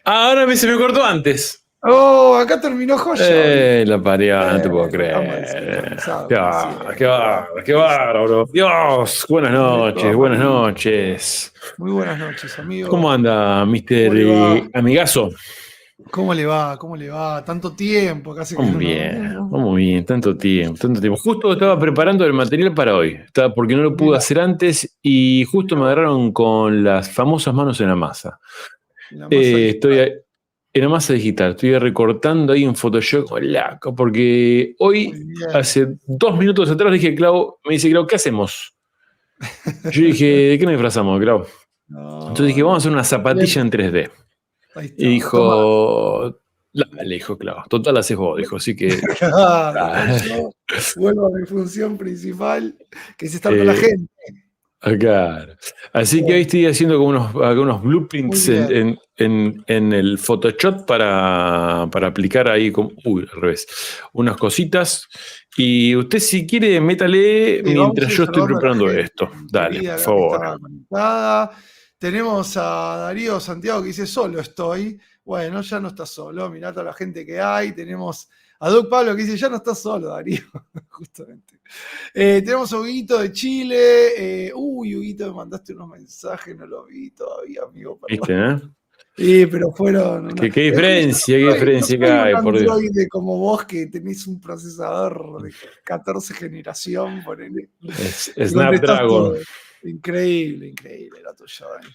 Ahora se me cortó antes. Oh, acá terminó joya. La pareja, no te puedo Estamos creer. desincronizados, Qué como bárbaro, siempre. qué bárbaro, qué bárbaro. Dios, buenas De noches, todas buenas maneras. noches. Muy buenas noches, ¿Cómo amigo. anda, ¿Cómo Mister le va? Amigazo? ¿Cómo le va? ¿Cómo le va? Tanto tiempo, casi que Muy bien, tanto tiempo, tanto tiempo. Justo estaba preparando el material para hoy, porque no lo pude Mira, hacer antes y justo mira me vos, agarraron con las famosas manos en la masa. la masa Estoy digital. en la masa digital, estoy recortando ahí en Photoshop, laco, porque Muy hoy, bien. hace 2 minutos atrás, dije, me dice, Clau, ¿qué hacemos? Yo dije, ¿de qué nos disfrazamos, Clau? Entonces No, dije, vamos a no. hacer una zapatilla en 3D. Ahí Y está. Toma. dijo, dale, dijo, Clau, total haces vos, dijo, así que... Después yo vuelvo a mi función principal, que es estar con la eh, gente. Claro. Así que hoy Bueno, estoy haciendo como algunos muy blueprints bien. en el Photoshop para aplicar ahí, uy, al revés, unas cositas. Y usted si quiere, métale Sí, vamos mientras a ir yo estoy saludando a la preparando gente esto. Dale, por querida acá que favor. estaba conectada. Tenemos a Darío Santiago que dice, solo estoy. Bueno, ya no está solo, mirá toda la gente que hay. Tenemos a Doug Pablo que dice, ya no está solo, Darío, justamente. Tenemos a Huguito de Chile. Huguito, me mandaste unos mensajes, no los vi todavía, amigo, ¿Viste, perdón. eh? Sí, pero fueron ¿Qué Es que diferencia, qué no diferencia que soy un hay, por Dios? androide como vos que tenés un procesador de 14 generación, ponele, Es y contestás Snapdragon. todo. Increíble, increíble la tuya, Dani.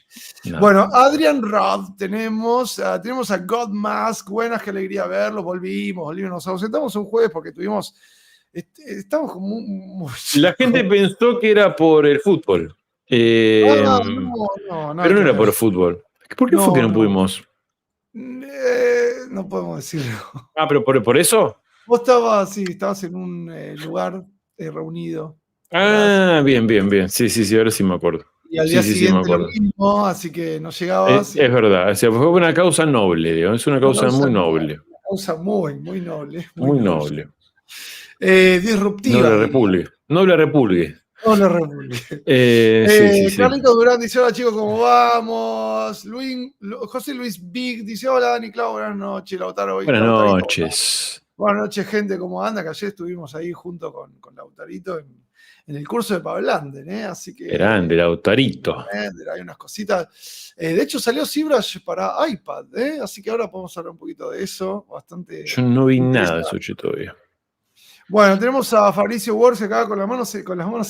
No. Bueno, Adrian Rod tenemos a God Mask, buenas, qué alegría verlos, volvimos, nos ausentamos un jueves porque estamos como La gente pensó que era por el fútbol. Eh, no, nada pero no que era por ver. el fútbol. ¿Por qué fue que No, no no, pudimos? no podemos decirlo. Ah, pero por eso. Vos estabas, sí, estabas en un lugar reunido, ¿verdad? Ah, bien, bien, bien. Sí, sí, sí, ahora sí me acuerdo. Y al Sí, día sí, sí, me siguiente lo acuerdo. mismo, así que no llegabas. Es verdad. O sea, fue una causa noble, digamos. Es una Una causa causa, muy noble. una causa muy, muy noble, muy Muy noble. noble. Disruptiva, Noble diría. República. Noble República. No la República. Sí, sí, sí. Carlitos Durán dice: hola chicos, ¿cómo vamos? José Luis Big dice: hola Dani, Clau, buenas noches. Buenas Lautarito. noches. Buenas noches, gente, ¿cómo anda? Que ayer estuvimos ahí junto con Lautarito en el curso de Pablander, así Grande, que Lautarito. hay unas cositas. De hecho, salió ZBrush para iPad, así que ahora podemos hablar un poquito de eso, bastante Yo no vi nada de interesante. eso, che, todavía. Bueno, tenemos a Fabricio Wars acá con las manos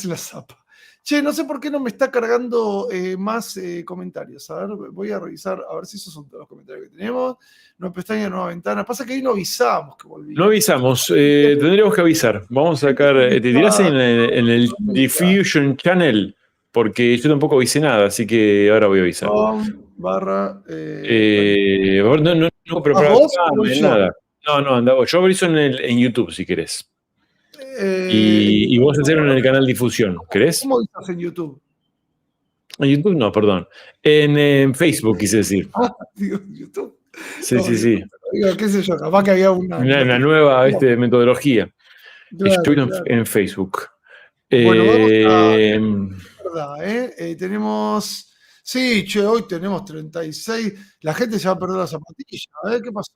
en la zapa. Che, no sé por qué no me está cargando más comentarios. A ver, voy a revisar, a ver si esos son todos los comentarios que tenemos. Nueva pestaña, nueva ventana. Pasa que ahí no avisamos que No volvíamos. avisamos, tendríamos que avisar. Vamos a sacar, ¿te tirás en el Diffusion Channel? Porque yo tampoco avisé nada, así que ahora voy a avisar. barra. No, pero ¿Vas para vos o voy yo? nada. No, anda vos. Yo aviso en YouTube si querés. Y vos hacerlo en el canal Difusión, ¿querés? ¿Cómo avisas en YouTube? En YouTube no, perdón. En Facebook quise decir. Digo, YouTube. Sí, No, sí, sí. digo, qué sé yo, capaz que había una Una notificación. nueva metodología. Y yo Claro, vi claro. en Facebook. Bueno, vamos a. Eh, Verdad, tenemos. Sí, che, hoy tenemos 36. La gente se va a perder la zapatilla. A ver qué pasó.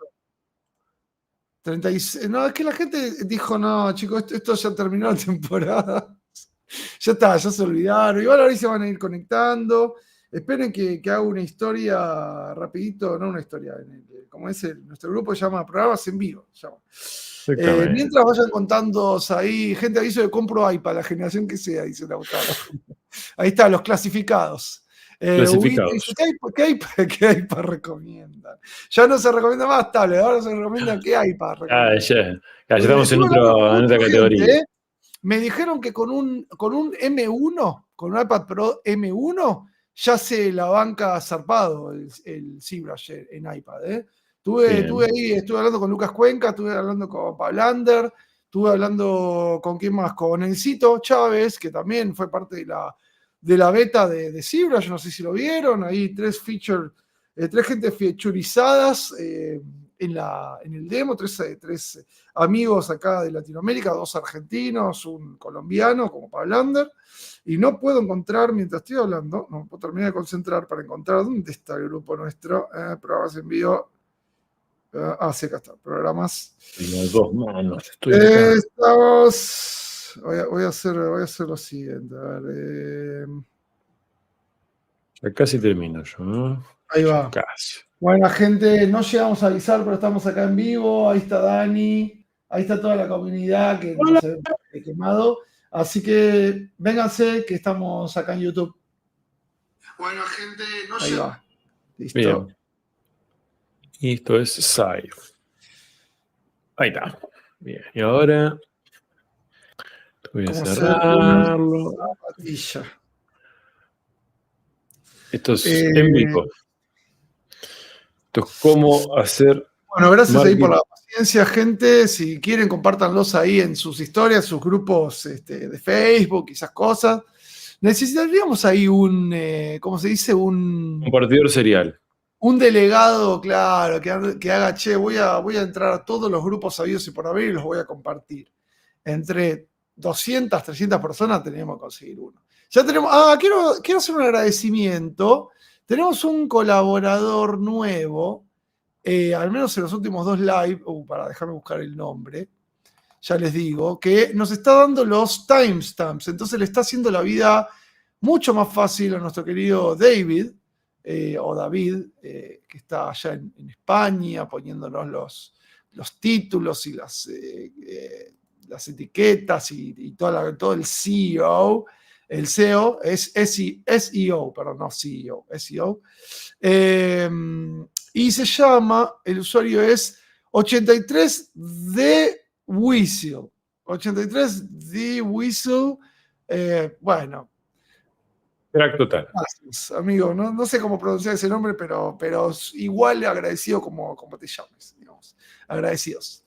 36. No, es que la gente dijo, no, chicos, esto ya terminó la temporada. Ya está, ya se olvidaron. Igual ahora se van a ir conectando. Esperen que haga una historia rapidito, no una historia. Como es nuestro grupo se llama Programas en Vivo. exactamente. Mientras vayan contando ahí, gente aviso de compro iPad, la generación que sea, dice Lautaro. Ahí está, los clasificados. Huguito dice, Clasificados. ¿qué iPad recomiendan? Ya no se recomienda más tablet, ahora se recomienda qué iPad recomiendan. Ya estamos Estuve hablando con en mucha otra categoría. gente, me dijeron que con un M1, con un iPad Pro M1, ya se la banca zarpado el ZBrush en iPad. Estuve hablando con Lucas Cuenca, estuve hablando con Pablander, estuve hablando con quién más, con Encito Chávez, que también fue parte de la beta de ZBrush, no sé si lo vieron, ahí tres gente featurizadas en el demo, tres amigos acá de Latinoamérica, 2 argentinos, un colombiano como Pablander, y no puedo encontrar, mientras estoy hablando, no puedo terminar de concentrar para encontrar dónde está el grupo nuestro, programas en vivo. Sí, acá está, programas. Las 2 manos, estoy acá. Estamos. Voy a hacer lo siguiente. A ver. Ya casi termino yo, ¿no? Ahí va. Casi. Buena gente, no llegamos a avisar, pero estamos acá en vivo. Ahí está Dani, ahí está toda la comunidad que no se ve quemado. Así que vénganse que estamos acá en YouTube. Buena gente, no ahí va. Listo. Bien. Y esto es Save. Ahí está. Bien. Y ahora voy a cerrarlo. Esto es en vivo. Esto es cómo hacer. Bueno, gracias ahí por la paciencia, gente. Si quieren, compártanlos ahí en sus historias, sus grupos de Facebook y esas cosas. Necesitaríamos ahí ¿cómo se dice? Un compartidor serial. Un delegado, claro, que haga, che, voy a entrar a todos los grupos sabidos y por haber y los voy a compartir. Entre 200, 300 personas tenemos que conseguir uno. Ya tenemos, quiero hacer un agradecimiento. Tenemos un colaborador nuevo, al menos en los últimos 2 live, para dejarme buscar el nombre, ya les digo, que nos está dando los timestamps. Entonces le está haciendo la vida mucho más fácil a nuestro querido David, o David, que está allá en España, poniéndonos los títulos y las etiquetas y todo el SEO. El SEO es SEO, perdón, no CEO, SEO. Y se llama, el usuario es 83The Whistle. 83The Whistle. Bueno. Crack total. Gracias, amigo. No sé cómo pronunciar ese nombre, pero igual agradecido como te llames, digamos. Agradecidos.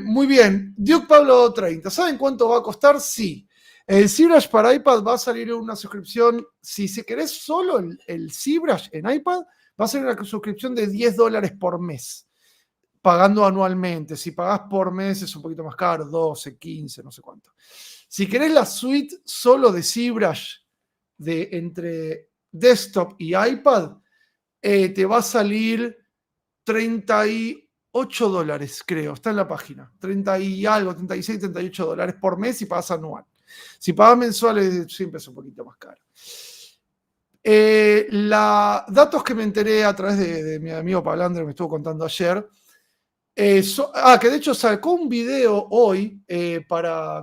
Muy bien. Duke Pablo 30. ¿Saben cuánto va a costar? Sí. El ZBrush para iPad va a salir una suscripción. Si se querés solo el ZBrush en iPad, va a ser una suscripción de $10 por mes, pagando anualmente. Si pagás por mes es un poquito más caro, 12, 15, no sé cuánto. Si querés la suite solo de ZBrush entre desktop y iPad, te va a salir $38, creo, está en la página. 30 y algo, 36, $38 por mes si pagas anual. Si pagas mensuales, siempre es un poquito más caro. Datos que me enteré a través de mi amigo Pablander, me estuvo contando ayer. Que de hecho sacó un video hoy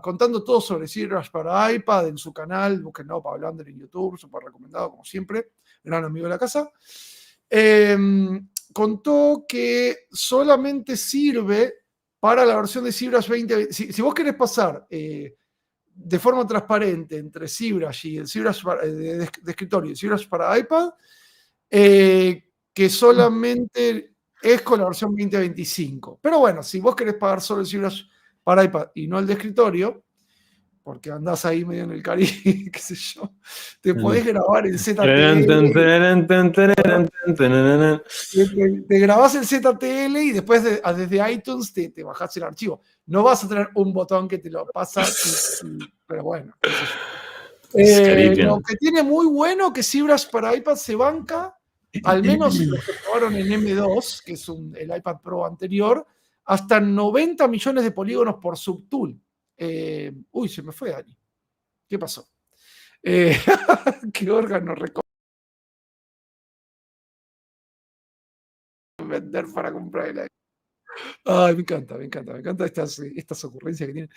contando todo sobre ZBrush para iPad en su canal. Búsquenlo, Pablander en YouTube, súper recomendado como siempre, gran amigo de la casa. Contó que solamente sirve para la versión de ZBrush 2020. Si vos querés pasar de forma transparente entre ZBrush y el ZBrush de escritorio y el ZBrush para iPad, que solamente es con la versión 2025. Pero bueno, si vos querés pagar solo el ZBrush para iPad y no el de escritorio, porque andás ahí medio en el Caribe, qué sé yo, te podés grabar el ZTL. Te grabás el ZTL y después desde iTunes te bajás el archivo. No vas a tener un botón que te lo pasa, pero bueno. Lo que tiene muy bueno que ZBrush para iPad se banca, al menos los que probaron en M2, que es el iPad Pro anterior, hasta 90 millones de polígonos por subtool. Uy, se me fue Dani. ¿Qué pasó? ¿Qué órgano vender para comprar el iPad? Ay, me encanta estas ocurrencias que tienen.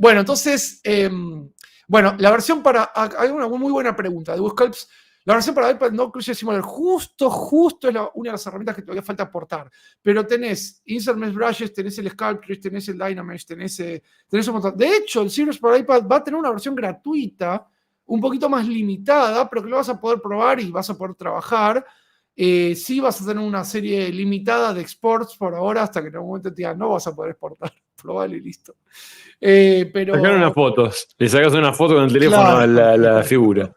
Bueno, entonces, la versión para... Hay una muy buena pregunta de Buscalps. La versión para iPad no incluye Simulator. Justo es una de las herramientas que todavía falta aportar. Pero tenés Insert Mesh Brushes, tenés el Sculptris, tenés el Dynamesh, tenés un montón. De hecho, el ZBrush para iPad va a tener una versión gratuita, un poquito más limitada, pero que lo vas a poder probar y vas a poder trabajar. Sí vas a tener una serie limitada de exports por ahora, hasta que en algún momento te digan, no vas a poder exportar. Probable y listo. Sacar unas fotos. Le sacas una foto con el teléfono, claro, a la figura.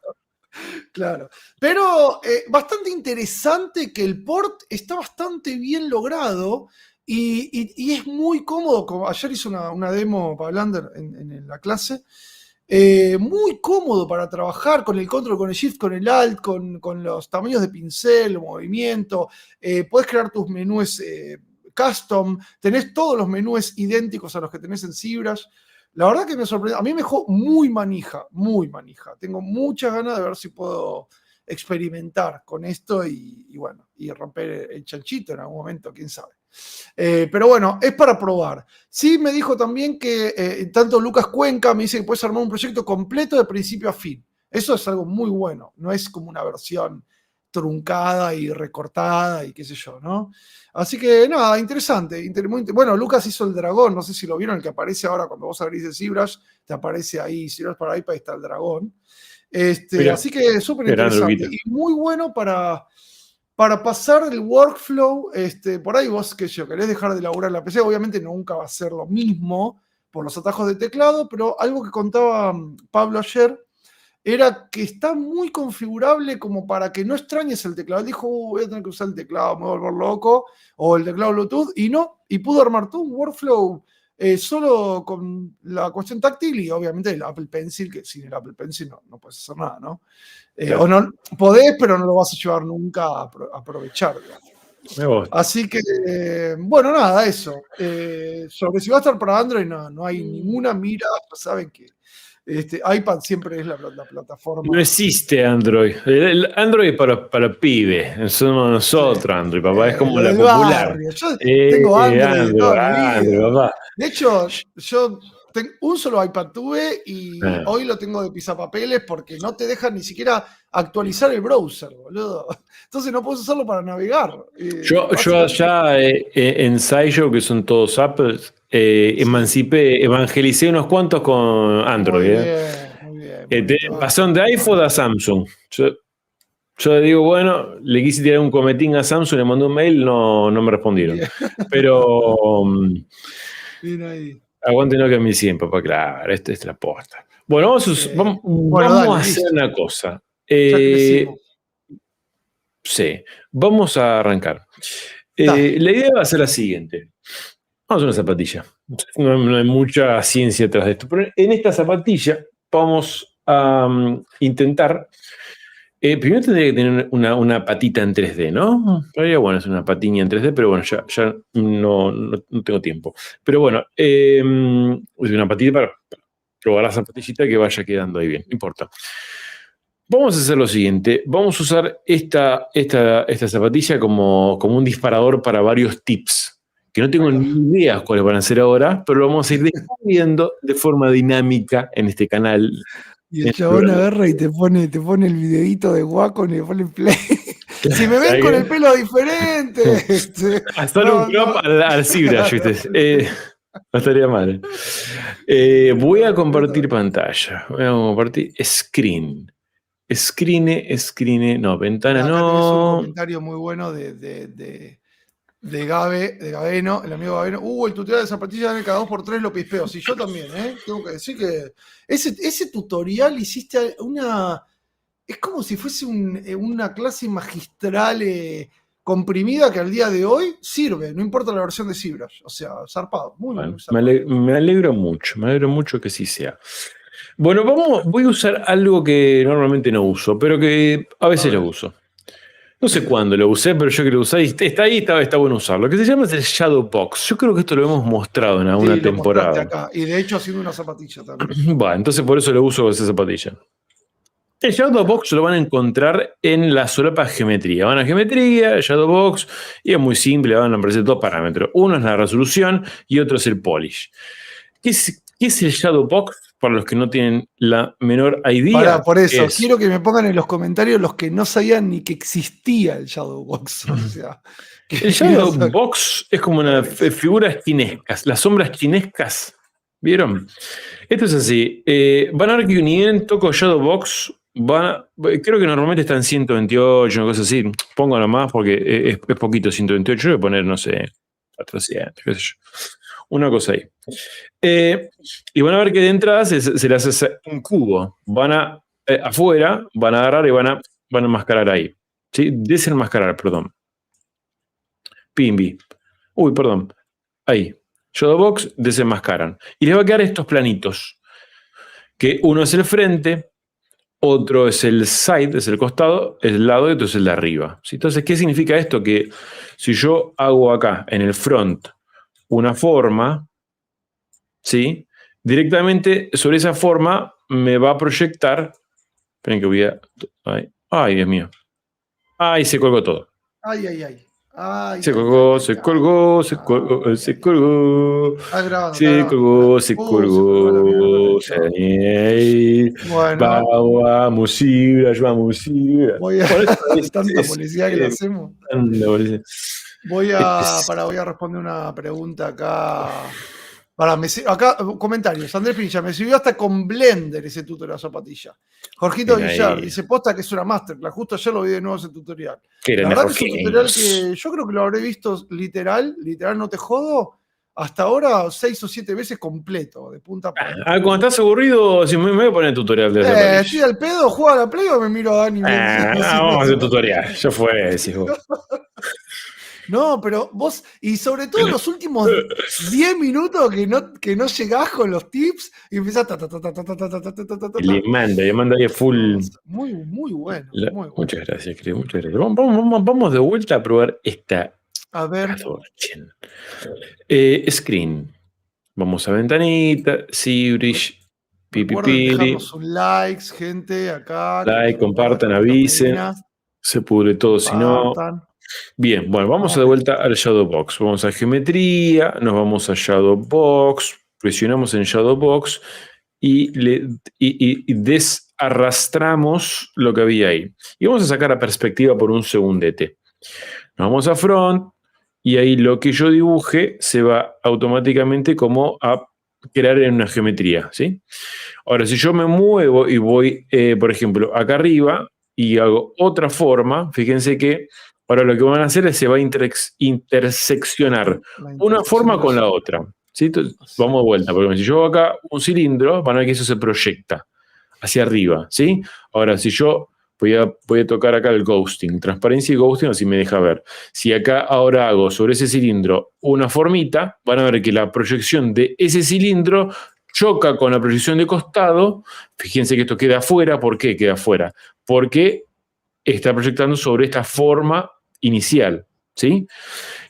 Claro. Pero bastante interesante que el port está bastante bien logrado y es muy cómodo. Como ayer hice una demo para Blender en la clase. Muy cómodo para trabajar con el control, con el shift, con el alt, con los tamaños de pincel, movimiento. Puedes crear tus menús custom. Tenés todos los menús idénticos a los que tenés en ZBrush. La verdad que me sorprendió. A mí me dejó muy manija, muy manija. Tengo muchas ganas de ver si puedo experimentar con esto y bueno, y romper el chanchito en algún momento, quién sabe. Pero bueno, es para probar. Sí, me dijo también que tanto Lucas Cuenca me dice que puedes armar un proyecto completo de principio a fin. Eso es algo muy bueno. No es como una versión truncada y recortada y qué sé yo, ¿no? Así que nada, interesante. Bueno, Lucas hizo el dragón, no sé si lo vieron, el que aparece ahora cuando vos abrís el ZBrush, te aparece ahí, ZBrush para iPad, está el dragón. Mira, Así que súper interesante. Y muy bueno para pasar el workflow. Por ahí vos, que yo, querés dejar de laburar la PC, obviamente nunca va a ser lo mismo por los atajos de teclado, pero algo que contaba Pablo ayer era que está muy configurable como para que no extrañes el teclado. Él dijo, voy a tener que usar el teclado, me voy a volver loco, o el teclado Bluetooth, y no, y pudo armar todo un workflow solo con la cuestión táctil y obviamente el Apple Pencil, que sin el Apple Pencil no puedes hacer nada, ¿no? Claro. O no podés, pero no lo vas a llevar nunca a aprovechar, digamos. Así que, bueno, nada, eso. Sobre si va a estar para Android, no hay ninguna mira, ya saben que iPad siempre es la plataforma. No existe Android. El Android para pibe. Somos nosotros, sí. Android, papá. Es como la popular. Barrio. Yo tengo Android toda mi vida. Papá. De hecho, yo un solo iPad tuve y hoy lo tengo de pisapapeles porque no te dejan ni siquiera actualizar el browser, boludo. Entonces no puedes usarlo para navegar. Yo allá en Saiyo, que son todos Apple, evangelicé unos cuantos con Android. Muy bien. Pasaron de iPhone a Samsung. Yo digo, bueno, le quise tirar un cometín a Samsung, le mandé un mail, no me respondieron. Bien. Pero bien ahí. Aguante no que mi 100, papá, claro, esta es la posta. Bueno, vamos a hacer una cosa. Sí, vamos a arrancar. La idea va a ser la siguiente. Vamos a una zapatilla. No hay mucha ciencia detrás de esto, pero en esta zapatilla vamos a intentar. Primero tendría que tener una patita en 3D, ¿no? Sería bueno hacer una patiña en 3D, pero bueno, ya no tengo tiempo. Pero bueno, una patita para probar la zapatillita que vaya quedando ahí bien, no importa. Vamos a hacer lo siguiente, vamos a usar esta zapatilla como un disparador para varios tips, que no tengo ni idea cuáles van a ser ahora, pero lo vamos a ir descubriendo de forma dinámica en este canal. Y el chabón agarra y te pone el videito de Wacom y le pone play. Si me ven con el pelo diferente. Hasta un crop al ZBrush, ¿viste? No estaría mal. Voy a compartir pantalla. Voy a compartir screen. Screen, no, ventana acá no. Tenés un comentario muy bueno de Gaveno, el amigo Gaveno. El tutorial de zapatilla de cada 2x3 lo pispeo. Sí, yo también, tengo que decir que ese tutorial hiciste es como si fuese una clase magistral comprimida que al día de hoy sirve, no importa la versión de ZBrush. O sea, zarpado, muy bueno. Me alegro mucho que sí sea. Bueno, voy a usar algo que normalmente no uso, pero que a veces lo uso. No sé cuándo lo usé, pero yo que lo usé, está ahí, está bueno usarlo. Lo que se llama es el Shadow Box. Yo creo que esto lo hemos mostrado en alguna temporada. Acá. Y de hecho haciendo una zapatilla también. Bueno, entonces por eso lo uso esa zapatilla. El Shadow Box lo van a encontrar en la solapa geometría. Van a geometría, el Shadow Box, y es muy simple, van a aparecer dos parámetros. Uno es la resolución y otro es el polish. ¿Qué es el Shadow Box? Para los que no tienen la menor idea. Por eso, quiero que me pongan en los comentarios los que no sabían ni que existía el Shadow Box. O sea, el Shadow Box es como una figura chinesca, las sombras chinescas. ¿Vieron? Esto es así. Van a ver que Unigine toco Shadow Box. Creo que normalmente está en 128, una cosa así. Pongo nomás porque es poquito 128. Yo voy a poner, no sé, 400, qué sé yo. Una cosa ahí. Y van a ver que de entrada se les hace un cubo. Van a afuera, van a agarrar y van a enmascarar ahí. ¿Sí? Desenmascarar, perdón. Pimbi. Uy, perdón. Ahí. Shadowbox, desenmascaran. Y les va a quedar estos planitos. Que uno es el frente, otro es el side, es el costado, el lado y otro es el de arriba. ¿Sí? Entonces, ¿qué significa esto? Que si yo hago acá, en el front, una forma, ¿sí? Directamente sobre esa forma me va a proyectar. Esperen que voy a. Ay, Dios mío. Ay, se colgó todo. Ay, ay, ay. Ay, Se ay, colgó, ay, se ay, colgó, se ay, colgó, ay, se ay. colgó. Está grabando, está Se grabando. colgó, se Se colgó la mierda colgó. esto. Bueno, Vamos, Ibra, vamos, Ibra. voy a. Bueno, esto Tanta publicidad que le hacemos. Voy a responder una pregunta acá. Acá, comentarios. Andrés Pinilla, me sirvió hasta con Blender ese tutorial de la zapatilla. Jorgito Villar dice, posta que es una masterclass. Justo ayer lo vi de nuevo ese tutorial. La verdad que es un tutorial que yo creo que lo habré visto literal, no te jodo, hasta ahora 6 o 7 veces completo, de punta a punta. Cuando estás aburrido, si me voy a poner el tutorial de esa zapatilla. Estoy al pedo, juego a la Play o me miro a Dani. Vamos a hacer tutorial. Ya fue, decís vos. No, pero vos, y sobre todo los últimos 10 minutos que no llegás con los tips y empezás Y le manda ahí full. Muy, muy bueno. Muchas gracias, querido, muchas gracias. Vamos de vuelta a probar esta. A ver. Screen. Vamos a ventanita, ZBrush, Recuerden dejarnos un like, gente, acá. Like, compartan, avisen. Se pudre todo si no. Bien, bueno, vamos de vuelta al Shadowbox. Vamos a geometría, nos vamos a Shadowbox, presionamos en Shadowbox y desarrastramos lo que había ahí. Y vamos a sacar a perspectiva por un segundete. Nos vamos a front y ahí lo que yo dibuje se va automáticamente como a crear en una geometría, ¿sí? Ahora, si yo me muevo y voy, por ejemplo, acá arriba y hago otra forma, fíjense que ahora lo que van a hacer es se va a interseccionar una forma con la otra. ¿Sí? Entonces, vamos de vuelta, porque si yo hago acá un cilindro, van a ver que eso se proyecta hacia arriba, ¿sí? Ahora, si yo voy a tocar acá el ghosting, transparencia y ghosting, así me deja ver. Si acá ahora hago sobre ese cilindro una formita, van a ver que la proyección de ese cilindro choca con la proyección de costado. Fíjense que esto queda afuera. ¿Por qué queda afuera? Porque está proyectando sobre esta forma inicial, ¿sí?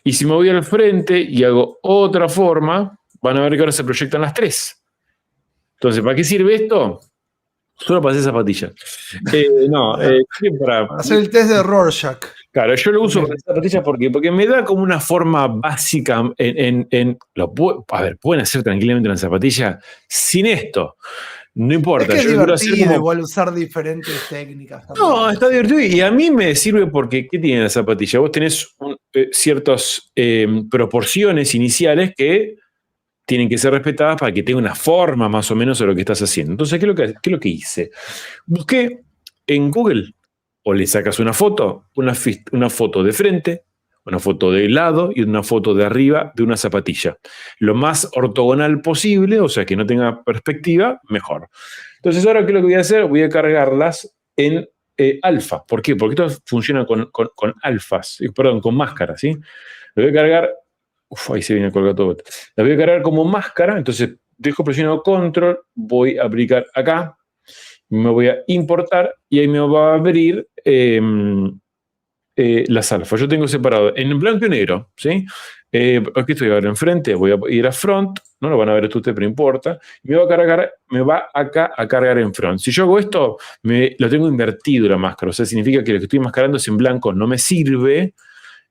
Y si me voy al frente y hago otra forma, van a ver que ahora se proyectan las tres. Entonces, ¿para qué sirve esto? Solo para hacer zapatillas. Para hacer el test de Rorschach. Claro, yo lo uso para hacer zapatillas porque me da como una forma básica a ver, pueden hacer tranquilamente una zapatilla sin esto. No importa. Es que es divertido igual usar diferentes técnicas. También. No, está divertido y a mí me sirve porque ¿qué tiene la zapatilla? Vos tenés ciertas proporciones iniciales que tienen que ser respetadas para que tenga una forma más o menos de lo que estás haciendo. Entonces, ¿qué es lo que hice? Busqué en Google, o le sacas una foto de frente, una foto de lado y una foto de arriba de una zapatilla. Lo más ortogonal posible, o sea, que no tenga perspectiva, mejor. Entonces, ahora, ¿qué es lo que voy a hacer? Voy a cargarlas en alfa. ¿Por qué? Porque esto funciona con alfas, perdón, con máscaras, ¿sí? Lo voy a cargar. Ahí se viene a colgar todo. La voy a cargar como máscara, entonces dejo presionado control, voy a aplicar acá, me voy a importar y ahí me va a abrir las alfas. Yo tengo separado en blanco y negro, ¿sí? Aquí estoy ahora enfrente, voy a ir a front, no lo van a ver ustedes, pero importa. Me va acá a cargar en front. Si yo hago esto, lo tengo invertido la máscara, o sea, significa que lo que estoy mascarando es en blanco, no me sirve.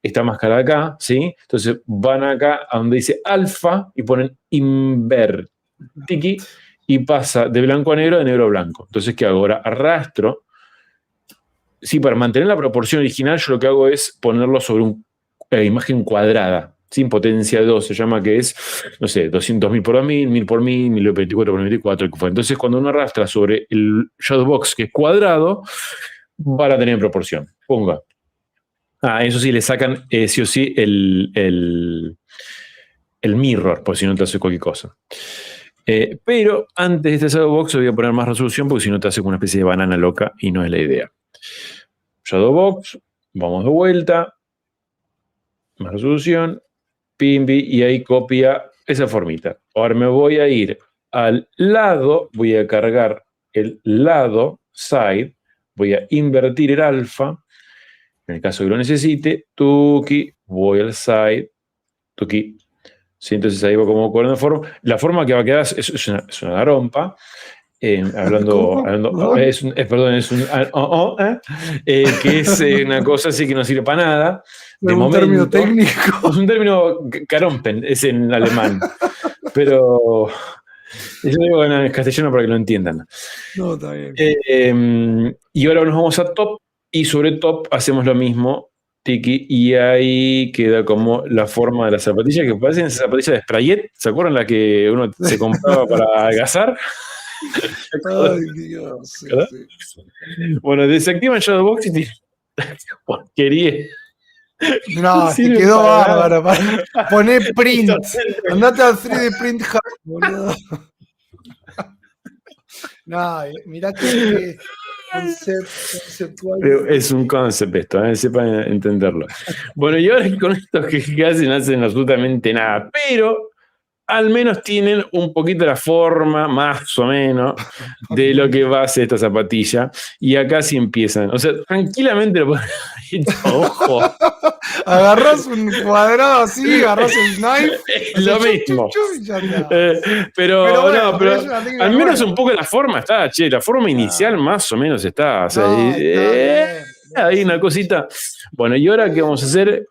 Esta máscara acá, ¿sí? Entonces van acá a donde dice alfa y ponen invert, tiki, y pasa de blanco a negro, de negro a blanco. Entonces, ¿qué hago? Ahora arrastro. Sí, para mantener la proporción original, yo lo que hago es ponerlo sobre una imagen cuadrada, sin potencia 2, se llama, que es, no sé, 200.000 por 1000, 1000 por 1000, 1024 por 1024. Entonces, cuando uno arrastra sobre el Shadowbox, que es cuadrado, van a tener proporción. Ponga. Eso sí, le sacan sí o sí el mirror, por si no te hace cualquier cosa. Pero antes de este Shadowbox voy a poner más resolución porque si no te hace como una especie de banana loca y no es la idea. Shadowbox, vamos de vuelta, más resolución, pimbi, y ahí copia esa formita. Ahora me voy a ir al lado, voy a cargar el lado, side, voy a invertir el alfa, en el caso que lo necesite, tuki, voy al side, tuki. Sí, entonces ahí va como con una forma. La forma que va a quedar es una garompa. ¿Cómo? Perdón, es un que es una cosa así que no sirve para nada. De Un término momento. técnico. Es un término karompen, es en alemán. Pero yo digo en castellano para que lo entiendan. No, está bien. Y ahora nos vamos a top y sobre top hacemos lo mismo, tiki, y ahí queda como la forma de la zapatilla, que parecen esas zapatillas de Sprayet, ¿se acuerdan la que uno se compraba para adelgazar? Ay, Dios. Sí. Bueno, desactivan Shadowbox y tienen porquería. No, te quedó bárbaro. Poné print. Andate al 3D Print Hub, boludo. No, mirá que conceptual. Es un concepto esto, sepan entenderlo. Bueno, y ahora con estos que hacen absolutamente nada, pero al menos tienen un poquito la forma, más o menos, de lo que va a ser esta zapatilla. Y acá sí empiezan. O sea, tranquilamente lo pueden ojo. Agarrás un cuadrado así, agarrás el knife. Lo mismo. Pero al menos un poco la forma está, che. La forma inicial más o menos está. O sea, hay una cosita. Bueno, y ahora ¿qué vamos a hacer?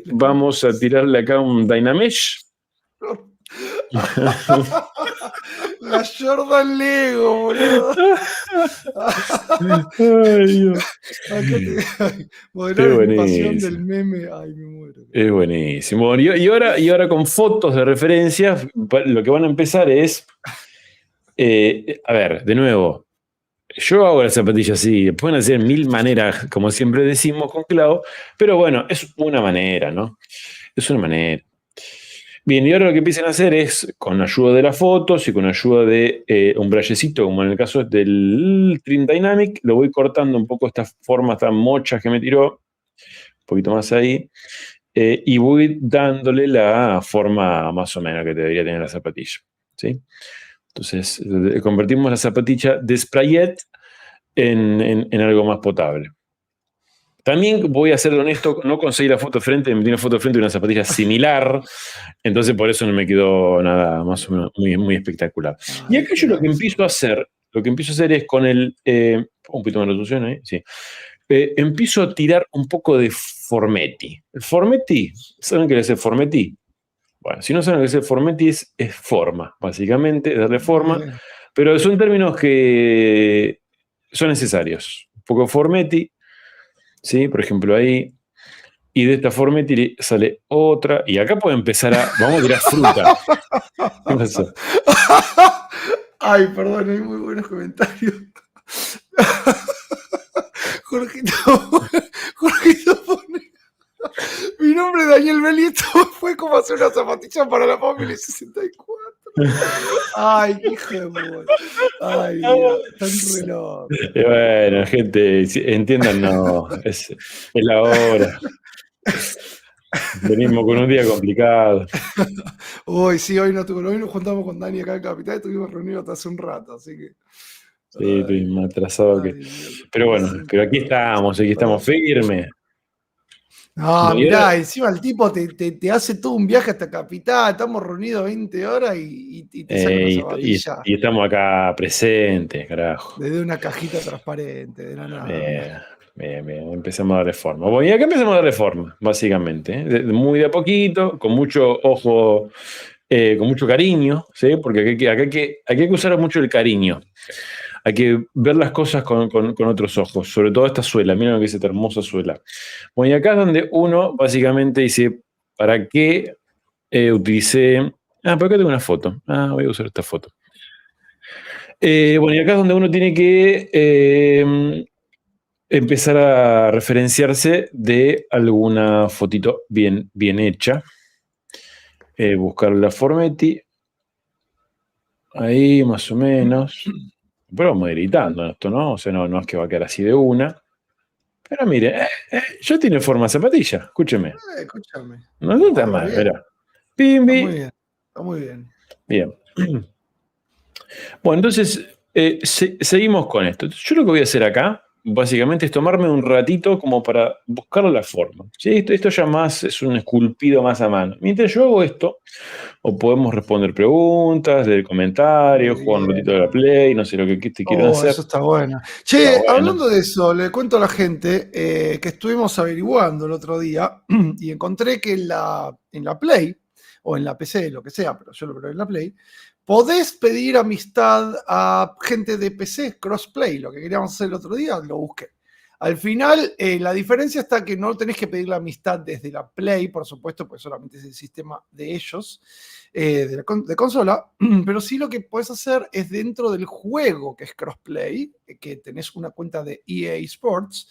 Vamos a tirarle acá un Dynamesh. La Jordan Lego, boludo. Ay, Dios. Modelar la pasión del meme. Ay, me muero. Es buenísimo. Bueno, y ahora con fotos de referencia, lo que van a empezar es. A ver, de nuevo. Yo hago las zapatillas así, pueden hacer 1000 maneras, como siempre decimos con clavo, pero bueno, es una manera, ¿no? Es una manera. Bien, y ahora lo que empiezan a hacer es, con ayuda de las fotos y con ayuda de un brayecito, como en el caso del Trim Dynamic, lo voy cortando un poco estas formas tan mochas que me tiró, un poquito más ahí, y voy dándole la forma más o menos que debería tener la zapatilla, ¿sí? Entonces, convertimos la zapatilla de Sprayet en algo más potable. También voy a ser honesto, no conseguí la foto frente, me di una foto frente de una zapatilla similar, entonces por eso no me quedó nada más o menos muy, muy espectacular. Y acá yo lo que empiezo a hacer es con el, un poquito más de resolución ahí, sí. Empiezo a tirar un poco de Formetti. El Formetti, ¿saben qué es el Formetti? Bueno, si no saben lo que es el Formetti, es forma, básicamente, darle forma, pero son términos que son necesarios. Un poco Formetti, ¿sí? Por ejemplo, ahí. Y de esta Formetti sale otra. Y acá puede empezar a. Vamos a tirar fruta. ¿Qué pasó? Ay, perdón, hay muy buenos comentarios. Jorgito pone. Mi nombre es Daniel Belieto. Fue como hacer una zapatilla para la Family 64. Ay, qué hijo de puta. Ay, Dios, tan reloj. Bueno, gente, entiendan, no. Es la hora. Venimos con un día complicado. Hoy sí, hoy nos juntamos con Dani acá en Capital y estuvimos reunidos hasta hace un rato, así que. Sí, estoy más atrasado que. Pero bueno, pero aquí estamos firmes. No, mirá, encima el tipo te hace todo un viaje hasta Capital, estamos reunidos 20 horas y te saca una zapatilla. Y estamos acá presentes, carajo. Desde una cajita transparente, de la nada. Bien, empezamos a darle forma. Bueno, y acá empezamos a darle forma, básicamente. Muy de a poquito, con mucho ojo, con mucho cariño, ¿sí? Porque acá hay que usar mucho el cariño. Hay que ver las cosas con otros ojos, sobre todo esta suela. Miren lo que es esta hermosa suela. Bueno, y acá es donde uno básicamente dice, ¿para qué utilicé? Por acá tengo una foto. Voy a usar esta foto. Bueno, y acá es donde uno tiene que empezar a referenciarse de alguna fotito bien hecha. Buscar la Formetti. ahí más o menos. Pero vamos editando esto, ¿no? O sea, no es que va a quedar así de una. Pero mire, ya tiene forma de zapatilla, escúcheme. Escúchame. No está mal, Bien. mira. Está muy Pimbi. bien. Está muy bien. Bien. Bueno, entonces seguimos con esto. Yo lo que voy a hacer acá, básicamente, es tomarme un ratito como para buscar la forma. ¿Sí? Esto ya más es un esculpido más a mano. Mientras yo hago esto, o podemos responder preguntas, leer comentarios, Muy jugar un ratito de bien. la Play, no sé lo que te quieran hacer. Eso está bueno. Está Che, bueno. hablando de eso, le cuento a la gente que estuvimos averiguando el otro día y encontré que en la Play, o en la PC, lo que sea, pero yo lo probé en la Play, podés pedir amistad a gente de PC, crossplay, lo que queríamos hacer el otro día, lo busqué. Al final, la diferencia está que no tenés que pedir la amistad desde la Play, por supuesto, porque solamente es el sistema de ellos, de consola, pero sí lo que puedes hacer es dentro del juego que es crossplay, que tenés una cuenta de EA Sports,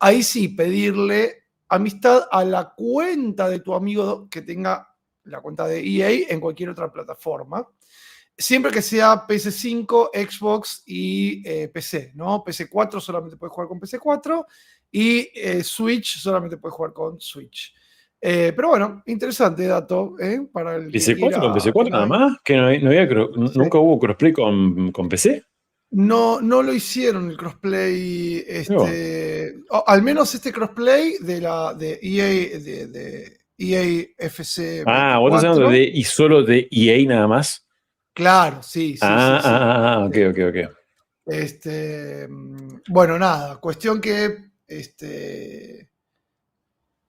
ahí sí pedirle amistad a la cuenta de tu amigo que tenga la cuenta de EA en cualquier otra plataforma. Siempre que sea PS5, Xbox y PC, ¿no? PC4 solamente puedes jugar con PC4 y Switch solamente puedes jugar con Switch. Pero bueno, interesante dato para el que ¿PC4 con quiera PC4 tener nada ahí. más? ¿Que no había, Sí. nunca hubo crossplay con PC? No, no lo hicieron el crossplay, No. al menos este crossplay de EA, de EA FC Ah, vos estás hablando 24. y solo de EA nada más. Claro, sí, sí, sí, sí. Ok, ok, ok. Bueno, nada, cuestión que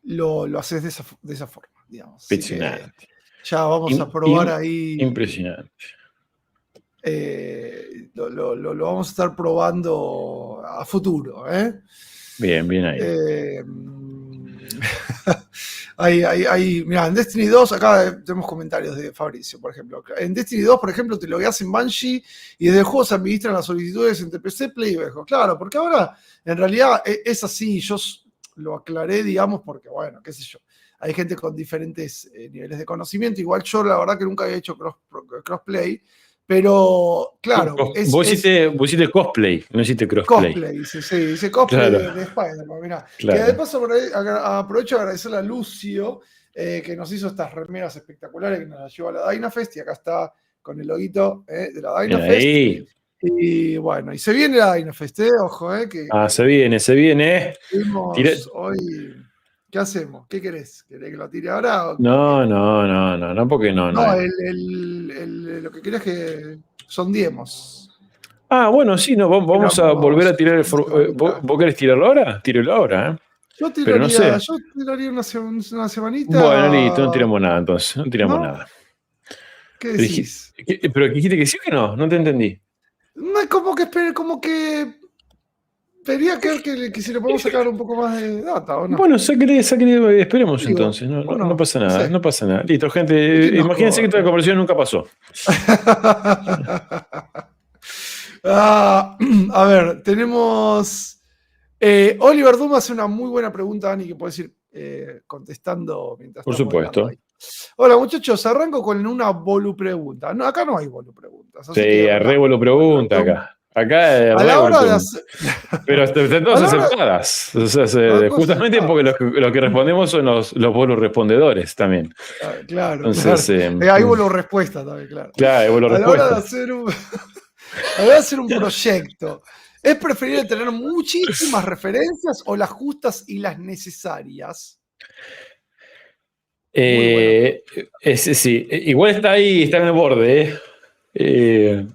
lo haces de esa forma, digamos. Así que Impresionante. ya vamos a probar ahí. Impresionante. Lo vamos a estar probando a futuro. Bien, bien ahí. Mira, en Destiny 2, acá tenemos comentarios de Fabricio, por ejemplo. En Destiny 2, por ejemplo, te logueas en Banshee y desde el juego se administran las solicitudes entre PC, Play y Xbox. Claro, porque ahora en realidad es así. Yo lo aclaré, digamos, porque, bueno, qué sé yo. Hay gente con diferentes niveles de conocimiento. Igual yo, la verdad, que nunca había hecho crossplay. Pero, claro, Vos hiciste cosplay, no hiciste crossplay. cosplay, dice cosplay Claro, de Spider-Man, mirá. Que de claro. paso aprovecho de agradecerle a Lucio, que nos hizo estas remeras espectaculares, que nos las llevó a la Dynafest, y acá está con el loguito de la Bien Dynafest. ahí. Y bueno, y se viene la Dynafest, ojo, que Se viene, se viene. tuvimos hoy. ¿Qué hacemos? ¿Qué querés? ¿Querés que lo tire ahora? No, porque no. No, lo que quería es que sondiemos. Bueno, sí, no, vamos a volver a tirar el. ¿Vos querés tirarlo ahora? Tíralo ahora, ¿eh? Yo Pero no tiraría, sé. yo tiraría una Bueno, listo, no semanita, tiramos nada entonces, no tiramos ¿no? nada. ¿Qué Pero dijiste, decís? pero dijiste que sí o que no, no te entendí. No es como que quería que si le podemos sacar un poco más de data, ¿o no? Bueno, sáquele, esperemos Digo, entonces, no, ¿o no, no no? pasa No nada, sé. no pasa nada. Listo, gente, ¿Quién nos imagínense que esta corre? conversación nunca pasó. A ver, tenemos. Oliver Doom hace una muy buena pregunta, Dani, que puedes ir contestando mientras Por estás moderando supuesto. ahí. Hola, muchachos, arranco con una bolu pregunta. No, acá no hay bolu preguntas, así que Sí, relaja. Arrebo lo Oliver pregunta Doom. acá. Acá A la Arrebo lo hora de pregunta. hacer. Pero están A todas la hora. acertadas. O sea, Todos justamente porque aceptados. los que respondemos son los buenos respondedores también. Claro, claro. Entonces, Hay bolu respuesta también, claro. claro, buena A la hora de respuesta. hacer un. A la hora de hacer un proyecto, ¿es preferible tener muchísimas referencias o las justas y las necesarias? Muy buena pregunta. Sí, igual está ahí, está en el borde, ¿eh?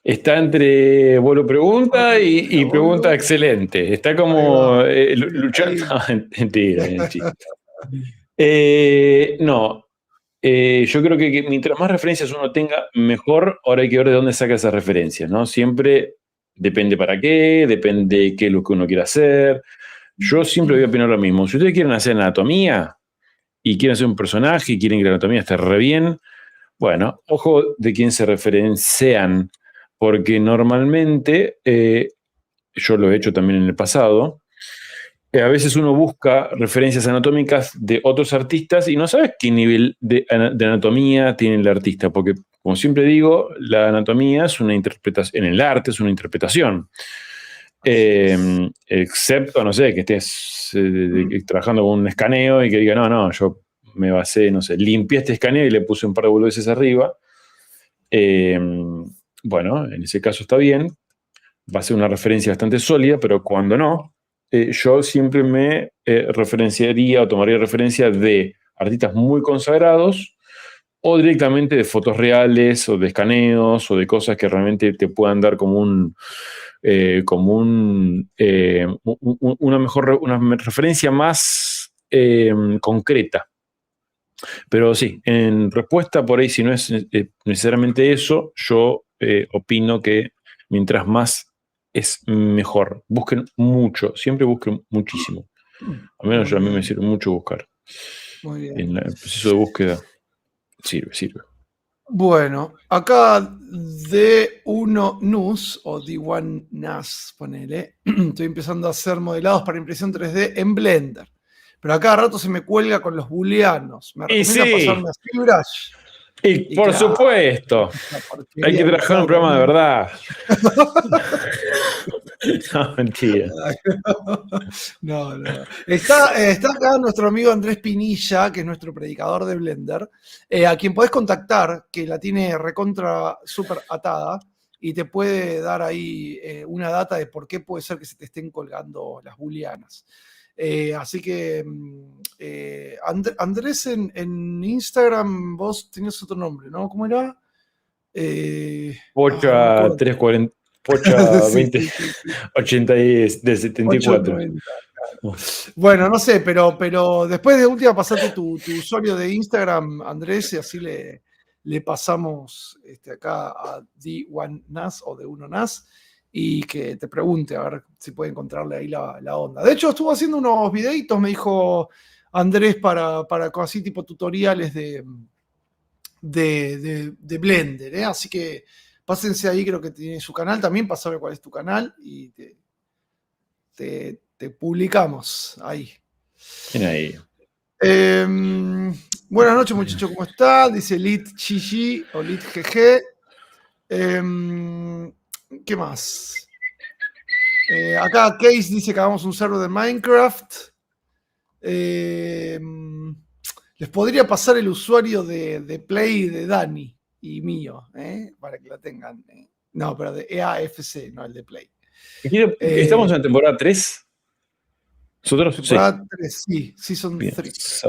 Está entre vuelo pregunta Hola, y pregunta bolu. excelente. Está Ahí como va. luchando. Ahí. Mentira, es chiste. No, yo creo que mientras más referencias uno tenga, mejor. Ahora hay que ver de dónde saca esas referencias, ¿no? Siempre depende para qué, depende qué es lo que uno quiera hacer. Yo siempre voy a opinar lo mismo. Si ustedes quieren hacer anatomía y quieren hacer un personaje y quieren que la anatomía esté re bien, bueno, ojo de quién se referencian, porque normalmente, yo lo he hecho también en el pasado, a veces uno busca referencias anatómicas de otros artistas y no sabes qué nivel de anatomía tiene el artista, porque, como siempre digo, la anatomía es una interpretación, en el arte es una interpretación. Excepto, no sé, que estés trabajando con un escaneo y que diga, no, yo me basé, no sé, limpié este escaneo y le puse un par de boludeces arriba. Bueno, en ese caso está bien, va a ser una referencia bastante sólida, pero cuando no, yo siempre me referenciaría o tomaría referencia de artistas muy consagrados o directamente de fotos reales o de escaneos o de cosas que realmente te puedan dar como una referencia más concreta. Pero sí, en respuesta por ahí, si no es necesariamente eso, yo opino que mientras más es mejor. Busquen mucho, siempre busquen muchísimo. Al menos a mí me sirve mucho buscar. Muy bien. En el proceso de búsqueda sirve. Bueno, acá D1 NUS o D1 NAS, ponele. Estoy empezando a hacer modelados para impresión 3D en Blender. Pero a cada rato se me cuelga con los booleanos. ¿Me recomienda pasarme a ZBrush? Y por claro, supuesto. Hay que trabajar en un programa de verdad. No, mentira. No. Está acá nuestro amigo Andrés Pinilla, que es nuestro predicador de Blender, a quien podés contactar, que la tiene recontra súper atada y te puede dar ahí una data de por qué puede ser que se te estén colgando las booleanas. Así que, Andrés, en Instagram vos tenías otro nombre, ¿no? ¿Cómo era? Pocha 340. Pocha 20, sí. 80 y de 74. 890, claro. Bueno, no sé, pero después de última pasate tu usuario de Instagram, Andrés, y así le pasamos acá a D1NAS o D1NAS y que te pregunte a ver si puede encontrarle ahí la onda. De hecho, estuvo haciendo unos videitos, me dijo Andrés, para así tipo tutoriales de Blender, ¿eh? Así que pásense ahí, creo que tiene su canal también, para saber cuál es tu canal y te publicamos ahí. ¿Quién ahí? Buenas noches, muchachos, ¿cómo está? Dice Lit Gigi o Lit GG. ¿Qué más? Acá Case dice que hagamos un server de Minecraft. Les podría pasar el usuario de Play de Dani y mío, para que lo tengan. No, pero de EAFC, no el de Play. ¿Estamos en la temporada 3? ¿Nosotros? Temporada 3, sí, son 3.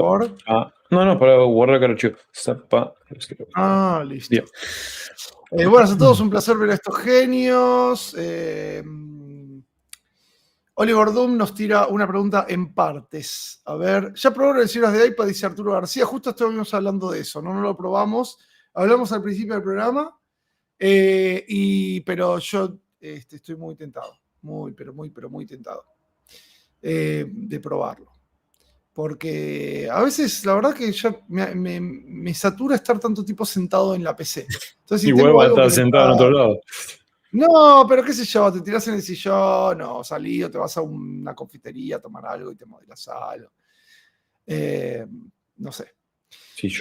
No, para guardar el archivo. Listo. Buenas a todos, un placer ver a estos genios. Oliver Doom nos tira una pregunta en partes. A ver, ¿ya probaron el Cibras de iPad? Dice Arturo García. Justo estuvimos hablando de eso, no lo probamos. Hablamos al principio del programa, pero yo estoy muy tentado. Muy tentado de probarlo. Porque a veces, la verdad que ya me satura estar tanto tiempo sentado en la PC. Entonces, si igual va a estar sentado en otro lado. No, pero qué sé yo, te tirás en el sillón, o salís, o te vas a una confitería a tomar algo y te modelas algo. No sé. Sí,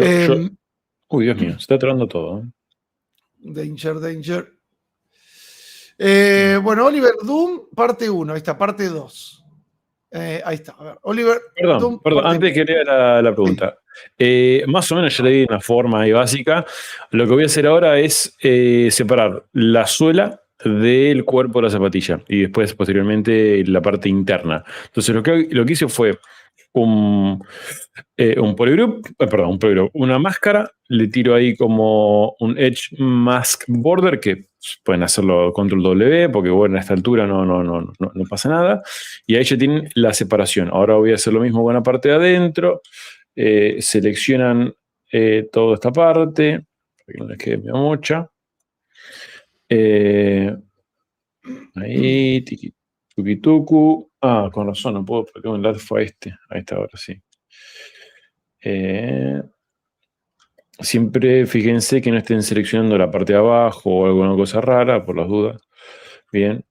uy, Dios mío, se está atorando todo. Danger. Bueno, Oliver Doom, parte 1, ahí está, parte 2. Ahí está, a ver, Oliver Perdón, antes que lea la pregunta. Sí. Más o menos ya le di una forma ahí básica. Lo que voy a hacer ahora es separar la suela del cuerpo de la zapatilla y después, posteriormente, la parte interna. Entonces, lo que hice fue un polygroup, una máscara, le tiro ahí como un Edge Mask Border, que pueden hacerlo control W, porque bueno, a esta altura no pasa nada, y ahí ya tienen la separación. Ahora voy a hacer lo mismo con la parte de adentro, seleccionan toda esta parte, para que no les quede medio mocha. Ahí, tiki, tuki tuku. Con razón, no puedo, porque un lat fue a esta hora, sí. Siempre fíjense que no estén seleccionando la parte de abajo o alguna cosa rara, por las dudas. Bien.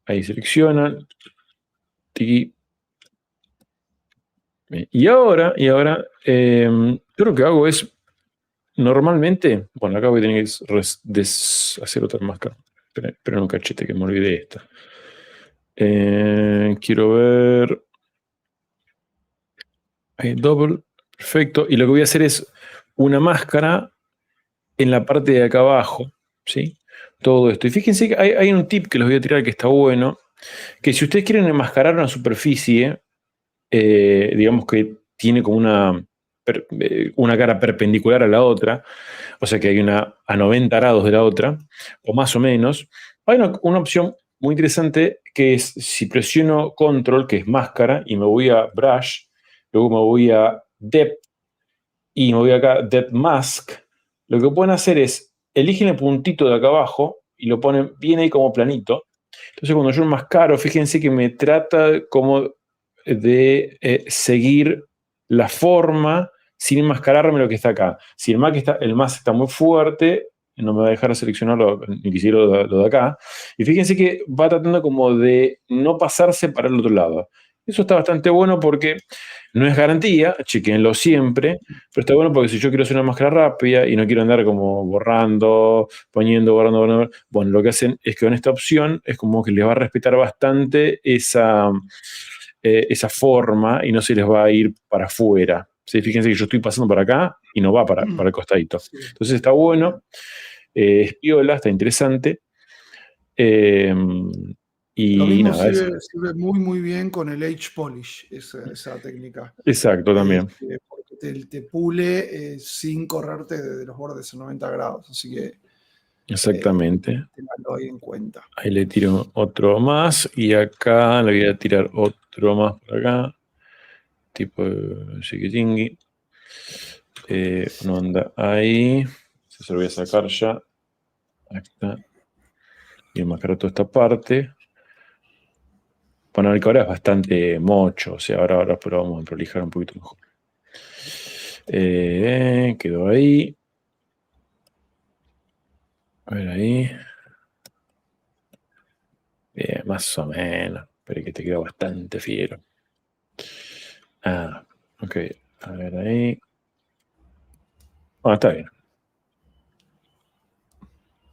Ahí seleccionan. Tiki. Y ahora, yo lo que hago es, normalmente, bueno, acá voy a tener que hacer otra máscara. Pero un cachete que me olvidé de esta. Quiero ver. Ahí, double. Perfecto. Y lo que voy a hacer es una máscara en la parte de acá abajo. ¿Sí? Todo esto. Y fíjense que hay un tip que les voy a tirar que está bueno. Que si ustedes quieren enmascarar una superficie, digamos que tiene como una cara perpendicular a la otra, o sea que hay una a 90 grados de la otra, o más o menos, hay una opción muy interesante que es si presiono Control, que es máscara, y me voy a Brush, luego me voy a Depth, y me voy acá a Depth Mask, lo que pueden hacer es, eligen el puntito de acá abajo y lo ponen bien ahí como planito. Entonces cuando yo enmascaro, fíjense que me trata como de seguir la forma sin enmascararme lo que está acá. Si el mask está muy fuerte, no me va a dejar seleccionarlo, ni quisiera lo de acá. Y fíjense que va tratando como de no pasarse para el otro lado. Eso está bastante bueno porque no es garantía, chequenlo siempre, pero está bueno porque si yo quiero hacer una máscara rápida y no quiero andar como borrando, borrando, bueno, lo que hacen es que con esta opción es como que les va a respetar bastante esa forma y no se les va a ir para afuera. ¿Sí? Fíjense que yo estoy pasando por acá y no va para el costadito. Sí. Entonces está bueno, es piola, está interesante. Lo Y mismo nada, sirve muy, muy bien con el Edge Polish, esa técnica. exacto también. Porque te pule sin correrte de los bordes a 90 grados. Así que Exactamente. tenganlo ahí en cuenta. Ahí le tiro otro más y acá le voy a tirar otro más por acá. Tipo chiquitingui. No anda ahí. Se lo voy a sacar ya. Ahí está. Y enmascarar toda esta parte. Bueno, el que ahora es bastante mocho. O sea, ahora pero vamos a prolijar un poquito mejor. Quedó ahí. A ver ahí. Bien, más o menos. Pero que te queda bastante fiero. Ah, ok. A ver ahí. Está bien.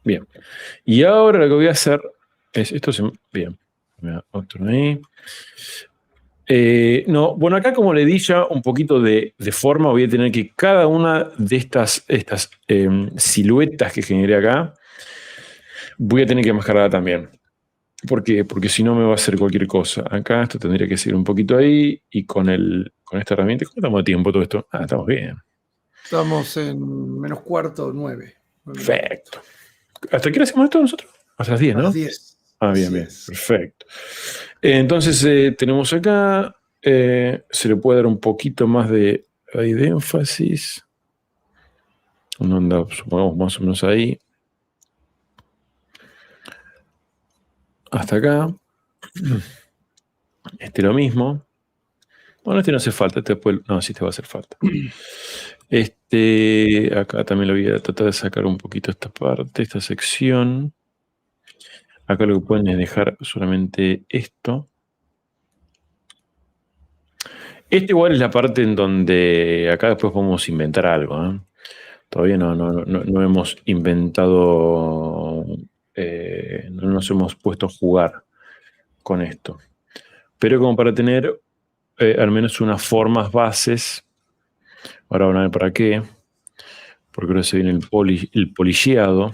Bien. Y ahora lo que voy a hacer es esto. Bien. Otro ahí. No, bueno, acá como le di ya un poquito de forma, voy a tener que cada una de estas siluetas que generé acá, voy a tener que enmascararla también. ¿Por qué? Porque si no me va a hacer cualquier cosa. Acá esto tendría que ser un poquito ahí y con esta herramienta. ¿Cómo estamos de tiempo todo esto? Estamos bien. Estamos en -4:09. Perfecto. ¿Hasta qué hora hacemos esto nosotros? Hasta las 10, ¿no? A las 10. Bien, bien. Perfecto. Entonces tenemos acá, se le puede dar un poquito más de énfasis. Uno anda, supongamos, más o menos ahí. Hasta acá. Lo mismo. Bueno, no hace falta. No, sí te va a hacer falta. Acá también lo voy a tratar de sacar un poquito esta parte, esta sección. Acá lo que pueden es dejar solamente esto. Igual es la parte en donde acá después podemos inventar algo, ¿eh? Todavía no hemos inventado, no nos hemos puesto a jugar con esto. Pero como para tener al menos unas formas bases. Ahora van a ver para qué. Porque ahora se viene el polilleado.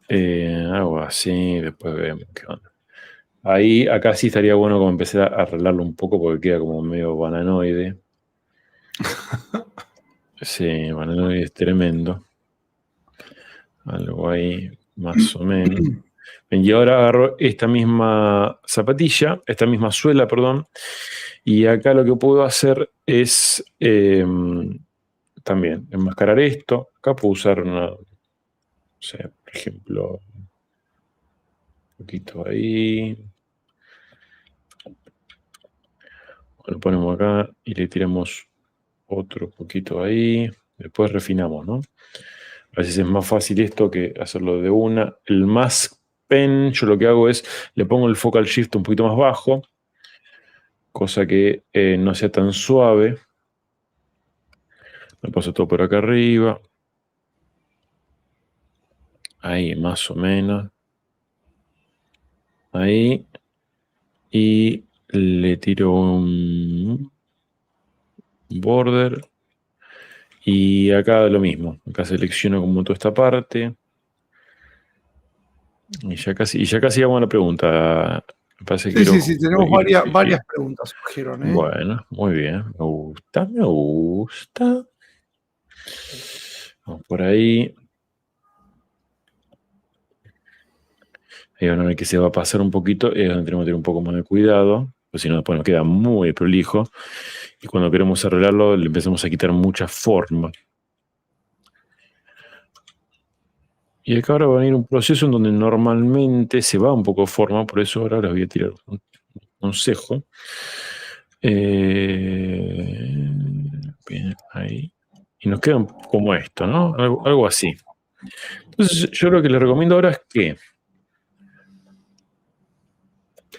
Algo así, después vemos qué onda. Ahí, acá sí estaría bueno como empezar a arreglarlo un poco porque queda como medio bananoide. Sí, bananoide es tremendo. Algo ahí, más o menos. Y ahora agarro esta misma zapatilla, esta misma suela, perdón. Y acá lo que puedo hacer es también enmascarar esto. Acá puedo usar una, no sé, por ejemplo, un poquito ahí. Lo ponemos acá y le tiramos otro poquito ahí. Después refinamos, ¿no? A veces es más fácil esto que hacerlo de una. El mask pen, yo lo que hago es, le pongo el focal shift un poquito más bajo, cosa que no sea tan suave. Me paso todo por acá arriba. Ahí, más o menos. Ahí. Y le tiro un border. Y acá lo mismo. Acá selecciono como toda esta parte. Y ya casi vamos a la pregunta. Me parece que Sí, tenemos varias preguntas, surgieron, ¿eh? Bueno, muy bien. Me gusta, me gusta. Vamos por ahí. Ahí van a ver que se va a pasar un poquito. Es donde tenemos que tener un poco más de cuidado. Porque si no, después nos queda muy prolijo. Y cuando queremos arreglarlo, le empezamos a quitar mucha forma. Y acá ahora va a venir un proceso en donde normalmente se va un poco de forma. Por eso ahora les voy a tirar un consejo. Bien, ahí. Y nos queda como esto, ¿no? Algo así. Entonces, yo lo que les recomiendo ahora es que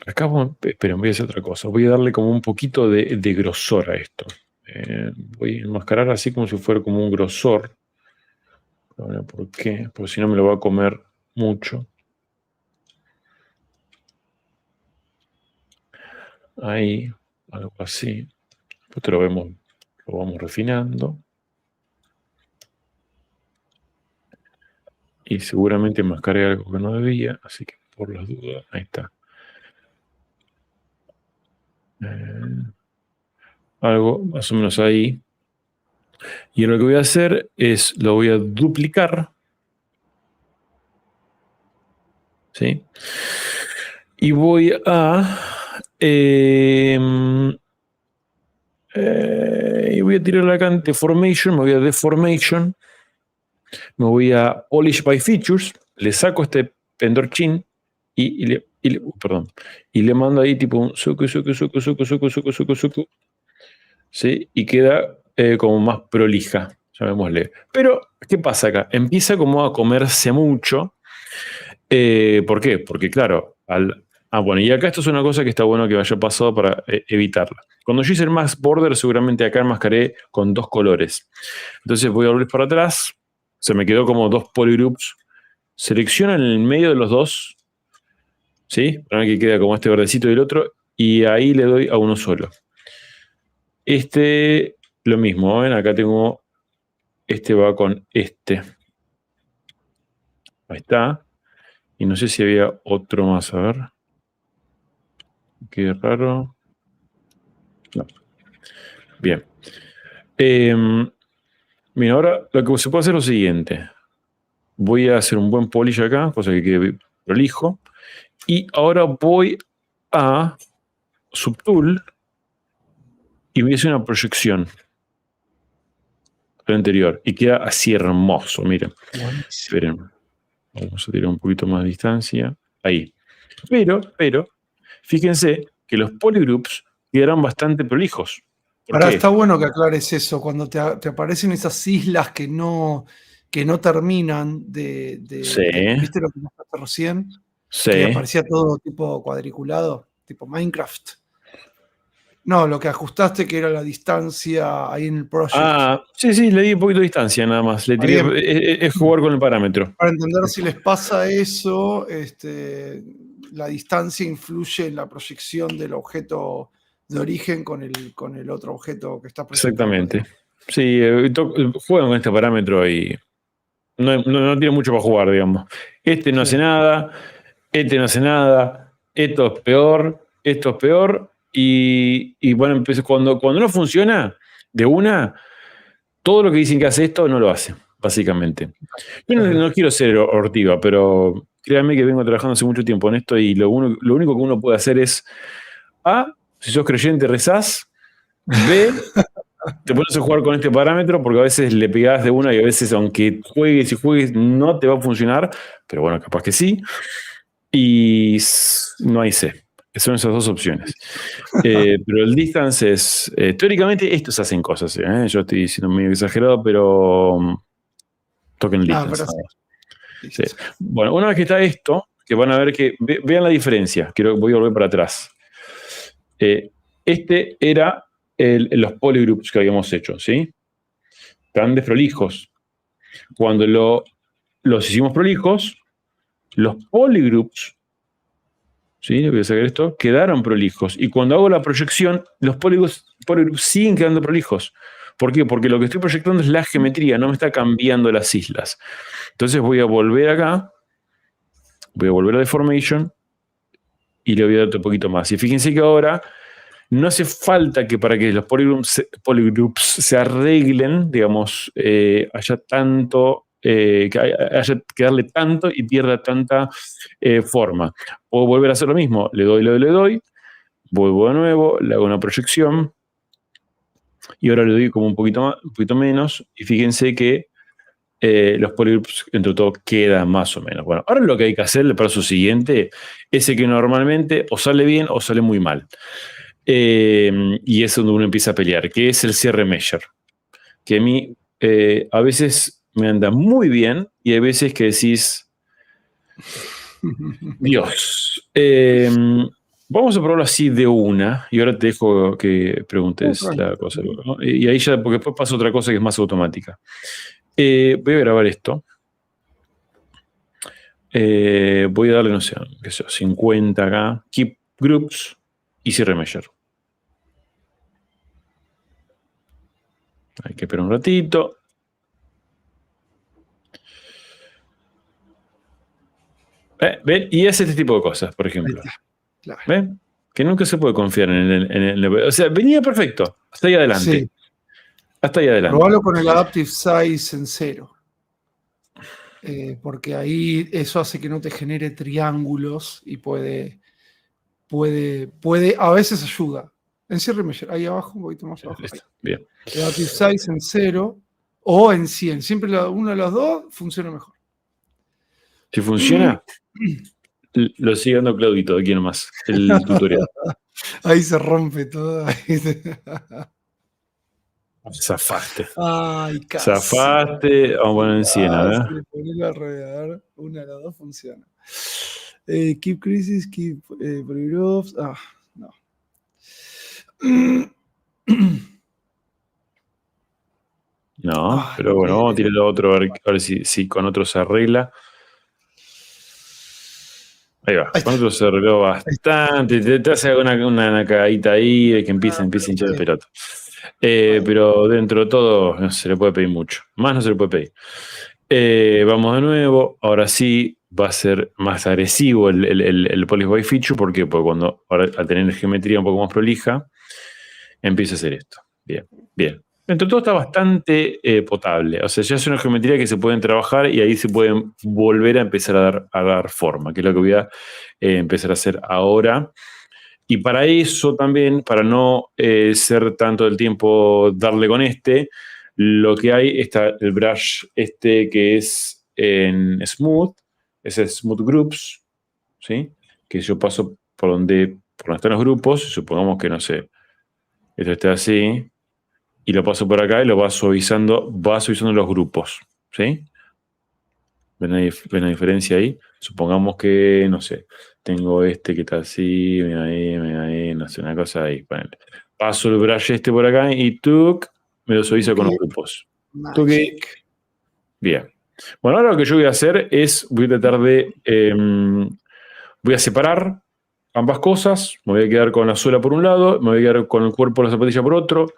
acá, esperen, voy a hacer otra cosa. Voy a darle como un poquito de grosor a esto. Voy a enmascarar así como si fuera como un grosor. Ahora, ¿por qué? Porque si no me lo va a comer mucho. Ahí, algo así. Después lo vamos refinando. Y seguramente enmascaré algo que no debía, así que por las dudas, ahí está. Algo más o menos ahí. Y lo que voy a hacer es, lo voy a duplicar. ¿Sí? Y voy a... y voy a tirar acá en Deformation, me voy a Deformation, me voy a Polish by Features, le saco este pendorchin y le mando ahí tipo un suku, ¿sí? Y queda como más prolija, llamémosle. Pero, ¿qué pasa acá? Empieza como a comerse mucho. ¿Por qué? Porque claro, bueno, y acá esto es una cosa que está bueno que haya pasado para evitarla. Cuando yo hice el max border, seguramente acá enmascaré con 2 colores. Entonces voy a volver para atrás, se me quedó como 2 polygroups. Selecciono en el medio de los dos, ¿sí? Para que queda como este verdecito y el otro, y ahí le doy a uno solo. Este, lo mismo, ¿ven? Acá tengo, este va con este. Ahí está. Y no sé si había otro más, a ver. Qué raro. No. Bien. Mira, ahora lo que se puede hacer es lo siguiente. Voy a hacer un buen polish acá, cosa que quede prolijo. Y ahora voy a Subtool y voy a hacer una proyección del anterior. Y queda así hermoso, miren. Esperen. Vamos a tirar un poquito más de distancia. Ahí. Pero, fíjense que los polygroups quedarán bastante prolijos. Ahora está bueno que aclares eso, cuando te aparecen esas islas que no terminan Sí. ¿viste lo que mostraste recién? Sí. Que aparecía todo tipo cuadriculado, tipo Minecraft. No, lo que ajustaste que era la distancia ahí en el project. Sí, le di un poquito de distancia nada más. Le tiré, es jugar con el parámetro. Para entender si les pasa eso, la distancia influye en la proyección del objeto de origen con el otro objeto que está proyectado. Exactamente. Sí, juegan con este parámetro y no tiene mucho para jugar, digamos. Este no hace nada, este no hace nada, esto es peor, y bueno, cuando no funciona de una, todo lo que dicen que hace esto no lo hace, básicamente. Yo no quiero ser hortiva, pero créanme que vengo trabajando hace mucho tiempo en esto y lo único que uno puede hacer es A, si sos creyente, rezás. B, te pones a jugar con este parámetro porque a veces le pegás de una y a veces, aunque juegues y juegues, no te va a funcionar. Pero bueno, capaz que sí. Y no hay C. Son esas dos opciones. Pero el distance es. Teóricamente, estos hacen cosas. Yo estoy diciendo medio exagerado, pero. Toquen el distance. Sí. Bueno, una vez que está esto, que van a ver que, vean la diferencia, voy a volver para atrás. Este era los polygroups que habíamos hecho, ¿sí? Están desprolijos. Cuando los hicimos prolijos, los polygroups, ¿sí? Voy a sacar esto, quedaron prolijos. Y cuando hago la proyección, los polygroups siguen quedando prolijos. ¿Por qué? Porque lo que estoy proyectando es la geometría, no me está cambiando las islas. Entonces voy a volver acá, voy a volver a Deformation y le voy a dar un poquito más. Y fíjense que ahora no hace falta que para que los polygroups se arreglen, digamos, haya tanto, que haya que darle tanto y pierda tanta forma. Puedo volver a hacer lo mismo. Le doy, vuelvo de nuevo, le hago una proyección y ahora le doy como un poquito menos y fíjense que los polygroups entre todo quedan más o menos. Bueno, ahora lo que hay que hacer, el paso siguiente, es que normalmente o sale bien o sale muy mal. Y es donde uno empieza a pelear, que es el cierre measure, que a mí a veces me anda muy bien y hay veces que decís, Dios, vamos a probarlo así de una y ahora te dejo que preguntes la cosa, ¿no? Y ahí ya, porque después pasa otra cosa que es más automática. Voy a grabar esto. Voy a darle, no sé, qué sé, 50 acá, keep groups y cierre measure. Hay que esperar un ratito. ¿Ven? Y es este tipo de cosas, por ejemplo. Claro. ¿Ven? Que nunca se puede confiar en el... O sea, venía perfecto. Hasta ahí adelante. Sí. Hasta ahí adelante. Probalo con el Adaptive Size en 0. Porque ahí eso hace que no te genere triángulos y puede a veces ayuda. En cierre measure, ahí abajo, un poquito más abajo. Bien. Adaptive Size en 0 o en 100. Siempre uno de los dos funciona mejor. Si funciona, lo sigue dando Claudito aquí nomás, el tutorial. Ahí se rompe todo. Zafaste. Ay, casi. Zafaste. Vamos a poner en 100, ¿verdad? Ponerlo alrededor. Una de las dos funciona. Keep crisis, keep polygroups. No. No, pero bueno, vamos a tirar otro, a ver si con otro se arregla. Ahí va, con otro se arregló bastante. Te hace una cagadita ahí de que empieza a hinchar el pelota. Pero dentro de todo no se le puede pedir mucho. Más no se le puede pedir. Vamos de nuevo. Ahora sí va a ser más agresivo el Polish by Feature. ¿Por qué? Porque cuando ahora, al tener geometría un poco más prolija, empieza a hacer esto. Bien. Entre todo está bastante potable. O sea, ya es una geometría que se pueden trabajar y ahí se pueden volver a empezar a dar forma, que es lo que voy a empezar a hacer ahora. Y para eso también, para no ser tanto del tiempo darle con lo que hay está el brush que es en Smooth, ese es Smooth Groups, ¿sí? Que yo paso por donde están los grupos, supongamos que, no sé, esto está así, y lo paso por acá y lo va suavizando los grupos, ¿sí? ¿Ven la diferencia ahí? Supongamos que, no sé, tengo que está así, mira ahí, no sé, una cosa ahí. Ponele. Paso el brush por acá y me lo suavizo con los grupos. Bien. Bueno, ahora lo que yo voy a hacer es, voy a tratar de, voy a separar ambas cosas, me voy a quedar con la suela por un lado, me voy a quedar con el cuerpo de la zapatilla por otro,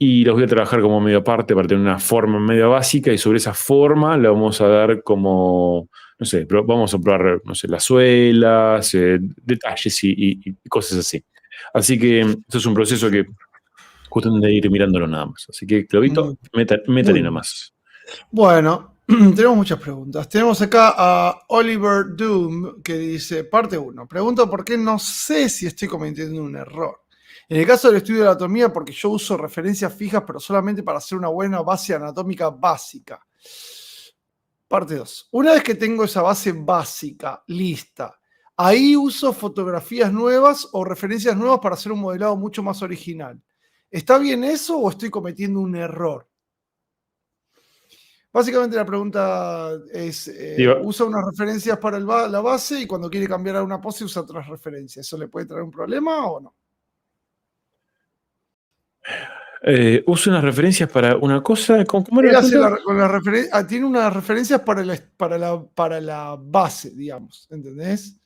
y los voy a trabajar como medio aparte para tener una forma medio básica y sobre esa forma le vamos a dar como, no sé, vamos a probar, no sé, las suelas, detalles y cosas así. Así que esto es un proceso que cuestión de ir mirándolo nada más. Así que, Clavito, métale nomás. Bueno, tenemos muchas preguntas. Tenemos acá a Oliver Doom que dice, parte 1, pregunto por qué no sé si estoy cometiendo un error. En el caso del estudio de la anatomía, porque yo uso referencias fijas, pero solamente para hacer una buena base anatómica básica. Parte 2. Una vez que tengo esa base básica lista, ahí uso fotografías nuevas o referencias nuevas para hacer un modelado mucho más original. ¿Está bien eso o estoy cometiendo un error? Básicamente la pregunta es, usa unas referencias para la base y cuando quiere cambiar a una pose usa otras referencias. ¿Eso le puede traer un problema o no? Usa unas referencias para una cosa. ¿Cómo Él era la hace pregunta? tiene unas referencias para la base, digamos, ¿entendés?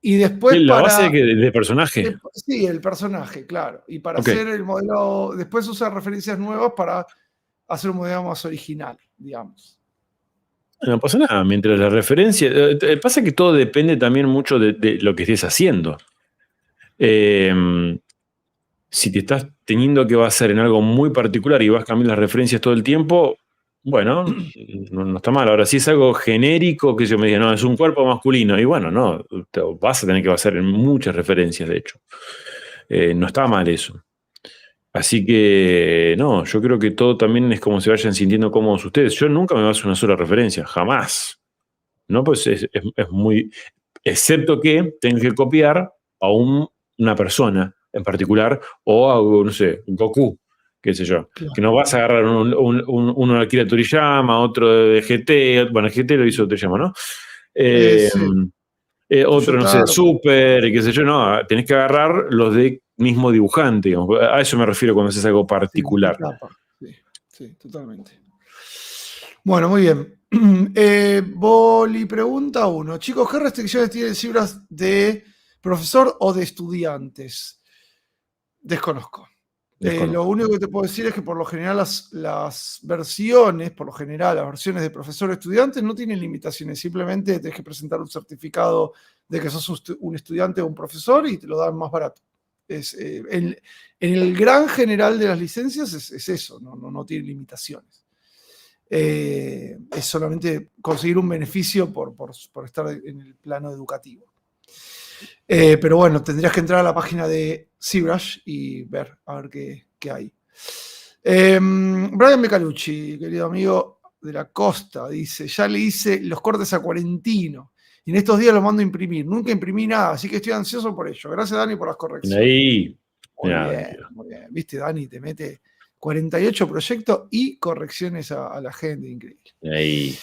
Y después ¿La base para... de personaje? Sí, el personaje, claro. Y para Ok. hacer el modelo, después usa referencias nuevas para hacer un modelo más original, digamos. No pasa nada, mientras la referencia. Pasa que todo depende también mucho de lo que estés haciendo. Si te estás teniendo que basar en algo muy particular y vas cambiando las referencias todo el tiempo, bueno, no está mal. Ahora, si es algo genérico, que yo me diga, no, es un cuerpo masculino, y bueno, no, vas a tener que basar en muchas referencias, de hecho. No está mal eso. Así que, no, yo creo que todo también es como se vayan sintiendo cómodos ustedes. Yo nunca me baso en una sola referencia, jamás. ¿No? Pues es muy. Excepto que tengas que copiar a una persona en particular o a, no sé, Goku, qué sé yo. Claro. Que no vas a agarrar uno de Akira Toriyama, otro de GT, bueno, GT lo hizo Toriyama, ¿no? Sí. Otro, no sé, de Yotaro, Super, qué sé yo, no, tenés que agarrar los de mismo dibujante, digamos. A eso me refiero cuando haces algo sí, particular. etapa. Sí, sí, totalmente. Bueno, muy bien. Boli pregunta 1. Chicos, ¿qué restricciones tiene el Cibras de profesor o de estudiantes? Desconozco. Lo Desconozco. único que te puedo decir es que por lo general las versiones, por lo general las versiones de profesor o estudiante no tienen limitaciones, simplemente tienes que presentar un certificado de que sos un estudiante o un profesor y te lo dan más barato. En el gran general de las licencias es eso, no tiene limitaciones. Es solamente conseguir un beneficio por estar en el plano educativo. Pero bueno, tendrías que entrar a la página de ZBrush y ver, a ver qué hay. Brian Mecalucci, querido amigo de la costa, dice, ya le hice los cortes a Cuarentino y en estos días lo mando a imprimir. Nunca imprimí nada, así que estoy ansioso por ello. Gracias, Dani, por las correcciones. Ahí. Muy bien, muy bien. Viste, Dani, te mete 48 proyectos y correcciones a la gente, increíble. Ahí.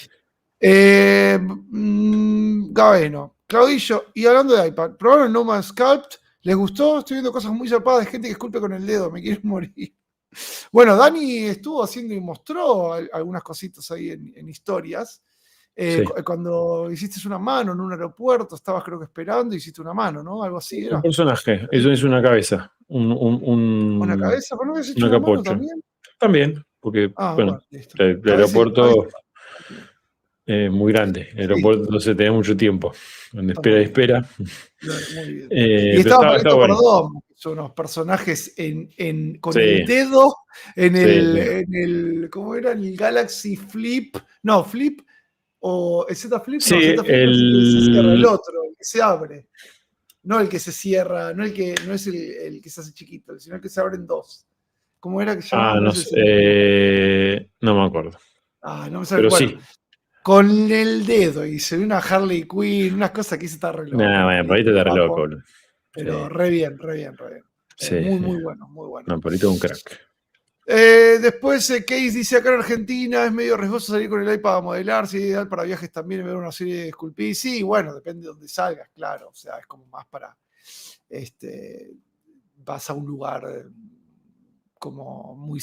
Gaveno, Claudillo, y hablando de iPad, ¿probaron No Man's Sculpt? ¿Les gustó? Estoy viendo cosas muy zarpadas de gente que esculpe con el dedo, me quiero morir. Bueno, Dani estuvo haciendo y mostró algunas cositas ahí en historias. Sí. Cuando hiciste una mano en un aeropuerto, estabas creo que esperando, hiciste una mano, ¿no? Algo así era. Un personaje, eso es una cabeza, ¿Una cabeza? ¿Por no habías hecho una una mano capucha. también? Porque, bueno, Bueno, listo. el Cabeza aeropuerto bien. es muy grande, el Sí, aeropuerto no se tiene mucho tiempo, donde está espera y muy bien. espera. Muy bien. Y Pero estaba está Paquito bueno. Perdón, son unos personajes con el Sí, dedo en sí, sí. ¿cómo era? En el Galaxy Flip, no, Flip, o el Z Flip, Sí, no, Z Flip no es el que se cierra, el otro, el que se abre. No el que se cierra, no es el que se hace chiquito, sino el que se abre en dos. ¿Cómo era que se llamaba? No no es el sé, Z Flip. no me acuerdo. No me sale. Pero Bueno, sí. con el dedo y se ve una Harley Quinn, unas cosas que se está re loco. Bueno, por ahí te da re loco, boludo. Pero Sí, re bien, re bien, re bien. sí, Muy, sí. muy bueno, muy bueno. No, por ahí te da un crack. Después, Case dice, acá en Argentina es medio riesgoso salir con el iPad a modelar, si es ideal para viajes también ver una serie de esculpir. Sí, bueno, depende de dónde salgas, claro. O sea, es como más para, vas a un lugar como muy,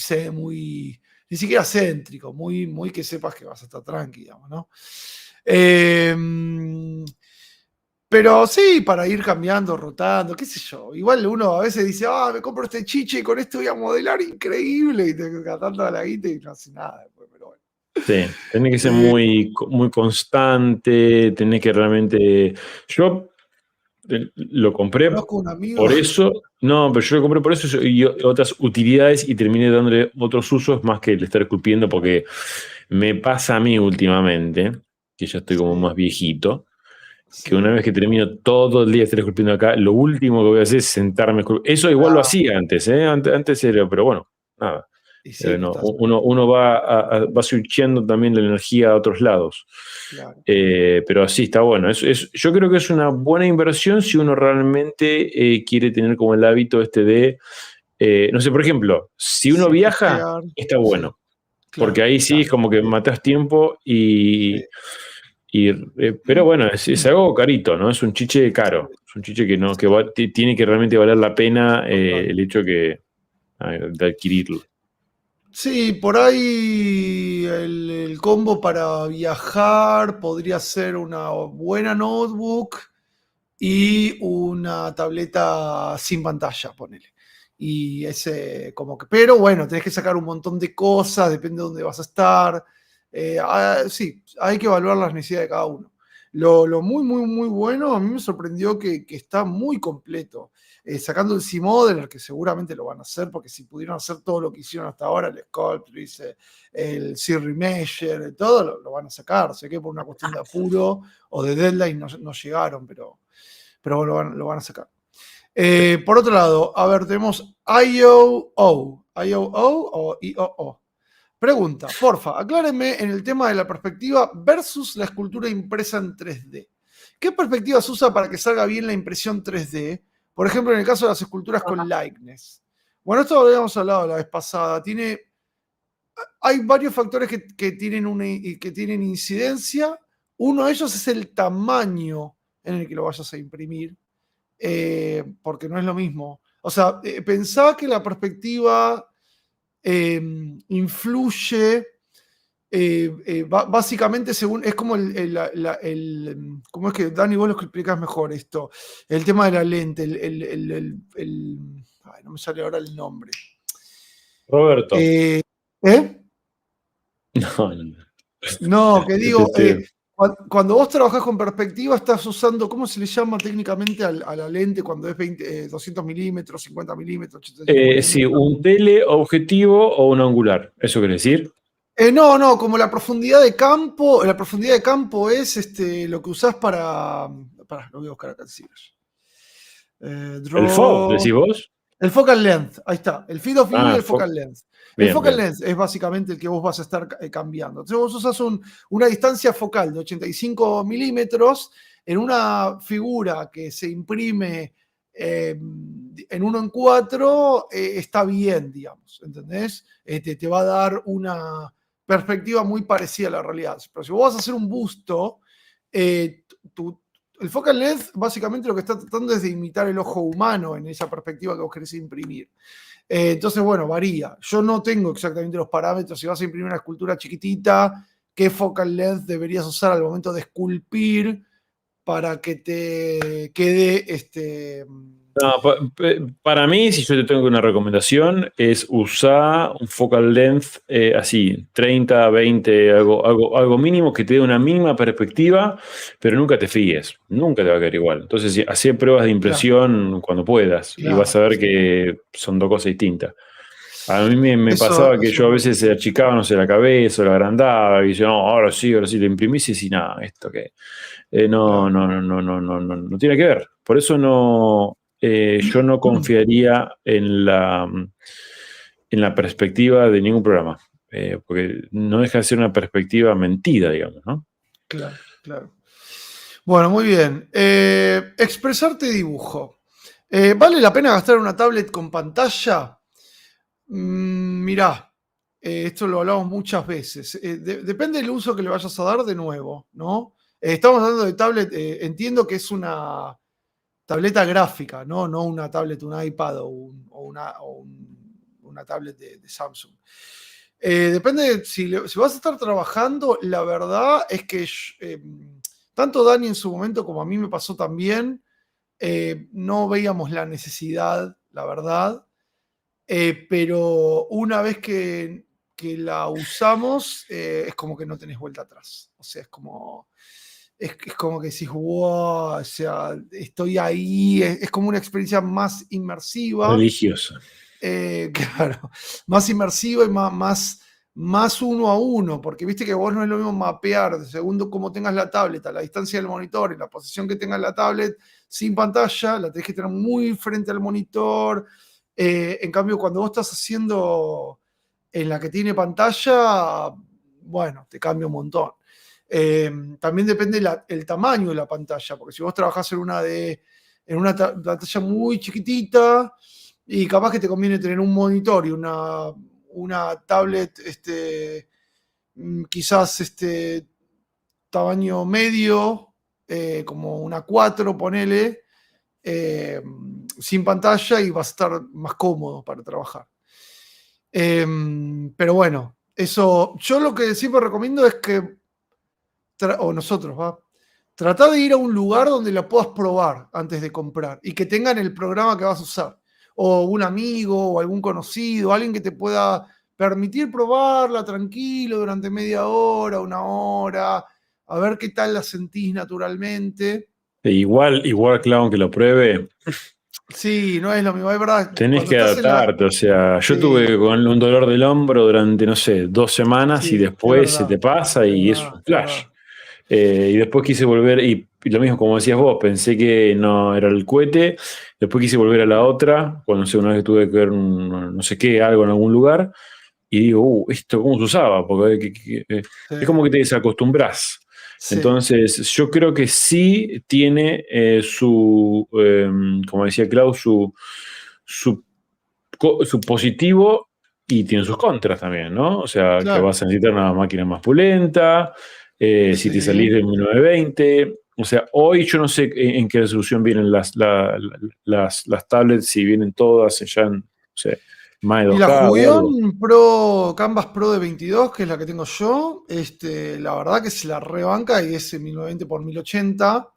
ni siquiera céntrico, muy que sepas que vas a estar tranqui, digamos, ¿no? Pero sí, para ir cambiando, rotando, qué sé yo. Igual uno a veces dice, me compro este chiche y con esto voy a modelar increíble. Y te gastas toda la guita y no hace nada después, pero bueno. Sí, tenés que ser Eh, muy constante, tenés que realmente. Yo lo compré Conozco un amigo. por eso, no, pero yo lo compré por eso y otras utilidades y terminé dándole otros usos más que el estar esculpiendo porque me pasa a mí últimamente, que ya estoy como Sí, más viejito, que una sí. vez que termino todo el día de estar esculpiendo acá, lo último que voy a hacer es sentarme a esculpir. Eso igual lo Ah, hacía antes, ¿eh? Antes era, pero bueno, nada. y sí, no No, estás. uno va switchando también la energía a otros lados. Claro. Pero sí, está bueno. Yo creo que es una buena inversión si uno realmente quiere tener como el hábito este de, no sé, por ejemplo, si uno Sí, viaja, postear. está Sí, bueno. porque ahí sí es como que matas tiempo pero bueno, es algo carito, ¿no? Es un chiche caro. Es un chiche que tiene que realmente valer la pena el hecho de adquirirlo. Sí, por ahí el combo para viajar podría ser una buena notebook y una tableta sin pantalla, ponele. Y ese como que, pero bueno, tenés que sacar un montón de cosas, depende de dónde vas a estar. Sí, hay que evaluar las necesidades de cada uno. Lo muy, muy, muy bueno, a mí me sorprendió que está muy completo. Sacando el C-Modeler, que seguramente lo van a hacer, porque si pudieron hacer todo lo que hicieron hasta ahora, el Sculptris, el C-Remeasure, todo lo van a sacar. Sé que por una cuestión de apuro o de deadline no llegaron, pero bueno, lo van a sacar. Por otro lado, a ver, tenemos IOO o IOO. Pregunta, porfa, aclárenme en el tema de la perspectiva versus la escultura impresa en 3D. ¿Qué perspectiva se usa para que salga bien la impresión 3D? Por ejemplo, en el caso de las esculturas con likeness. Bueno, esto lo habíamos hablado la vez pasada. Hay varios factores que tienen incidencia. Uno de ellos es el tamaño en el que lo vayas a imprimir, porque no es lo mismo. O sea, pensá que la perspectiva influye básicamente según, es como ¿cómo es que, Dani, vos lo explicás mejor esto? El tema de la lente, ay, no me sale ahora el nombre. Roberto. ¿Eh? No. No, que digo, cuando vos trabajás con perspectiva, estás usando, ¿cómo se le llama técnicamente a la lente cuando es 200 milímetros, 50 milímetros, 85 milímetros? Sí, un teleobjetivo o un angular, ¿eso quiere decir? No, como la profundidad de campo es lo que usás para, lo voy a buscar acá en ¿El FOV, decís vos? El focal length, ahí está. El field of view y el focal length. El focal length es básicamente el que vos vas a estar cambiando. Entonces vos usas una distancia focal de 85 milímetros en una figura que se imprime en 1:4, está bien, digamos, ¿entendés? Te va a dar una perspectiva muy parecida a la realidad. Pero si vos vas a hacer un busto, el focal length básicamente lo que está tratando es de imitar el ojo humano en esa perspectiva que vos querés imprimir. Entonces, bueno, varía. Yo no tengo exactamente los parámetros. Si vas a imprimir una escultura chiquitita, ¿qué focal length deberías usar al momento de esculpir para que te quede No, para mí, si yo te tengo una recomendación, es usar un focal length así, 30, 20, algo mínimo que te dé una mínima perspectiva, pero nunca te fíes, nunca te va a quedar igual. Entonces, hacé pruebas de impresión cuando puedas y vas a ver que son dos cosas distintas. A mí me pasaba que yo a veces se achicaba, no sé, la cabeza o la agrandaba y decía, no, ahora sí, lo imprimís y decís, nada, esto que no tiene que ver. Por eso yo no confiaría en la perspectiva de ningún programa, porque no deja de ser una perspectiva mentida, digamos, ¿no? Claro. Bueno, muy bien. Expresarte dibujo. ¿Vale la pena gastar una tablet con pantalla? Mirá, esto lo hablamos muchas veces. Depende del uso que le vayas a dar de nuevo, ¿no? Estamos hablando de tablet, entiendo que es una tableta gráfica, ¿no? No una tablet, un iPad o una tablet de Samsung. Depende, si vas a estar trabajando, la verdad es que tanto Dani en su momento como a mí me pasó también, no veíamos la necesidad, la verdad. Pero una vez que la usamos, es como que no tenés vuelta atrás. O sea, es como que decís, wow, o sea, estoy ahí, es como una experiencia más inmersiva. Religiosa. Claro, más inmersiva y más uno a uno, porque viste que vos no es lo mismo mapear, según cómo tengas la tablet, a la distancia del monitor y la posición que tengas la tablet sin pantalla, la tenés que tener muy frente al monitor. En cambio, cuando vos estás haciendo en la que tiene pantalla, bueno, te cambia un montón. También depende el tamaño de la pantalla, porque si vos trabajás en una pantalla muy chiquitita, y capaz que te conviene tener un monitor y una tablet quizás tamaño medio, como una 4, ponele, sin pantalla, y vas a estar más cómodo para trabajar. Pero bueno, eso, yo lo que siempre recomiendo es que, o nosotros, ¿va? Tratar de ir a un lugar donde la puedas probar antes de comprar y que tengan el programa que vas a usar. O un amigo o algún conocido, alguien que te pueda permitir probarla tranquilo durante media hora, una hora, a ver qué tal la sentís naturalmente. Igual, Clau, aunque lo pruebe, Sí, no es lo mismo, es verdad. tenés Cuando que estás en la... adaptarte. O sea, yo Sí, tuve con un dolor del hombro durante, no sé, 2 semanas y sí, es después se te verdad, pasa es y es verdad, un es flash. verdad. Y después quise volver, y lo mismo como decías vos, pensé que no era el cohete. Después quise volver a la otra, cuando no sé, una vez tuve que ver no sé qué, algo en algún lugar, y digo, ¿esto cómo se usaba? Porque Sí, es como que te desacostumbras. sí, Entonces, yo creo que sí tiene como decía Klaus, su positivo y tiene sus contras también, ¿no? O sea, que claro, vas a necesitar una máquina más pulenta, si te salís sí. del 1920. O sea, hoy yo no sé en qué resolución vienen las tablets, si vienen todas ya en, no sé, más de Y la 2K o algo. Jubion Pro, Canvas Pro de 22, que es la que tengo yo, la verdad que se la rebanca y es 1920 por 1080.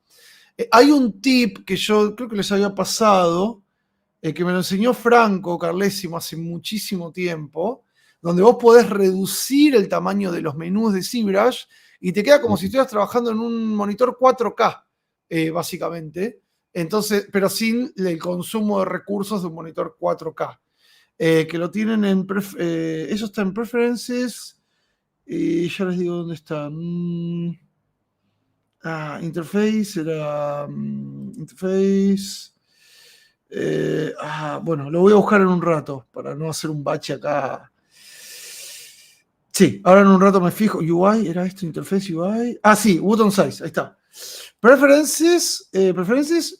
Hay un tip que yo creo que les había pasado, que me lo enseñó Franco Carlésimo hace muchísimo tiempo, donde vos podés reducir el tamaño de los menús de ZBrush y te queda como si estuvieras trabajando en un monitor 4K, básicamente. Entonces, pero sin el consumo de recursos de un monitor 4K. Que lo tienen eso está en Preferences, y ya les digo dónde está. Interface, era Interface. Bueno, lo voy a buscar en un rato para no hacer un bache acá. Sí, ahora en un rato me fijo. UI, ¿era esto? Interface UI. Sí, button size, ahí está. Preferences,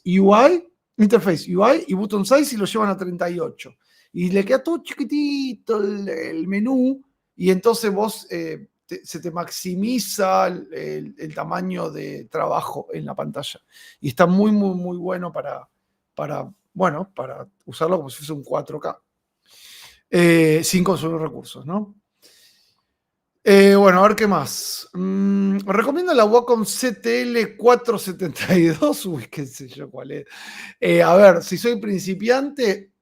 UI, Interface, UI y button size, y lo llevan a 38. Y le queda todo chiquitito el menú, y entonces vos se te maximiza el tamaño de trabajo en la pantalla. Y está muy, muy, muy bueno para usarlo como si fuese un 4K, sin consumir recursos, ¿no? Bueno, a ver qué más. Recomiendo la Wacom CTL 472. Uy, qué sé yo cuál es. A ver, si soy principiante.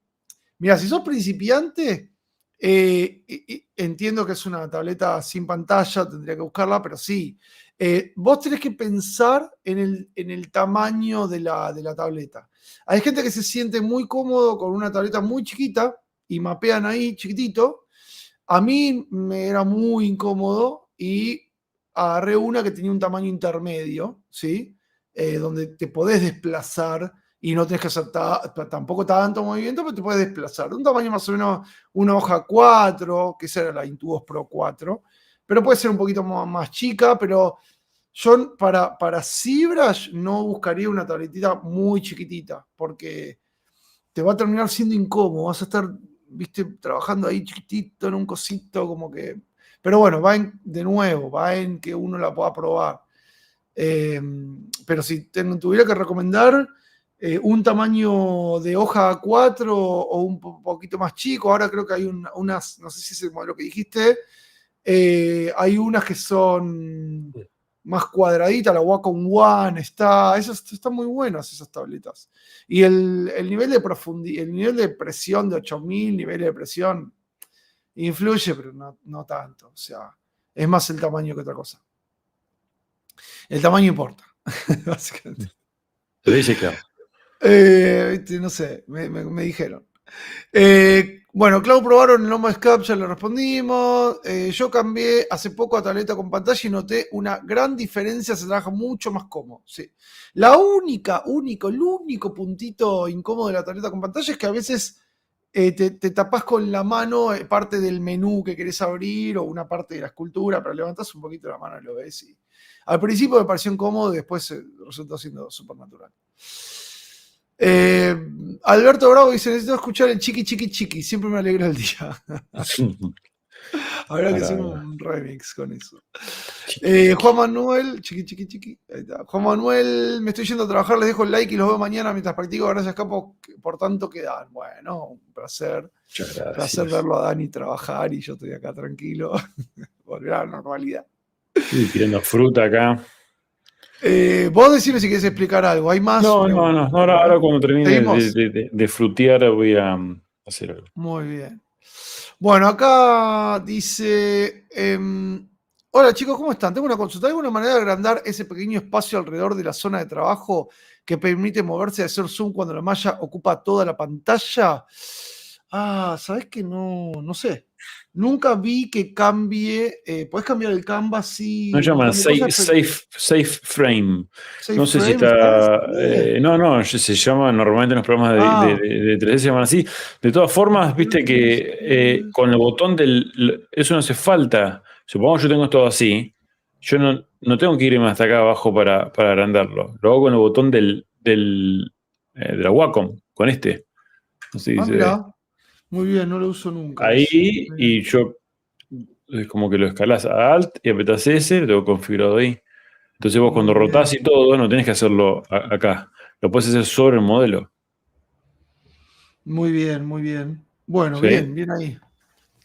Mira, si sos principiante, entiendo que es una tableta sin pantalla, tendría que buscarla, pero sí. Vos tenés que pensar en el tamaño de la tableta. Hay gente que se siente muy cómodo con una tableta muy chiquita y mapean ahí chiquitito. A mí me era muy incómodo y agarré una que tenía un tamaño intermedio, ¿sí? Donde te podés desplazar y no tenés que hacer tampoco tanto movimiento, pero te puedes desplazar. Un tamaño más o menos, una hoja 4, que esa era la Intuos Pro 4, pero puede ser un poquito más chica, pero yo para ZBrush no buscaría una tabletita muy chiquitita, porque te va a terminar siendo incómodo, vas a estar, viste, trabajando ahí chiquitito en un cosito, como que... Pero bueno, de nuevo, va en que uno la pueda probar. Pero si tuviera que recomendar un tamaño de hoja 4 o un poquito más chico, ahora creo que hay unas, no sé si es el modelo que dijiste, hay unas que son más cuadraditas, la Wacom One esas están muy buenas, esas tabletas. Y el nivel de profundidad, el nivel de presión de 8000 niveles de presión influye, pero no tanto. O sea, es más el tamaño que otra cosa. El tamaño importa, básicamente. Lo dice Clau. No sé, me dijeron. Bueno, Cloud probaron el No Más Cap, ya le respondimos. Yo cambié hace poco a tableta con pantalla y noté una gran diferencia, se trabaja mucho más cómodo. Sí. El único puntito incómodo de la tableta con pantalla es que a veces te tapás con la mano parte del menú que querés abrir o una parte de la escultura, pero levantás un poquito la mano y lo ves. Y al principio me pareció incómodo y después resultó siendo súper natural. Alberto Bravo dice: necesito escuchar el chiqui chiqui chiqui, siempre me alegra el día. Habrá que hacer un remix con eso. Juan Manuel, chiqui. Ahí está. Juan Manuel, me estoy yendo a trabajar, les dejo el like y los veo mañana mientras practico. Gracias, Capo, por tanto que dan. Bueno, un placer. Muchas gracias. Placer verlo a Dani trabajar y yo estoy acá tranquilo. Volver a la normalidad. Estoy tirando fruta acá. Vos decime si querés explicar algo. ¿Hay más? No. Ahora cuando termine de frutear voy a hacer algo. Muy bien. Bueno, acá dice... hola chicos, ¿cómo están? Tengo una consulta. ¿Hay alguna manera de agrandar ese pequeño espacio alrededor de la zona de trabajo que permite moverse y hacer zoom cuando la malla ocupa toda la pantalla? ¿Sabes que no sé? Nunca vi que cambie. ¿Podés cambiar el canvas? Sí. No llaman safe frame. No sé si está. No, se llama normalmente en los programas de 3D se llaman así. De todas formas, viste que con el botón eso no hace falta. Supongamos que yo tengo todo así. Yo no tengo que irme hasta acá abajo para agrandarlo. Lo hago con el botón de la Wacom, con este. No sé si se ve. Muy bien, no lo uso nunca. Ahí, y yo es como que lo escalás a Alt y apretás S, lo tengo configurado ahí. Entonces vos cuando rotás y todo, no tenés que hacerlo acá. Lo puedes hacer sobre el modelo. Muy bien. Bueno, ¿sí? bien ahí.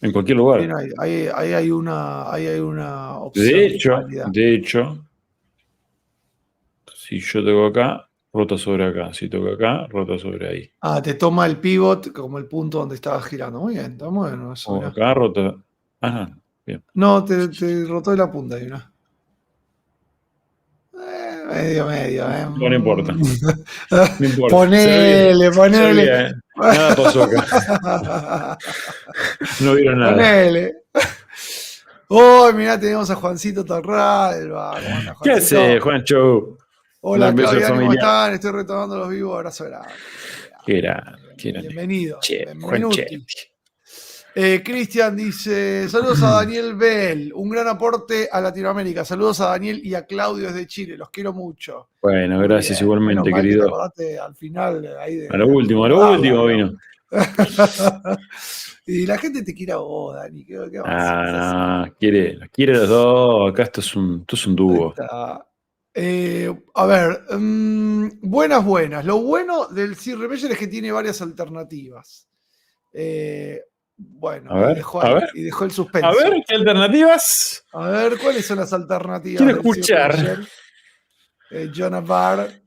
En cualquier lugar. Bien ahí hay una opción. De hecho, si yo toco acá, rota sobre acá. Si toco acá, rota sobre ahí. Te toma el pivot como el punto donde estabas girando. Muy bien, está bueno eso. O acá rota. Bien. No, te rotó de la punta ahí, ¿no? Medio. No importa. No importa. Ponele. Nada pasó acá. No vieron nada. Ponele. Mirá, tenemos a Juancito Torralba. ¿Qué hace, Juancho? Hola, Claudia, ¿cómo están? Estoy retomando los vivos. Abrazo grande. Qué grande. Bienvenido. Juanchetti. Cristian dice: saludos a Daniel Bell, un gran aporte a Latinoamérica. Saludos a Daniel y a Claudio desde Chile, los quiero mucho. Bueno, gracias igualmente, querido. Al final, ahí a lo último vino. Y la gente te quiere a vos, Dani. ¿Qué quiere los dos. Acá esto es un dúo. A ver, buenas. Lo bueno del C-Remeasure es que tiene varias alternativas. Bueno, y dejó el suspenso. A ver, ¿qué alternativas? A ver, ¿cuáles son las alternativas? Quiero escuchar. Jonah Barr.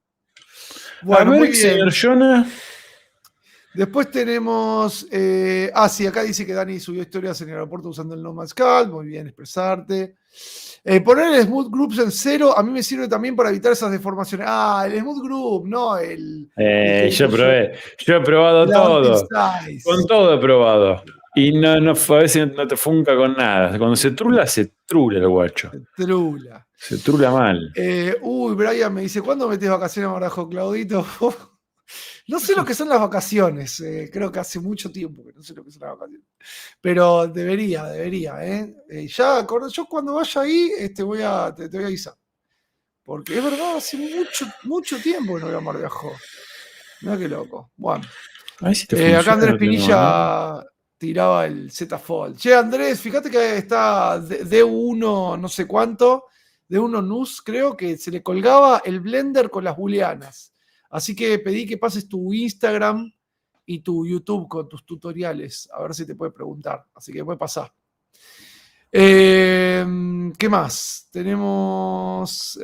Bueno, muy bien. Señor Jonah. Después tenemos. Sí, acá dice que Dani subió historias en el aeropuerto usando el No Man's Sky. Muy bien, expresarte. Poner el Smooth Groups en 0 a mí me sirve también para evitar esas deformaciones. El Smooth Group, no el. Yo he probado todo. Con todo he probado. Y a veces no te funca con nada. Cuando se trula el guacho. Se trula mal. Brian me dice: ¿cuándo metes vacaciones bajo Claudito? No sé lo que son las vacaciones. Creo que hace mucho tiempo que no sé lo que son las vacaciones. Pero debería. Yo cuando vaya ahí te voy a avisar. Porque es verdad, hace mucho tiempo que no voy a Mar Viajó. Mirá qué loco. Bueno. Acá Andrés Pinilla tiraba el Z Fold. Che, Andrés, fíjate que está D1 no sé cuánto, D1 NUS, creo que se le colgaba el Blender con las booleanas. Así que pedí que pases tu Instagram y tu YouTube con tus tutoriales. A ver si te puede preguntar. Así que puede pasar. ¿Qué más? Tenemos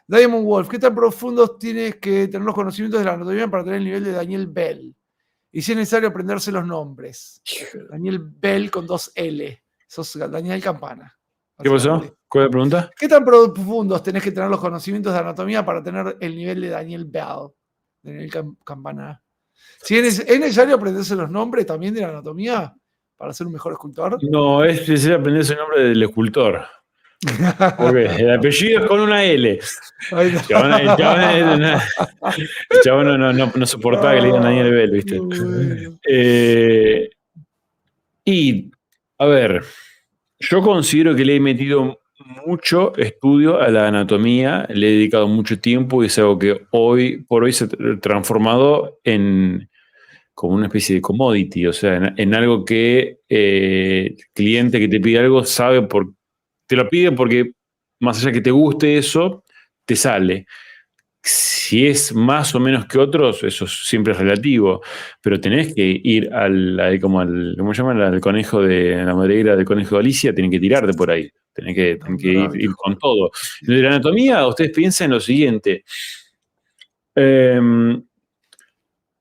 Diamond Wolf. ¿Qué tan profundos tienes que tener los conocimientos de la anatomía para tener el nivel de Daniel Bell? Y si es necesario aprenderse los nombres. Daniel Bell con 2 L. Sos Daniel Campana. ¿Qué pasó? ¿Cuál es la pregunta? ¿Qué tan profundos tenés que tener los conocimientos de anatomía para tener el nivel de Daniel Bell? Daniel Campana. Si es necesario aprenderse los nombres también de la anatomía para ser un mejor escultor. No, es necesario aprenderse el nombre del escultor. Porque el apellido es con una L. El chabón no soportaba que le digan Daniel Bell, ¿viste? Bueno. Y, a ver, yo considero que le he metido mucho estudio a la anatomía, le he dedicado mucho tiempo y es algo que hoy por hoy se ha transformado en como una especie de commodity, o sea, en algo que el cliente que te pide algo te lo pide porque más allá que te guste eso, te sale. Si es más o menos que otros, eso siempre es relativo, pero tenés que ir ¿cómo se llama? Al conejo de la madriguera del conejo de Alicia, tienen que tirarte por ahí, tienen que ir con todo. De la anatomía, ustedes piensan en lo siguiente.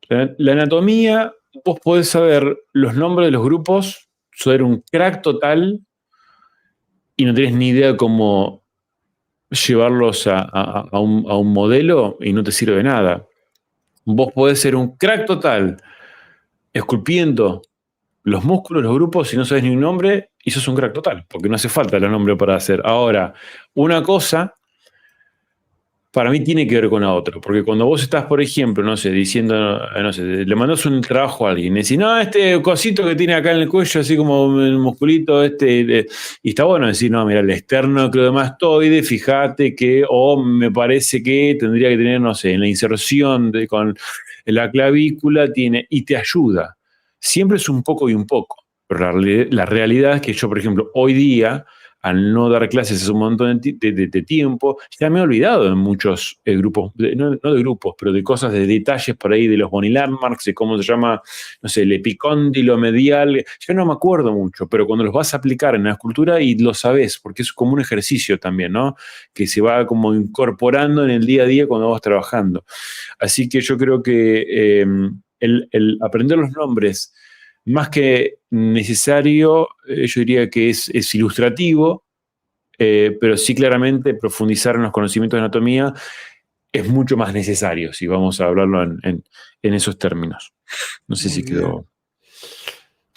La anatomía, vos podés saber los nombres de los grupos, ser un crack total y no tenés ni idea cómo llevarlos a un modelo y no te sirve de nada. Vos podés ser un crack total esculpiendo los músculos, los grupos, si no sabes ni un nombre, y sos un crack total, porque no hace falta el nombre para hacer. Ahora, una cosa para mí tiene que ver con la otra, porque cuando vos estás, por ejemplo, no sé, diciendo, no sé, le mandás un trabajo a alguien, y decís, no, este cosito que tiene acá en el cuello, así como el musculito, y está bueno decir, no, mira, el esternocleidomastoide, fíjate que, o me parece que tendría que tener, no sé, en la inserción con la clavícula, y te ayuda. Siempre es un poco y un poco, pero la realidad es que yo, por ejemplo, hoy día, al no dar clases hace un montón de tiempo, ya me he olvidado de muchos grupos, no de grupos, pero de cosas, de detalles por ahí, de los bony landmarks, de cómo se llama, no sé, el epicóndilo medial, ya no me acuerdo mucho, pero cuando los vas a aplicar en la escultura y lo sabes, porque es como un ejercicio también, ¿no? Que se va como incorporando en el día a día cuando vas trabajando. Así que yo creo que el aprender los nombres, más que necesario, yo diría que es ilustrativo, pero sí claramente profundizar en los conocimientos de anatomía es mucho más necesario, si vamos a hablarlo en esos términos. No sé Muy si bien. quedó...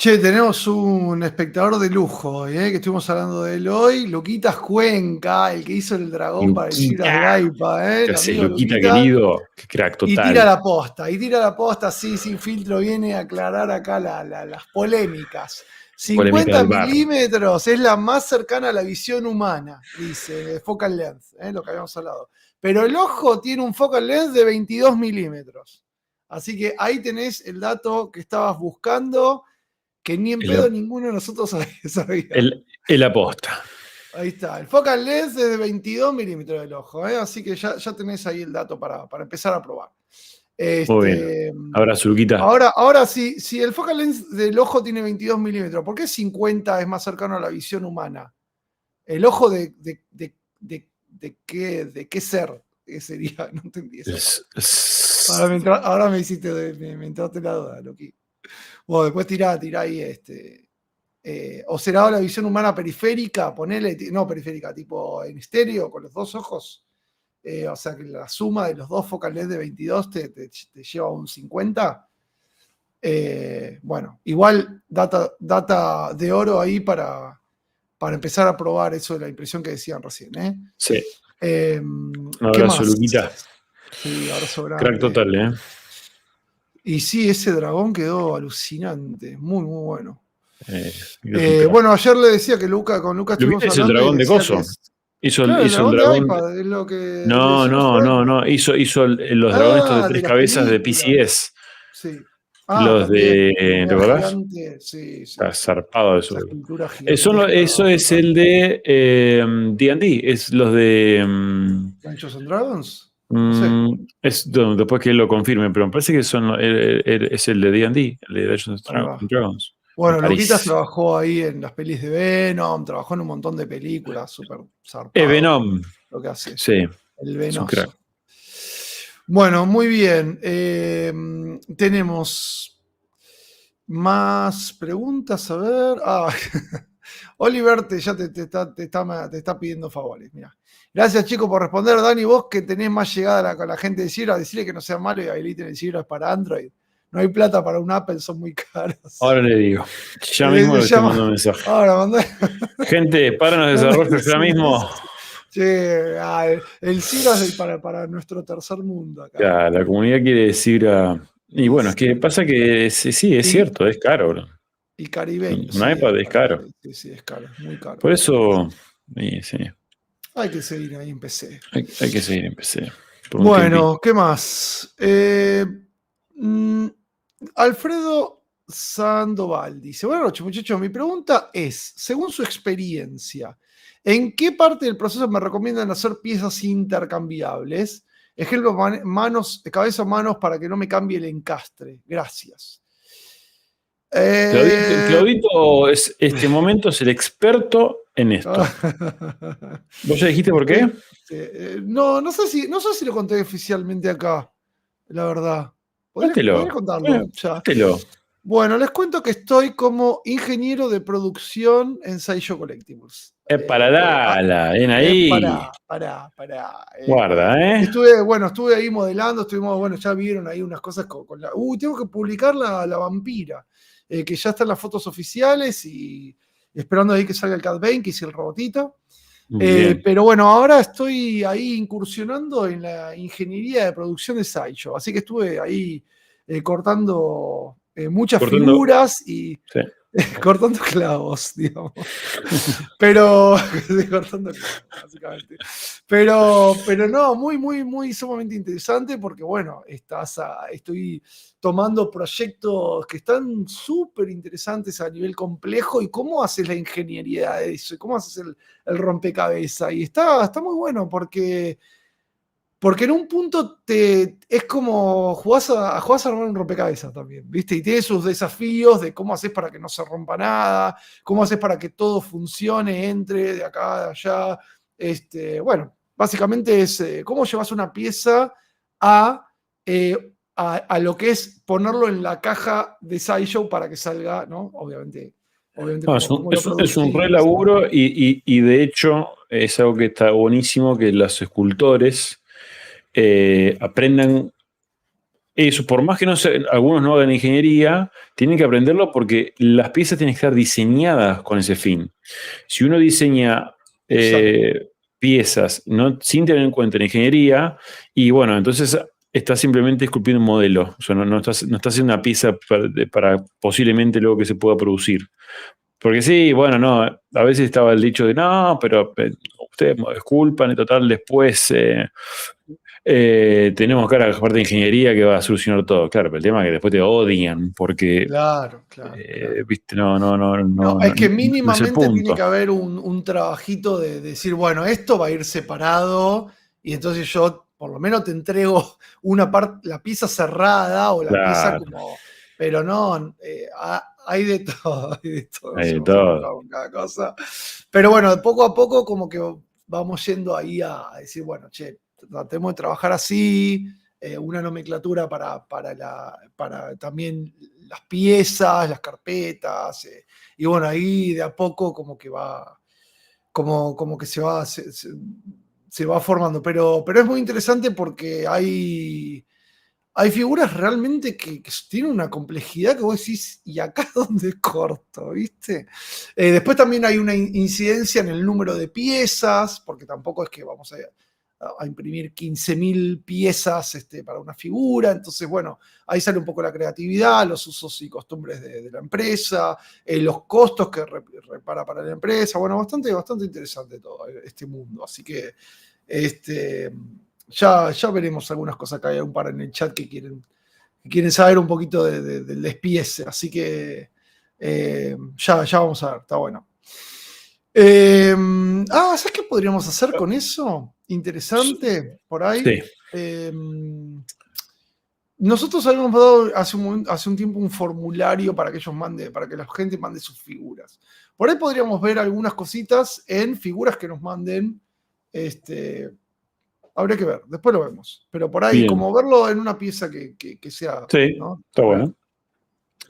Che, tenemos un espectador de lujo, que estuvimos hablando de él hoy, Luquitas Cuenca, el que hizo el dragón para el Cibras de AIPA, el amigo Luquita Luquita. querido, qué crack total. Y tira la posta, sí, sin filtro, viene a aclarar acá las polémicas. 50 milímetros es la más cercana a la visión humana, dice, focal length, lo que habíamos hablado. Pero el ojo tiene un focal length de 22 milímetros. Así que ahí tenés el dato que estabas buscando, que ni en pedo ninguno de nosotros sabía. El aposta. Ahí está, el focal length es de 22 milímetros del ojo, así que ya tenés ahí el dato para empezar a probar. Muy bien. Abrazo, Luquita. Ahora sí, si el focal length del ojo tiene 22 milímetros, ¿por qué 50 es más cercano a la visión humana? ¿El ojo de qué ser sería? No entendí esa parte. Ahora me hiciste, me entraste la duda, Loki. Bueno, después tirá ahí o será la visión humana periférica, no periférica, tipo en estéreo, con los dos ojos. O sea que la suma de los dos focal length de 22 te lleva a un 50. Bueno, igual data de oro ahí para empezar a probar eso de la impresión que decían recién. Sí. Un abrazo, Luquita. Sí, abrazo grande. Crack total, Y sí, ese dragón quedó alucinante, muy, muy bueno. Bueno, ayer le decía que con Lucas estuvimos hablando. ¿Es el dragón de coso? Hizo el dragón de iPad, es lo que... No. Hizo los dragones estos de 3 cabezas de PCS. Sí. Los también, de... ¿Te acordás? Sí. Está zarpado eso. Eso es el de D&D, es los de... Dungeons and Dragons. No sé. Después que él lo confirme, pero me parece que es el de D&D, el de Dungeons and Dragons. Bueno, Luquitas trabajó ahí en las pelis de Venom, trabajó en un montón de películas, súper zarpado. Venom. Lo que hace. Sí. El venoso. Bueno, muy bien. Tenemos más preguntas, a ver. Oliver ya te está pidiendo favores, mira. Gracias, chicos, por responder. Dani, vos que tenés más llegada con la gente de Cibra, decirle que no sea malo y habiliten el Cibra para Android. No hay plata para un Apple, son muy caros. Ahora le digo. Ya mismo le estoy mandando un mensaje. Ahora mandé. Gente, páranos desarrollos ya mismo. El Cibra es para nuestro tercer mundo acá. Ya, la comunidad quiere decir y bueno, es que pasa que sí, es cierto, es caro, bro. Y caribeño. Un iPad es caro. Sí, es caro, muy caro. Por eso, sí. Hay que seguir ahí en PC. Hay que seguir en PC. Bueno, ¿qué más? Alfredo Sandoval dice, buenas noches muchachos, mi pregunta es, según su experiencia, ¿en qué parte del proceso me recomiendan hacer piezas intercambiables? Ejemplo, manos, cabeza, manos para que no me cambie el encastre. Gracias. Claudito este momento es el experto en esto. ¿Vos ya dijiste por qué? No, no sé si lo conté oficialmente acá, la verdad. Cuéntelo. Podría contarlo ya. Cuéntelo. Bueno, les cuento que estoy como ingeniero de producción en Sideshow Collectibles. Para Dala, ven ahí. Pará. Guarda, Estuve ahí modelando, ya vieron ahí unas cosas con la. Tengo que publicar la vampira, que ya están las fotos oficiales y esperando ahí que salga el Cat Bane, que hice el robotito. Pero bueno, ahora estoy ahí incursionando en la ingeniería de producción de Sideshow, así que estuve ahí cortando muchas figuras y sí. cortando clavos, digamos. Pero cortando clavos, básicamente. Pero no, muy sumamente interesante porque bueno, estoy tomando proyectos que están súper interesantes a nivel complejo y cómo haces la ingeniería de eso, y cómo haces el rompecabezas. Y está muy bueno porque en un punto es como jugás a armar un rompecabezas también, ¿viste? Y tiene sus desafíos de cómo haces para que no se rompa nada, cómo haces para que todo funcione, entre de acá, de allá. Bueno, básicamente es cómo llevas una pieza a lo que es ponerlo en la caja de Sideshow para que salga, ¿no? Obviamente No, es un re laburo y de hecho es algo que está buenísimo que los escultores aprendan eso. Por más que algunos no hagan ingeniería, tienen que aprenderlo porque las piezas tienen que estar diseñadas con ese fin. Si uno diseña piezas sin tener en cuenta la ingeniería, y bueno, entonces está simplemente esculpiendo un modelo. O sea, no estás haciendo una pieza para posiblemente luego que se pueda producir. Porque sí, bueno, no, a veces estaba el dicho de no, pero ustedes disculpan y total, después tenemos cara la parte de ingeniería que va a solucionar todo. Claro, pero el tema es que después te odian porque, Claro. viste, no Es que es el mínimamente tiene punto. que haber un trabajito de decir, bueno, esto va a ir separado y entonces yo por lo menos te entrego una parte, la pieza cerrada o la pieza Claro, como. Pero no, hay de todo, hay nos de hemos todo. encontrado con cada cosa. Pero bueno, de poco a poco como que vamos yendo ahí a decir, bueno, che, tratemos de trabajar así, una nomenclatura para también las piezas, las carpetas, y bueno, ahí de a poco como que va, como que se va formando, pero es muy interesante porque hay figuras realmente que tienen una complejidad que vos decís, ¿y acá dónde corto? ¿Viste? Después también hay una incidencia en el número de piezas, porque tampoco es que vamos a imprimir 15.000 piezas para una figura. Entonces, bueno, ahí sale un poco la creatividad, los usos y costumbres de la empresa, los costos que repara para la empresa. Bueno, bastante interesante todo este mundo. Así que ya veremos algunas cosas que hay un par en el chat que quieren saber un poquito del despiece. Así que ya vamos a ver, está bueno. ¿Sabes qué podríamos hacer con eso? Interesante, por ahí. Sí. Nosotros habíamos dado hace un tiempo un formulario para que para que la gente mande sus figuras. Por ahí podríamos ver algunas cositas en figuras que nos manden. Habría que ver, después lo vemos. Pero por ahí, como verlo en una pieza que sea. Sí, ¿no? está bueno.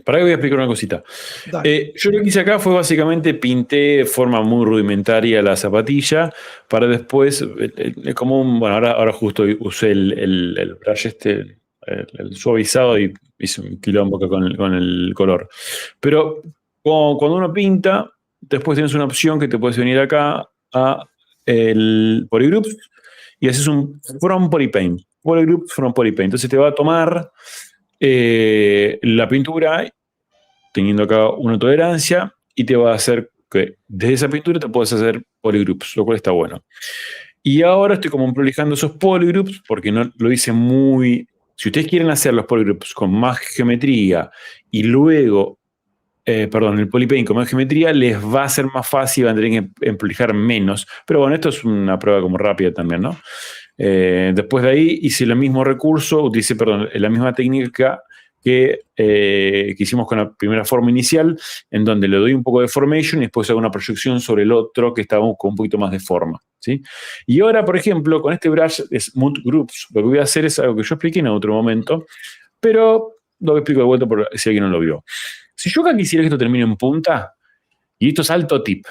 Para que voy a explicar una cosita. Yo lo que hice acá fue básicamente pinté de forma muy rudimentaria la zapatilla para después, bueno, ahora justo usé el brush el suavizado y hice un quilombo con el color. Pero cuando uno pinta, después tienes una opción que te puedes venir acá a el Polygroups y haces un From Polypaint. Polygroups from Polypaint. Entonces te va a tomar la pintura teniendo acá una tolerancia y te va a hacer que desde esa pintura te puedes hacer polygroups, lo cual está bueno. Y ahora estoy como prolijando esos polygroups porque no lo hice muy Si ustedes quieren hacer los polygroups con más geometría y luego, el polypaint con más geometría, les va a ser más fácil, van a tener que emplear menos. Pero bueno, esto es una prueba como rápida también, ¿no? Después de ahí hice el mismo recurso, utilicé, la misma técnica que hicimos con la primera forma inicial, en donde le doy un poco de formation y después hago una proyección sobre el otro que está con un poquito más de forma, ¿sí? Y ahora, por ejemplo, con este brush de Smooth Groups, lo que voy a hacer es algo que yo expliqué en otro momento, pero lo explico de vuelta por si alguien no lo vio. Si yo acá quisiera que esto termine en punta, y esto es alto tip.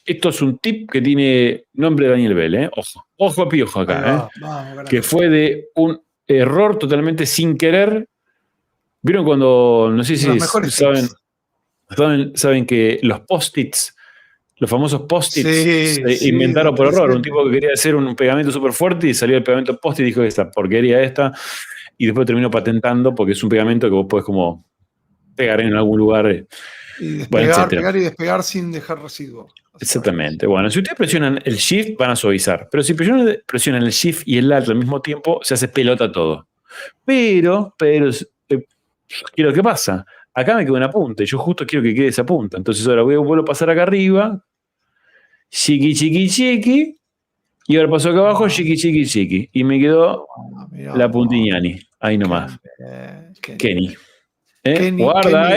Esto es un tip que tiene nombre de Daniel Bell, ¿eh? Ojo a piojo acá, vamos, que fue de un error totalmente sin querer. ¿Vieron cuando, no sé si saben que los post-its, los famosos post-its, se inventaron por error? Un tipo que quería hacer un pegamento súper fuerte y salió el pegamento post-it y dijo, esta porquería esta, y después terminó patentando porque es un pegamento que vos podés como pegar en algún lugar. Y despegar, pegar y despegar sin dejar residuo. Exactamente. Bueno, si ustedes presionan el Shift, van a suavizar. Pero si presionan el Shift y el Alt al mismo tiempo, se hace pelota todo. Pero, quiero ¿qué pasa? Acá me queda una punta y yo justo quiero que quede esa punta. Entonces ahora vuelvo a pasar acá arriba. Chiqui, chiqui, chiqui. Y ahora paso acá abajo, chiqui, chiqui, chiqui. Y me quedó la puntiñani. Ahí nomás. Kenny. Guarda,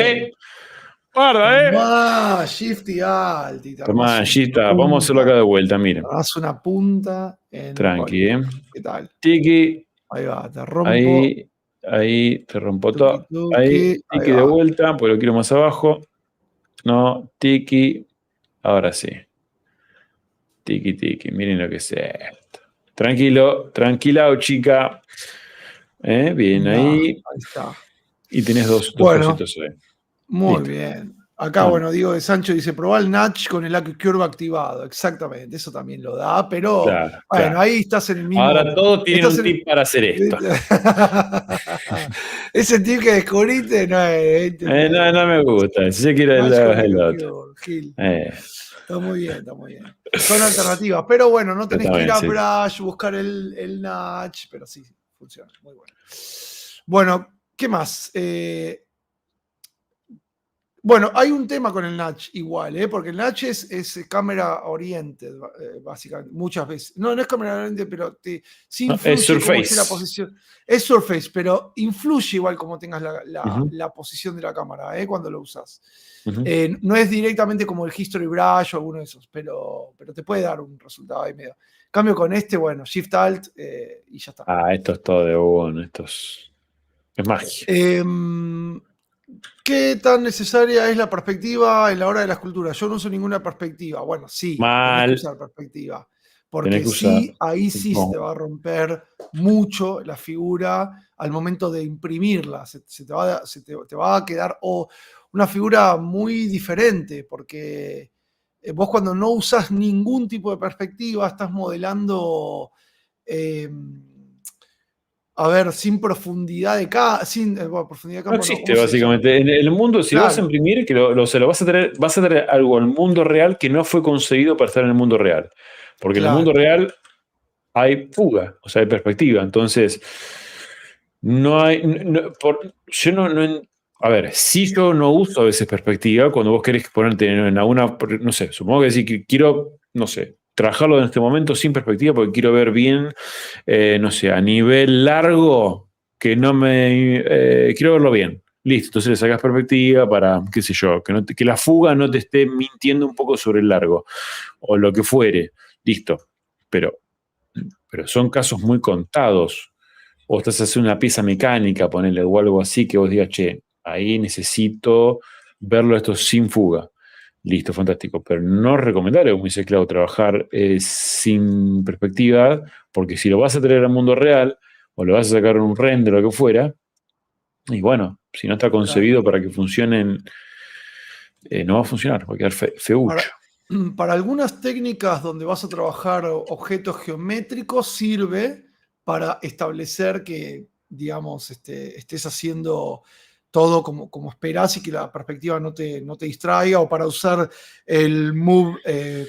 Guarda, Shift y Alt. Tomá, Shift, vamos a hacerlo acá de vuelta, miren. Haz una punta en tranqui, ¿Qué tal? Tiki. Ahí va, te rompo. Ahí te rompo todo. Ahí, tiki de vuelta, porque lo quiero más abajo. No, tiki. Ahora sí. Tiki, tiki. Miren lo que es esto. Tranquilo, tranquilao, chica. Bien, ahí. Ahí está. Y tenés dos cositos ahí. Muy listo. Bien. Acá, Diego de Sancho dice, probá el Notch con el Curve activado. Exactamente, eso también lo da, pero claro. Ahí estás en el mismo... Ahora todos tienen un tip para hacer esto. Ese tip que descubriste no es... no me gusta, si yo quiero el otro. Está muy bien, está muy bien. Son alternativas, pero bueno, no tenés que ir a Brush, buscar el Notch, pero sí, funciona, muy bueno. Bueno, ¿qué más? Bueno, hay un tema con el Notch igual, porque el Notch es cámara oriented, básicamente, muchas veces. No es cámara oriented, pero sí influye es Surface. La posición. Es Surface, pero influye igual como tengas la posición de la cámara, cuando lo usas. No es directamente como el History Brush o alguno de esos, pero te puede dar un resultado ahí medio. Cambio con este, bueno, Shift Alt y ya está. Esto es todo de bueno, esto es magia. ¿Qué tan necesaria es la perspectiva en la hora de la escultura? Yo no uso ninguna perspectiva. Bueno, sí, tenés que usar perspectiva. Porque sí, ahí sí se te va a romper mucho la figura al momento de imprimirla. Se te va a quedar una figura muy diferente, porque vos cuando no usás ningún tipo de perspectiva estás modelando... sin profundidad de campo. No existe, básicamente. En el mundo, si lo vas a imprimir, vas a traer algo al mundo real que no fue concebido para estar en el mundo real. Porque en el mundo real hay fuga, o sea, hay perspectiva. Entonces, no hay. A ver, si yo no uso a veces perspectiva, cuando vos querés ponerte en alguna. No sé, supongo que decir que quiero, no sé, trabajarlo en este momento sin perspectiva porque quiero ver bien, no sé, a nivel largo, que no me... quiero verlo bien. Listo, entonces le sacas perspectiva para, qué sé yo, que la fuga no te esté mintiendo un poco sobre el largo, o lo que fuere. Listo. Pero son casos muy contados. O estás haciendo una pieza mecánica, ponele, o algo así, que vos digas, che, ahí necesito verlo esto sin fuga. Listo, fantástico. Pero no es recomendable, como dice Clau, trabajar sin perspectiva, porque si lo vas a traer al mundo real, o lo vas a sacar en un render o lo que fuera, y bueno, si no está concebido para que funcionen, no va a funcionar, va a quedar feucho. Para algunas técnicas donde vas a trabajar objetos geométricos, sirve para establecer que, digamos, estés haciendo todo como esperás y que la perspectiva no te distraiga, o para usar el move,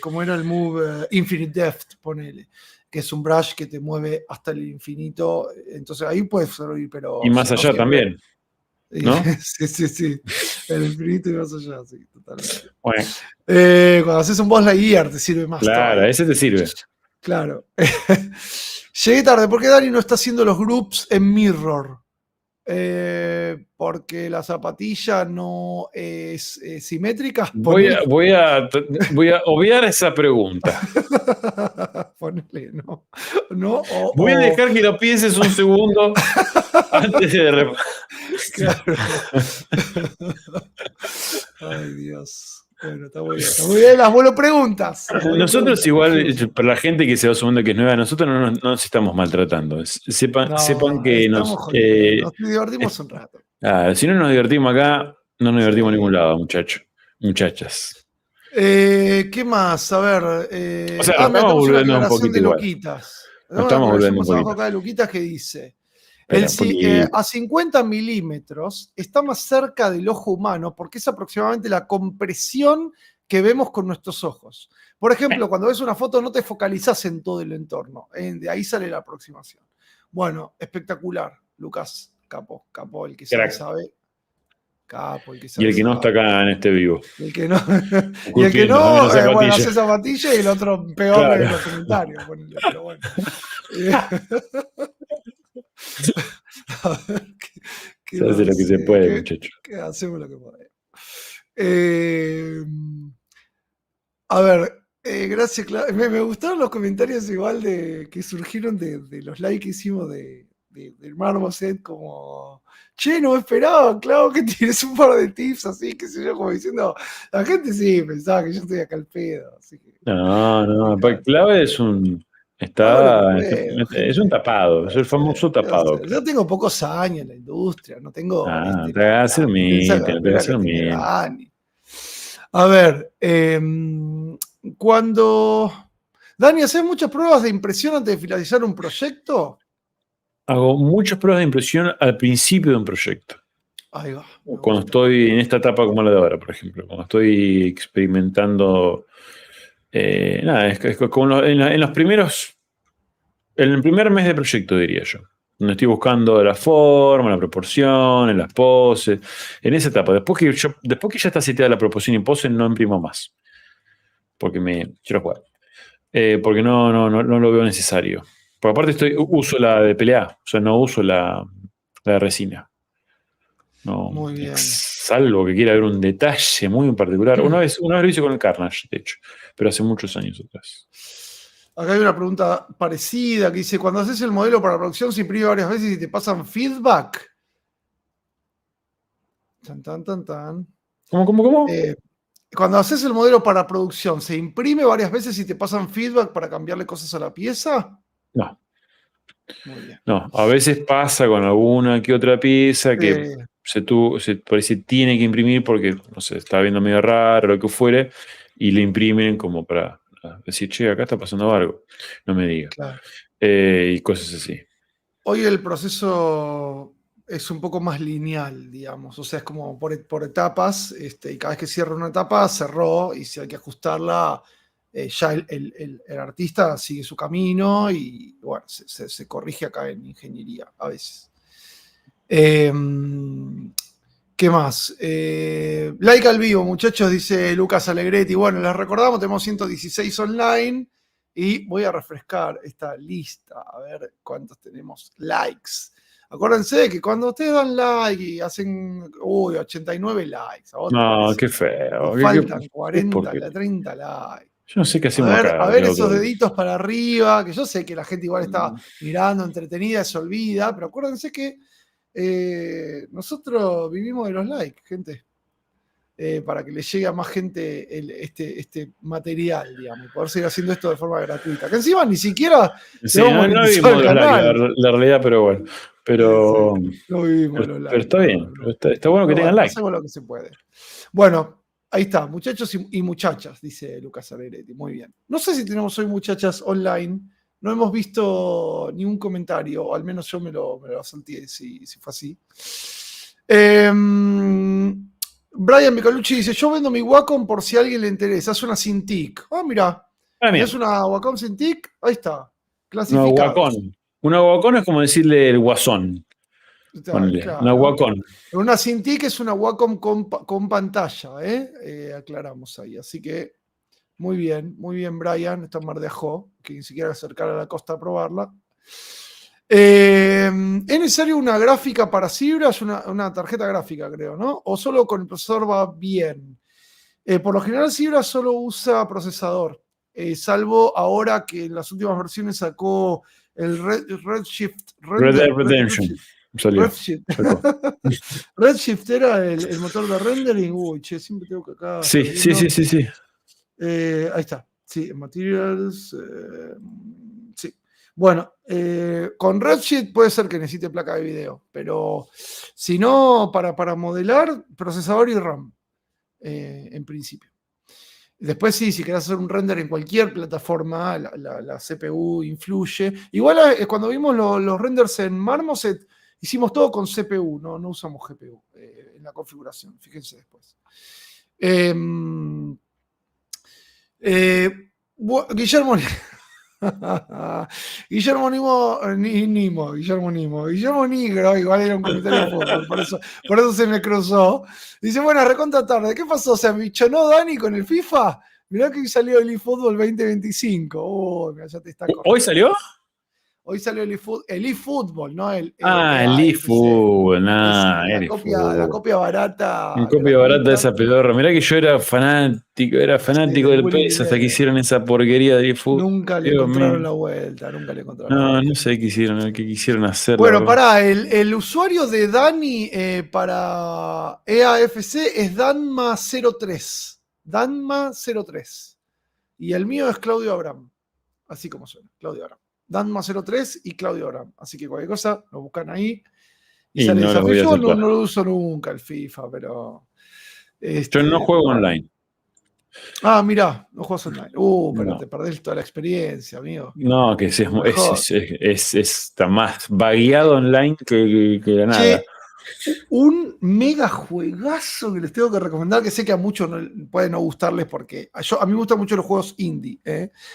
como era el move Infinite Depth, ponele. que es un brush que te mueve hasta el infinito. Entonces ahí puede servir, pero... Y más si no allá sirve, también, ¿no? sí. El infinito y más allá, sí, totalmente. Bueno, Cuando haces un boss Lightyear te sirve más claro, todavía. ese te sirve. Claro. Llegué tarde. ¿Por qué Dani no está haciendo los groups en Mirror? Porque la zapatilla no es simétrica. Voy a obviar esa pregunta. Ponele, no. No, Voy a dejar que lo pienses un segundo antes de... Claro. Ay, Dios. Bueno, está muy bien. Está muy bien las vuelo preguntas. Nosotros igual, para la gente que se va sumando que es nueva, nosotros no nos estamos maltratando. Sepan que estamos jodiendo. Nos divertimos un rato. Si no nos divertimos acá, no nos divertimos en ningún lado, muchachas. ¿Qué más? A ver. O sea, nos estamos volviendo un poquito de igual. Luquitas. Nos estamos volviendo un abajo poquito. acá de Luquitas que dice: Espera, a 50 milímetros está más cerca del ojo humano porque es aproximadamente la compresión que vemos con nuestros ojos. Por ejemplo, cuando ves una foto no te focalizás en todo el entorno. De ahí sale la aproximación. Bueno, espectacular, Lucas. Capo, el que sabe. Capo, el que sabe. Y el que no está acá en este vivo. El que no. Y el que no, bueno, hace zapatilla y el otro peor en los comentarios. Pero bueno. A ver, se hace lo que se puede, muchachos. Hacemos lo que podemos. A ver, gracias. Me gustaron los comentarios igual que surgieron de los likes que hicimos del Marmoset, como, che, no me esperaba, claro que tienes un par de tips así, qué sé yo, como diciendo, la gente sí pensaba que yo estoy acá al pedo. Así que, no, clave es un... es un tapado, es el famoso tapado. Yo tengo pocos años en la industria, no tengo. Te hagas el mito. A ver, cuando. Dani, ¿haces muchas pruebas de impresión antes de finalizar un proyecto? Hago muchas pruebas de impresión al principio de un proyecto. Ahí va. Cuando estoy en esta etapa como la de ahora, por ejemplo, cuando estoy experimentando. Es como en los primeros. En el primer mes de proyecto, diría yo. Donde estoy buscando la forma, la proporción, las poses. En esa etapa. Después que ya está seteada la proporción y pose, no imprimo más. Porque quiero jugar. Porque no lo veo necesario. Por aparte uso la de PLA, o sea, no uso la de resina. No, muy bien. Salvo que quiera ver un detalle muy en particular. Una vez lo hice con el Carnage, de hecho, pero hace muchos años atrás. Acá hay una pregunta parecida que dice: cuando haces el modelo para producción se imprime varias veces y te pasan feedback. Tan. ¿Cómo? Cuando haces el modelo para producción, ¿se imprime varias veces y te pasan feedback para cambiarle cosas a la pieza? No. Muy bien. No, a veces pasa con alguna que otra pieza que parece tiene que imprimir porque, no sé, está viendo medio raro o lo que fuere, y le imprimen como para decir, che, acá está pasando algo. No me digas. Claro. Y cosas así. Hoy el proceso es un poco más lineal, digamos. O sea, es como por etapas, y cada vez que cierra una etapa, cerró, y si hay que ajustarla, ya el artista sigue su camino y, bueno, se corrige acá en ingeniería a veces. ¿Qué más? Like al vivo, muchachos, dice Lucas Alegretti. Bueno, les recordamos, tenemos 116 online. Y voy a refrescar esta lista, a ver cuántos tenemos likes. Acuérdense que cuando ustedes dan like y hacen 89 likes. No, qué feo. Faltan 40, 30 likes. Yo no sé qué hacemos acá. A ver esos deditos para arriba, que yo sé que la gente igual está mirando, entretenida, se olvida, pero acuérdense que nosotros vivimos de los likes, gente. Para que le llegue a más gente este material, digamos, y poder seguir haciendo esto de forma gratuita. Que encima ni siquiera no vivimos la realidad, pero bueno. Pero, no vivimos los likes. Pero está bien, está bueno que tengan like. Hacemos lo que se puede. Bueno, ahí está, muchachos y muchachas, dice Lucas Alegretti. Muy bien. No sé si tenemos hoy muchachas online. No hemos visto ningún comentario, o al menos yo me lo salté si fue así. Brian Micalucci dice: yo vendo mi Wacom por si a alguien le interesa. Es una Cintiq. Mirá. ¿Es una Wacom Cintiq? Ahí está. clasificados. Un aguacón es como decirle el guasón. Claro. Un aguacón. Una Cintiq es una Wacom con pantalla, aclaramos ahí. Así que muy bien, Brian. Está en Mar de Ajó, que ni siquiera acercar a la costa a probarla. ¿Es necesario una gráfica para ZBrush? Una tarjeta gráfica, creo, ¿no? ¿O solo con el procesador va bien? Por lo general, ZBrush solo usa procesador, salvo ahora que en las últimas versiones sacó el Redshift. Red Dead Redemption. Redshift era el motor de rendering. Uy, che, siempre tengo que acá. Sí. Ahí está. Sí, Materials. Sí. Bueno, con Redshift puede ser que necesite placa de video, pero si no, para modelar, procesador y RAM, en principio. Después sí, si querés hacer un render en cualquier plataforma, la CPU influye. Igual cuando vimos los renders en Marmoset, hicimos todo con CPU, no usamos GPU en la configuración, fíjense después. Guillermo Nigro, igual era un comentario de fútbol, por eso se me cruzó. Dice, bueno, recontra tarde, ¿qué pasó? ¿Se amichonó Dani con el FIFA? Mirá que hoy salió el eFootball 2025. Oh, mirá, ya te está corriendo. ¿Hoy salió? Hoy salió el eFootball, ¿no? El eFootball, la copia barata. La copia barata de esa pedorra. Mirá que yo era fanático del PES hasta que hicieron esa porquería de eFootball. Nunca le encontraron la vuelta, No sé qué quisieron hacer. Bueno, pará, el usuario de Dani para EAFC es Danma03. Danma03. Y el mío es Claudio Abraham. Así como suena, Claudio Abraham. Danma03 y Claudio Abraham. Así que cualquier cosa, lo buscan ahí. Y sale no desafío. Yo no lo uso nunca el FIFA, pero. Yo no juego online. Ah, mirá, no juegas online. Pero te perdés toda la experiencia, amigo. No, que está más vagueado online que la nada. Un mega juegazo que les tengo que recomendar, que sé que a muchos puede no gustarles porque a mí me gustan mucho los juegos indie,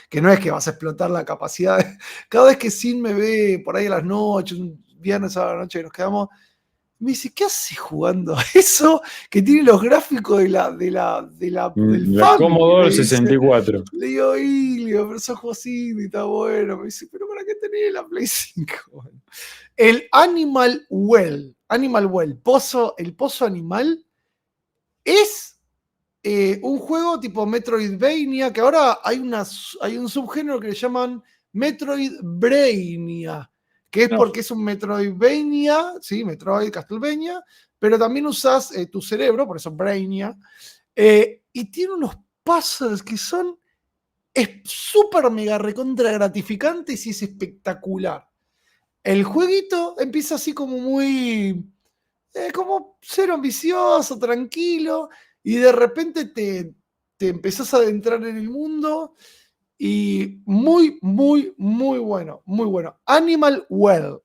que no es que vas a explotar la capacidad. Cada vez que Sin me ve por ahí a las noches, un viernes a la noche que nos quedamos, me dice, ¿qué haces jugando a eso? Que tiene los gráficos del Commodore 64. Le digo, pero esos juegos indie, está bueno. Me dice, ¿pero para qué tenés la Play 5? Bueno. El Animal Well, el pozo animal, es un juego tipo Metroidvania, que ahora hay un subgénero que le llaman Metroidvania, que es porque es un Metroidvania, sí, Metroid, Castlevania, pero también usas tu cerebro, por eso Brainia, y tiene unos puzzles que son súper mega recontra gratificantes y es espectacular. El jueguito empieza así como muy, como cero ambicioso, tranquilo, y de repente te empezás a adentrar en el mundo y muy, muy, muy bueno, muy bueno. Animal Well,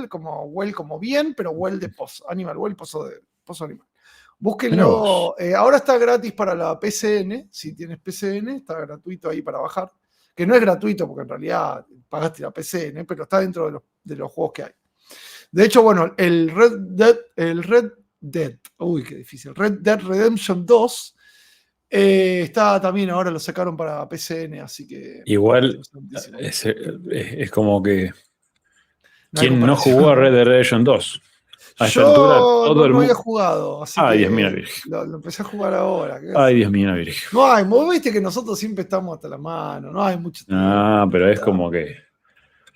como bien, pero well de pozo. Animal Well, pozo animal. Búsquenlo, ahora está gratis para la PCN, si tienes PCN, está gratuito ahí para bajar. Que no es gratuito porque en realidad pagaste la PCN, pero está dentro de los juegos que hay. De hecho, bueno, el Red Dead Redemption 2 está también, ahora lo sacaron para PCN, así que... Igual es como que... ¿Quién no jugó a Red Dead Redemption 2? A esta altura, todo el mundo había jugado, así Ay, que Dios mío, virgen. Lo empecé a jugar ahora. Ay, Dios mío, virgen. No hay, vos viste que nosotros siempre estamos hasta la mano, no hay mucho tiempo. Ah, pero es como que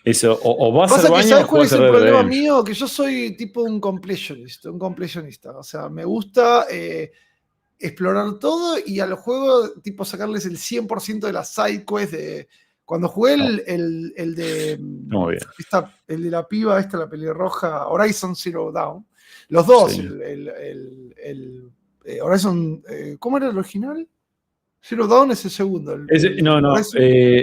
eso, o vas al baño. ¿Sabes cuál es el problema mío? Que yo soy tipo un completionista. O sea, me gusta explorar todo y a los juegos, tipo, sacarles el 100% de las side quests de. Cuando jugué el de. Muy bien. El de la piba, la pelirroja, Horizon Zero Dawn. Los dos, sí. Horizon. ¿Cómo era el original? Zero Dawn es el segundo. Zero Dawn es el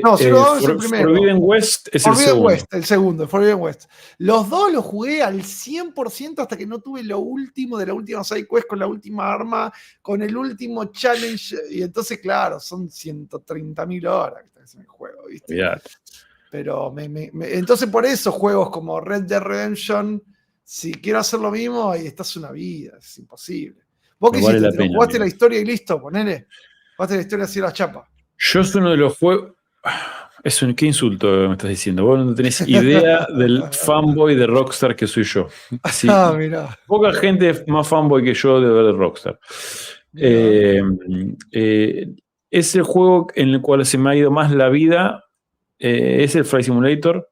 primero. Forbidden West es el segundo. Forbidden West. Los dos los jugué al 100% hasta que no tuve lo último de la última side quest con la última arma, con el último challenge. Y entonces, claro, son 130.000 horas que está en el juego, ¿viste? Yeah. Pero entonces por eso juegos como Red Dead Redemption, si quiero hacer lo mismo, ahí estás una vida, es imposible. ¿Vos qué No vale hiciste? la ¿Te lo pena, jugaste amigo. la historia y listo? Ponele. Jugaste la historia así a la chapa. Yo soy uno de los juegos. Qué insulto me estás diciendo. Vos no tenés idea del fanboy de Rockstar que soy yo. Sí, Ah, mirá. poca gente es más fanboy que yo de Rockstar. Mirá. Es el juego en el cual se me ha ido más la vida. Es el Flight Simulator.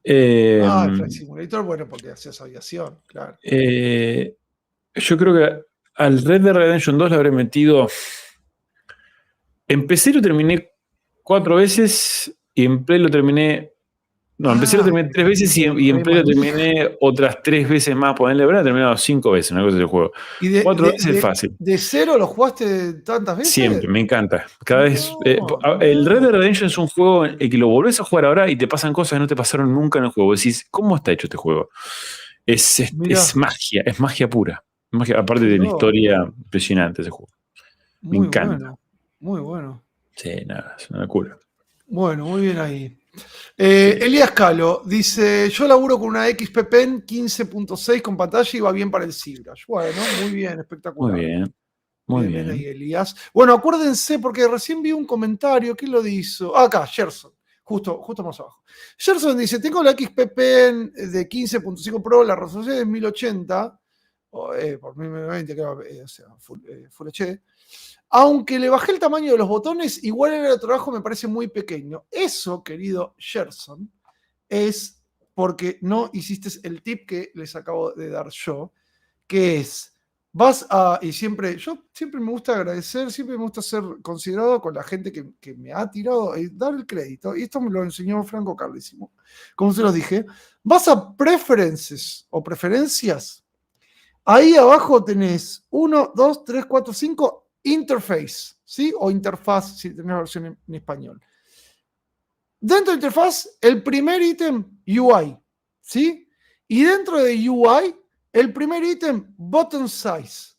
El Flight Simulator, bueno, porque hacías aviación, claro. Yo creo que al Red Dead Redemption 2 le habré metido. Empecé y lo terminé 4 veces y en Play lo terminé. No, empecé y lo terminé 3 veces y en re Play lo manija. terminé otras 3 veces más. Ponerle, habré terminado 5 veces, una cosa del juego. ¿Y 4 veces es fácil. de cero lo jugaste tantas veces? Siempre, me encanta. Cada vez. No, El Red mirá. Dead Redemption es un juego en el que lo volvés a jugar ahora y te pasan cosas que no te pasaron nunca en el juego. Decís, ¿cómo está hecho este juego? Es Mirá, magia pura. Aparte qué de una loco. historia impresionante ese juego. Me Muy encanta. bueno, muy bueno. Sí, nada, es una locura. Bueno, muy bien ahí. Elías Calo dice: Yo laburo con una XP Pen 15.6 con pantalla y va bien para el ZBrush. Bueno, muy bien, Muy espectacular. bien, muy Bien ahí, bien. Elías. Bueno, acuérdense, porque recién vi un comentario. ¿Quién lo hizo? Acá, Gerson. Justo más abajo. Gerson dice: Tengo la XP Pen de 15.5 Pro, la resolución es 1080 por 1020, creo, o sea, Full HD. Aunque le bajé el tamaño de los botones, igual en el trabajo me parece muy pequeño. Eso, querido Gerson, es porque no hiciste el tip que les acabo de dar yo, que es, yo siempre me gusta agradecer, siempre me gusta ser considerado con la gente que me ha tirado, dar el crédito, y esto me lo enseñó Franco Carlísimo, como se los dije, vas a preferences o preferencias, ahí abajo tenés 1, 2, 3, 4, 5 interface, ¿sí? O interfaz, si tenés la versión en español. Dentro de interfaz, el primer ítem, UI, ¿sí? Y dentro de UI, el primer ítem, button size.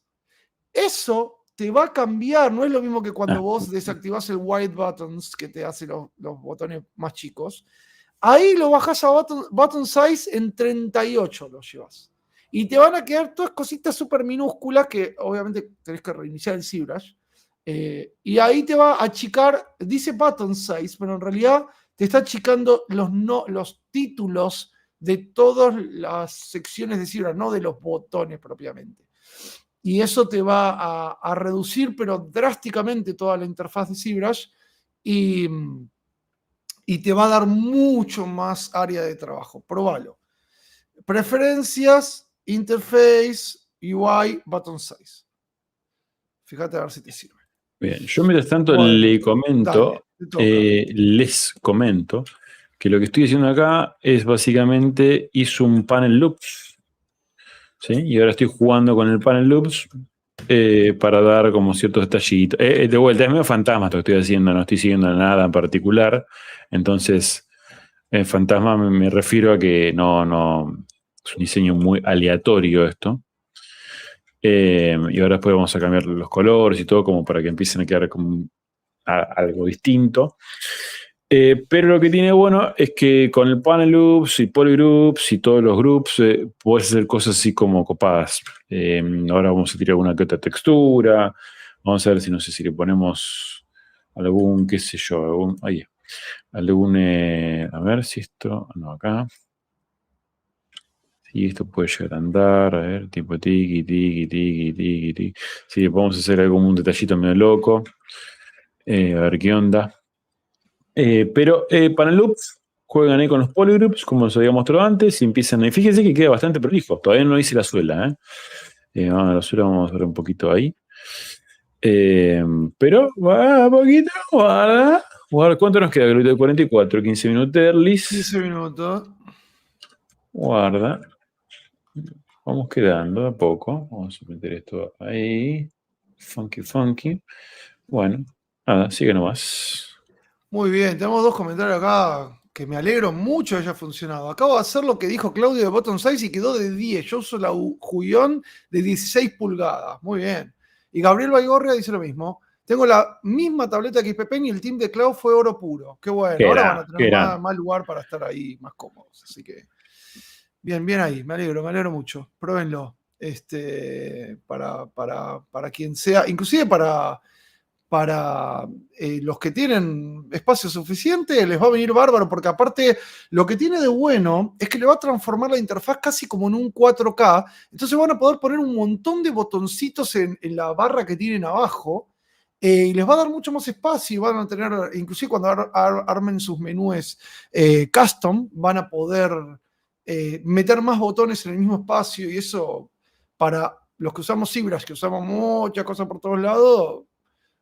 Eso te va a cambiar, no es lo mismo que cuando vos desactivás el white buttons, que te hace los botones más chicos. Ahí lo bajás a button size en 38, lo llevas. Y te van a quedar todas cositas súper minúsculas que obviamente tenés que reiniciar el ZBrush. Y ahí te va a achicar, dice button size, pero en realidad te está achicando los títulos de todas las secciones de ZBrush, no de los botones propiamente. Y eso te va a reducir, pero drásticamente, toda la interfaz de ZBrush y te va a dar mucho más área de trabajo. Probalo. Preferencias, interface, UI, button size. Fíjate a ver si te sirve. Bien, yo mientras tanto Bueno, les comento que lo que estoy haciendo acá es básicamente hice un panel loops, ¿sí? Y ahora estoy jugando con el panel loops para dar como ciertos detallitos. De vuelta, es medio fantasma esto que estoy haciendo, no estoy siguiendo nada en particular. Entonces, fantasma me refiero a que no es un diseño muy aleatorio esto. Y ahora después vamos a cambiar los colores y todo como para que empiecen a quedar como algo distinto. Pero lo que tiene bueno es que con el panel loops y polygroups y todos los groups puedes hacer cosas así como copadas. Ahora vamos a tirar alguna que otra textura. Vamos a ver si no sé si le ponemos algún, qué sé yo, a ver si esto, no, acá. Sí, esto puede llegar a andar, a ver, tipo tiki, tiki, tiki, tiki, tiki. Sí, podemos hacer algún detallito medio loco. A ver qué onda. Pero para el loops, juegan ahí con los polygroups, como os había mostrado antes, y empiezan ahí. Fíjense que queda bastante prolijo. Todavía no hice la suela, vamos a la suela, vamos a ver un poquito ahí. Pero va un poquito, guarda. ¿Cuánto nos queda? 44, 15 minutos early. 15 minutos. Guarda. Vamos quedando de a poco. Vamos a meter esto ahí. Funky. Bueno, nada, sigue nomás. Muy bien, tenemos 2 comentarios acá que me alegro mucho haya funcionado. Acabo de hacer lo que dijo Claudio de button size y quedó de 10. Yo uso la Julión de 16 pulgadas. Muy bien. Y Gabriel Baigorria dice lo mismo. Tengo la misma tableta XP Pen y el team de Cloud fue oro puro. Qué bueno. Ahora van a tener más lugar para estar ahí más cómodos. Así que bien ahí. Me alegro mucho. Pruébenlo. Para quien sea, inclusive para los que tienen espacio suficiente, les va a venir bárbaro, porque aparte lo que tiene de bueno es que le va a transformar la interfaz casi como en un 4K, entonces van a poder poner un montón de botoncitos en la barra que tienen abajo, y les va a dar mucho más espacio, y van a tener, inclusive cuando armen sus menús custom, van a poder meter más botones en el mismo espacio, y eso para los que usamos ZBrush, que usamos muchas cosas por todos lados,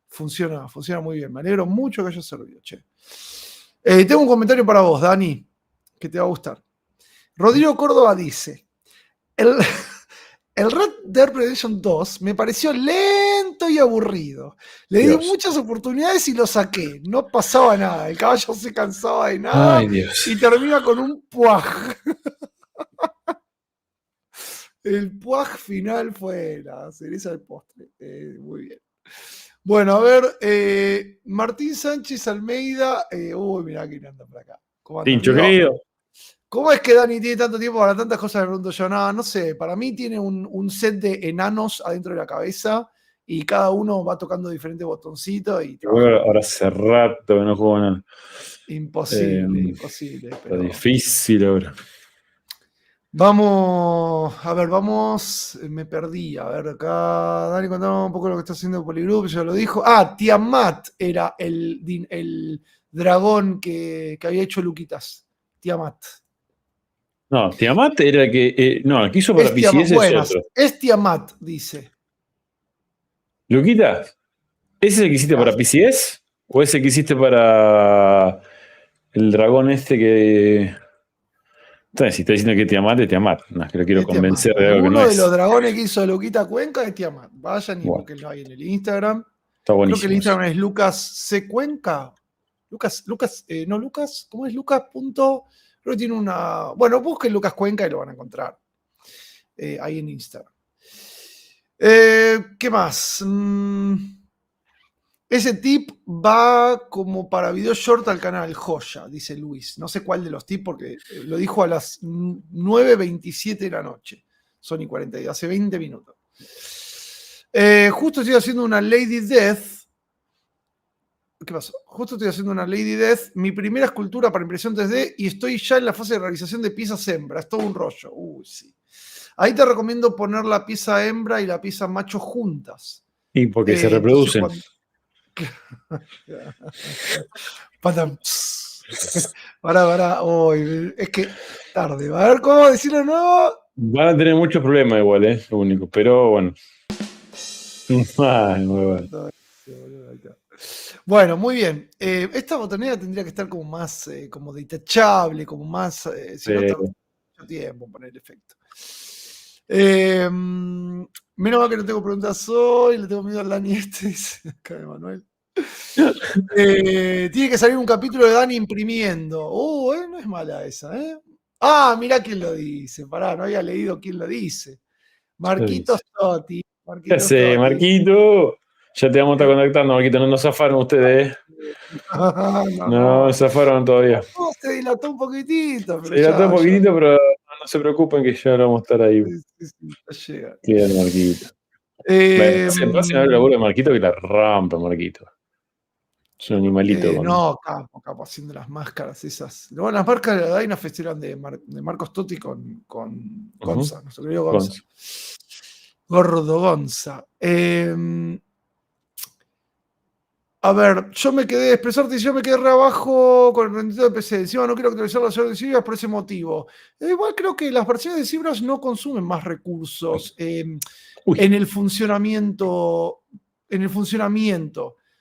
funciona muy bien. Me alegro mucho que haya servido, che. Tengo un comentario para vos, Dani, que te va a gustar. Rodrigo Córdoba dice: el Red Dead Redemption 2 me pareció lento y aburrido. Le di muchas oportunidades y lo saqué. No pasaba nada. El caballo se cansaba de nada. Ay, Dios. Y termina con un puaj. El puaj final fue la cereza del postre. Muy bien. Bueno, a ver, Martín Sánchez Almeida. Uy, mirá quién anda por acá. Tincho, querido. ¿Cómo es que Dani tiene tanto tiempo para tantas cosas? Me pregunto yo. No sé. Para mí tiene un set de enanos adentro de la cabeza y cada uno va tocando diferentes botoncitos. Ahora hace rato que no juego nada. Imposible. Pero... Está difícil ahora. Vamos, me perdí. A ver, acá, Dani, contame un poco lo que está haciendo Polygroup, ya lo dijo. Tiamat era el dragón que había hecho Luquitas. Tiamat. No, Tiamat era el que. No, el que hizo para PCS es otro. Es Tiamat, dice. Luquitas, ¿ese es el que hiciste para PCS? ¿O ese que hiciste para el dragón este que. Entonces, si está diciendo que Tiamat es Tiamat, no es que lo quiero convencer de algo que no es. Uno de los dragones que hizo Luquita Cuenca es Tiamat. Vayan y busquenlo ahí en el Instagram. Está buenísimo. Creo que el Instagram es Lucas C. Cuenca. Lucas, ¿cómo es? Lucas. Creo que tiene una. Bueno, busquen Lucas Cuenca y lo van a encontrar. Ahí en Instagram. ¿Qué más? Ese tip va como para video short al canal, joya, dice Luis. No sé cuál de los tips, porque lo dijo a las 9:27 de la noche. Son y 42, hace 20 minutos. Justo estoy haciendo una Lady Death. ¿Qué pasó? Justo estoy haciendo una Lady Death, mi primera escultura para impresión 3D, y estoy ya en la fase de realización de piezas hembra. Es todo un rollo. Sí. Ahí te recomiendo poner la pieza hembra y la pieza macho juntas. Y porque se reproducen. Pará. Es que tarde. A ver cómo decirlo nuevo. Van a tener muchos problemas igual, lo único. Pero bueno. Bueno, muy bien. Esta botonera tendría que estar como más como detachable, como más. Si no tarda mucho tiempo en poner el efecto. Menos mal que no tengo preguntas hoy, le tengo miedo al Dani dice acá de Manuel. Tiene que salir un capítulo de Dani imprimiendo. No es mala esa, ¿eh? Mirá quién lo dice. Pará, no había leído quién lo dice. Marquitos Totti. Ya sé, Marquito. Ya te vamos a estar contactando, Marquito. No nos zafaron ustedes, No, zafaron todavía. Se dilató un poquitito. Se dilató un poquitito, pero no se preocupen que ya vamos a estar ahí. Sí, llega. Queda el Marquito. Se pasen a ver el laburo de Marquito, que la rampa, Marquito. Es un animalito. No, capo, haciendo las máscaras esas. Bueno, las máscaras de la Dyna Festival de Marcos Totti con Gonza, nuestro querido Gonza. Gordo Gonza. A ver, yo me quedé re abajo con el rendimiento de PC. Encima no quiero actualizar las versiones de ZBrush por ese motivo. Igual creo que las versiones de ZBrush no consumen más recursos en el funcionamiento.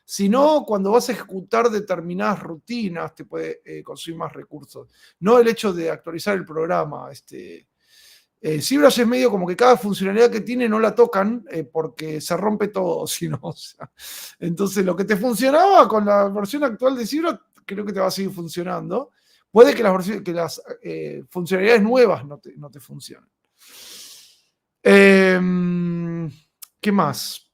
Sino cuando vas a ejecutar determinadas rutinas te puede consumir más recursos. No el hecho de actualizar el programa. ZBrush es medio como que cada funcionalidad que tiene no la tocan porque se rompe todo. Entonces lo que te funcionaba con la versión actual de ZBrush creo que te va a seguir funcionando. Puede que las funcionalidades nuevas no te funcionen. ¿Qué más?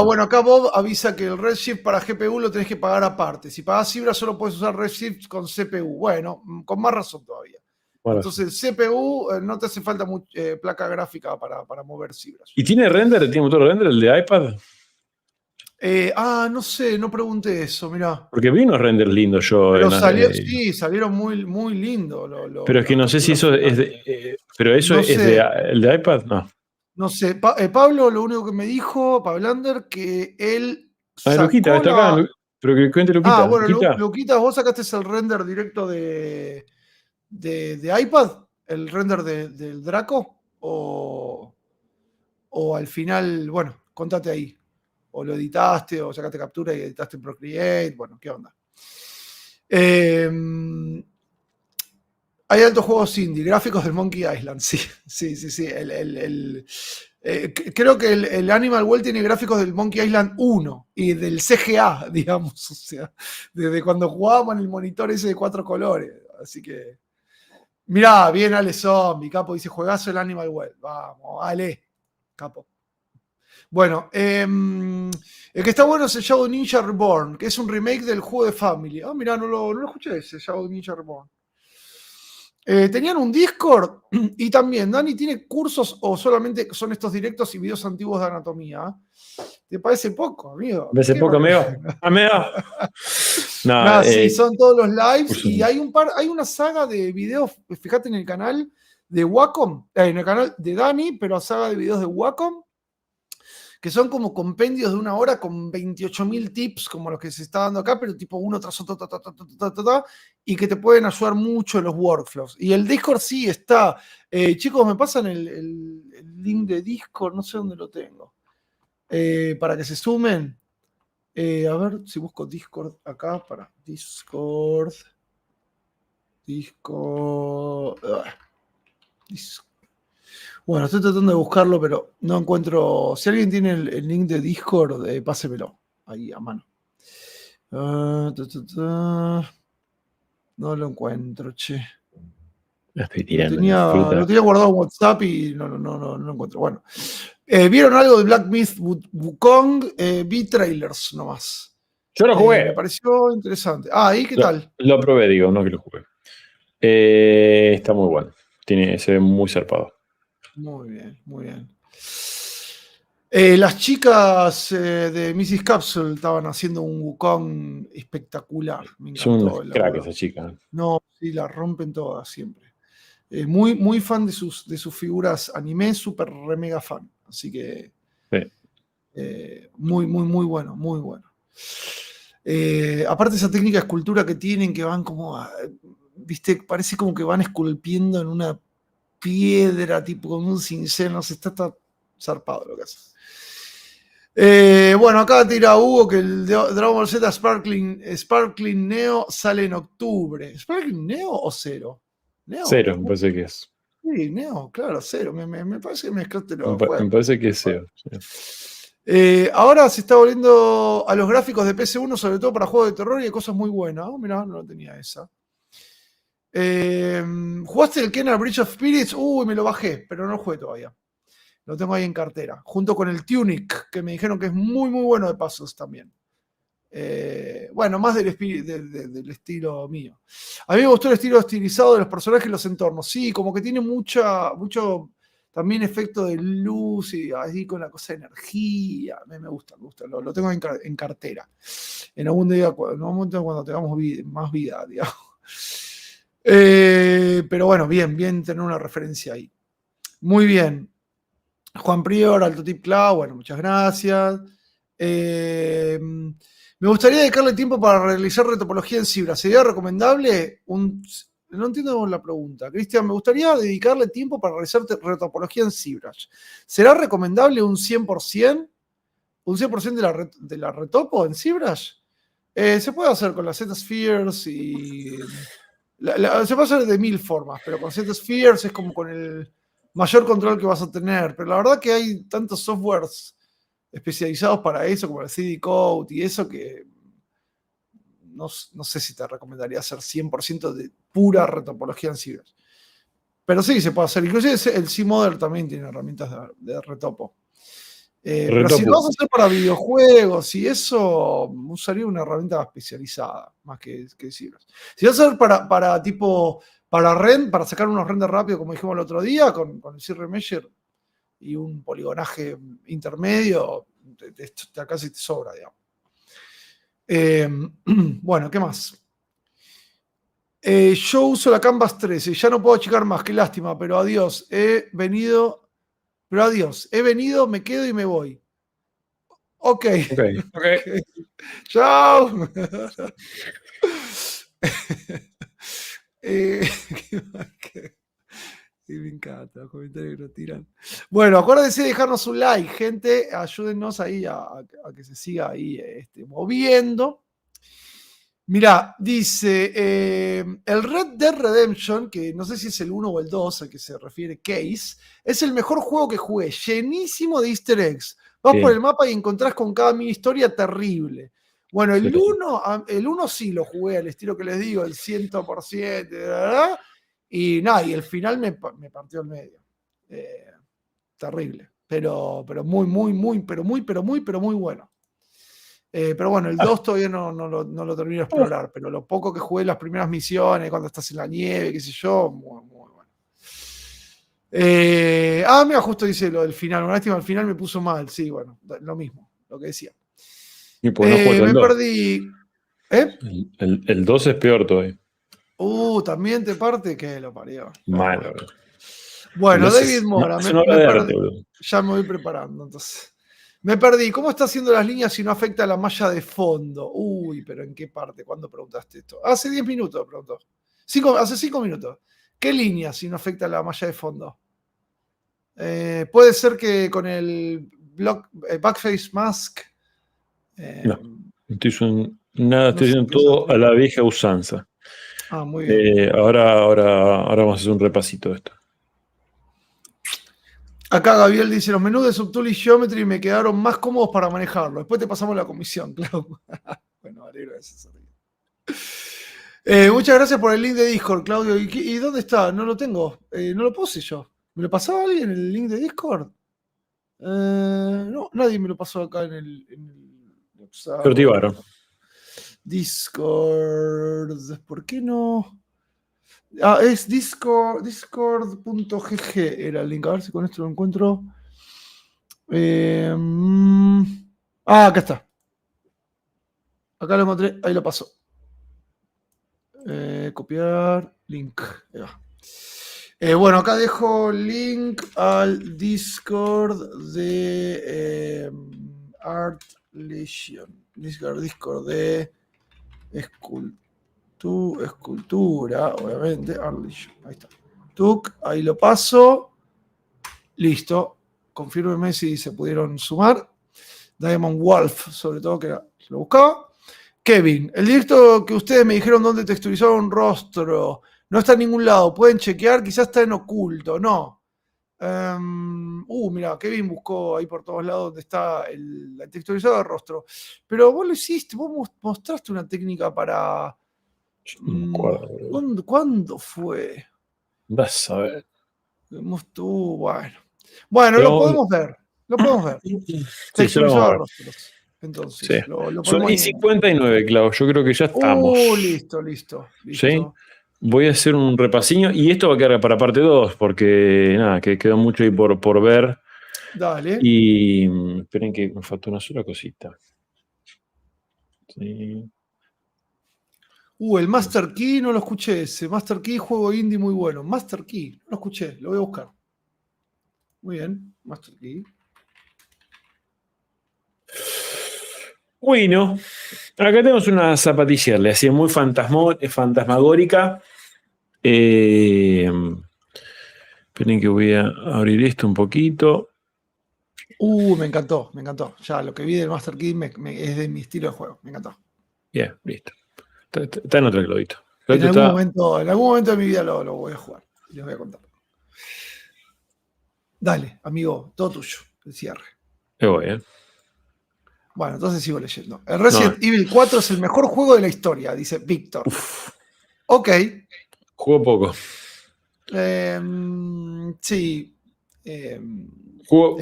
Bueno, acá Bob avisa que el Redshift para GPU lo tenés que pagar aparte. Si pagás Fibra solo puedes usar Redshift con CPU. Bueno, con más razón todavía. Entonces, CPU no te hace falta placa gráfica para mover Fibras. ¿Y tiene render? ¿Tiene motor render el de iPad? No sé, no pregunté eso, mirá. Porque vi unos renders lindos yo. Pero sí, salieron muy, muy lindos. Pero es que no sé si eso es de... pero eso no es sé. el de iPad, no. No sé, Pablo lo único que me dijo, Pablander, que él sacó Luquita, está acá. Pero que cuente Luquita. bueno, Luquita, vos sacaste el render directo de iPad, el render del Draco, o al final, bueno, contate ahí. O lo editaste, o sacaste captura y editaste en Procreate, bueno, ¿qué onda? Hay altos juegos indie, gráficos del Monkey Island, sí. Creo que el Animal World tiene gráficos del Monkey Island 1 y del CGA, digamos, o sea, desde cuando jugábamos en el monitor ese de 4 colores. Así que, mirá, bien Ale Zombie, capo, dice, juegazo el Animal World. Vamos, Ale, capo. Bueno, el que está bueno es el Shadow Ninja Reborn, que es un remake del juego de Family. Mirá, no lo escuché ese, Shadow Ninja Reborn. Tenían un Discord y también, Dani, ¿tiene cursos o solamente son estos directos y videos antiguos de anatomía? ¿Te parece poco, amigo? ¿Me parece poco, amigo? Amigo. No, sí, son todos los lives y hay una saga de videos, fíjate en el canal de Wacom, en el canal de Dani, pero saga de videos de Wacom, que son como compendios de 1 hora con 28.000 tips, como los que se está dando acá, pero tipo uno tras otro, y que te pueden ayudar mucho en los workflows. Y el Discord sí está. Chicos, me pasan el link de Discord, no sé dónde lo tengo, para que se sumen. A ver si busco Discord acá, para Discord. Bueno, estoy tratando de buscarlo, pero no encuentro. Si alguien tiene el link de Discord, pásemelo ahí a mano. No lo encuentro, che. Lo tenía guardado en WhatsApp y no lo encuentro. Bueno, ¿vieron algo de Black Myth Wukong? Vi trailers nomás. Yo lo jugué. Me pareció interesante. ¿Y qué tal? Lo probé, digo, no que lo jugué. Está muy bueno. Se ve muy zarpado. Muy bien, muy bien. Las chicas de Mrs. Capsule estaban haciendo un Wukong espectacular. Me encantó. Son crack esa chica. No, sí, la rompen todas siempre. Muy, muy fan de sus figuras anime, súper re mega fan. Así que muy, muy, muy bueno, muy bueno. Aparte esa técnica de escultura que tienen, que van como, viste, parece como que van esculpiendo en una piedra, tipo con un cincel, no sé, está zarpado lo que hace. Bueno, acá tira Hugo que el Dragon Ball Z Sparkling Neo sale en octubre. ¿Sparkling Neo o Cero? Neo. Cero, me parece que es. Sí, Neo, claro, Cero. Me parece que mezclaste los juegos. Me parece que es Cero. Ahora se está volviendo a los gráficos de PS1, sobre todo para juegos de terror, y hay cosas muy buenas. Mirá, no tenía esa. ¿Jugaste el Kena Bridge of Spirits? Me lo bajé, pero no lo jugué todavía. Lo tengo ahí en cartera, junto con el Tunic, que me dijeron que es muy, muy bueno de puzzles también. Bueno, más del estilo mío. A mí me gustó el estilo estilizado de los personajes y los entornos. Sí, como que tiene mucho también efecto de luz y así con la cosa de energía. A mí me gusta. Lo tengo en cartera. En algún momento cuando tengamos más vida, digamos. Pero bueno, bien tener una referencia ahí. Muy bien. Juan Prior, Alto Tip Cloud, bueno, muchas gracias. Me gustaría dedicarle tiempo para realizar retopología en Fibra. ¿Sería recomendable no entiendo la pregunta. Cristian, me gustaría dedicarle tiempo para realizar retopología en ZBrush. ¿Será recomendable un 100%? ¿Un 100% de la retopo en ZBrush? Se puede hacer con las Z-Spheres y... se puede hacer de 1000 formas, pero con Z-Spheres es como con el mayor control que vas a tener. Pero la verdad que hay tantos softwares especializados para eso, como el CD Code y eso, que no sé si te recomendaría hacer 100% de pura retopología en ZBrush. Pero sí, se puede hacer. Inclusive el C-Model también tiene herramientas de retopo. Pero si lo vas a hacer para videojuegos y eso, usaría una herramienta especializada, más que ZBrush. Si vas a hacer para tipo, para sacar unos renders rápidos, como dijimos el otro día, con el ZRemesher y un poligonaje intermedio, acá sí te sobra, digamos. Bueno, ¿qué más? Yo uso la Canvas 13, ya no puedo achicar más, qué lástima, pero adiós, he venido, me quedo y me voy. Ok. Chao. Sí, me encanta los comentarios que nos tiran. Bueno, acuérdense de dejarnos un like, gente. Ayúdennos ahí a que se siga ahí moviendo. Mirá, dice el Red Dead Redemption, que no sé si es el 1 o el 2 al que se refiere Case, es el mejor juego que jugué, llenísimo de easter eggs. Vas por el mapa y encontrás con cada mini historia terrible. Bueno, el 1 sí lo jugué al estilo que les digo, el 100%, ¿verdad? Y nada, y el final me partió el medio. Terrible. Pero muy bueno. Pero bueno, el 2 todavía no lo termino de explorar, pero lo poco que jugué las primeras misiones, cuando estás en la nieve, qué sé yo, muy bueno. Mira, justo dice lo del final, una lástima, al final me puso mal, sí, bueno, lo mismo, lo que decía. Y pues no me perdí. El 2 es peor todavía. También te parte que lo parió. Malo. Bueno, David Mora, ya me voy preparando, entonces. Me perdí. ¿Cómo está haciendo las líneas si no afecta la malla de fondo? Uy, pero ¿en qué parte? ¿Cuándo preguntaste esto? Hace 10 minutos preguntó. Hace 5 minutos. ¿Qué línea si no afecta la malla de fondo? Puede ser que con el Backface Mask. No, estoy haciendo todo a la vieja usanza. Muy bien. Ahora vamos a hacer un repasito de esto. Acá Gabriel dice, los menús de Subtool y Geometry me quedaron más cómodos para manejarlo. Después te pasamos la comisión, Claudio. Bueno, alegro de eso. Muchas gracias por el link de Discord, Claudio. ¿Y dónde está? No lo tengo. No lo puse yo. ¿Me lo pasaba alguien el link de Discord? No, nadie me lo pasó acá en el Discord. ¿Por qué no? Es discord.gg era el link. A ver si con esto lo encuentro. Acá está. Acá lo encontré. Ahí lo paso. Copiar. Link. Ahí va. Bueno, acá dejo link al Discord de Art Legion. Discord de escultura, obviamente. Art Legion. Ahí está. Ahí lo paso. Listo. Confírmeme si se pudieron sumar. Diamond Wolf, sobre todo, que lo buscaba. Kevin, el directo que ustedes me dijeron donde texturizaron un rostro no está en ningún lado. Pueden chequear, quizás está en oculto. No. Mira, Kevin buscó ahí por todos lados donde está el texturizado de rostro. Pero vos lo hiciste, vos mostraste una técnica para. ¿Cuándo fue? Vas a ver. Bueno, lo podemos ver. Sí, texturizado de rostros. Entonces, sí. Son 59, Clau. Yo creo que ya estamos. Listo. ¿Sí? Voy a hacer un repasinho y esto va a quedar para parte 2 porque nada, que quedó mucho ahí por ver. Dale. Y esperen que me faltó una sola cosita. Sí. El Master Key no lo escuché ese. Master Key, juego indie muy bueno. Master Key, no lo escuché, lo voy a buscar. Muy bien, Master Key. Bueno, acá tenemos una zapatilla, le hacía muy fantasmagórica. Esperen que voy a abrir esto un poquito. Me encantó. Ya lo que vi del Master Key es de mi estilo de juego. Me encantó. Bien, listo. Está en otro globito. En algún momento de mi vida lo voy a jugar. Y les voy a contar. Dale, amigo, todo tuyo. El cierre. Bueno, entonces sigo leyendo. El Resident Evil 4 es el mejor juego de la historia, dice Víctor. Ok. Juego poco. Sí.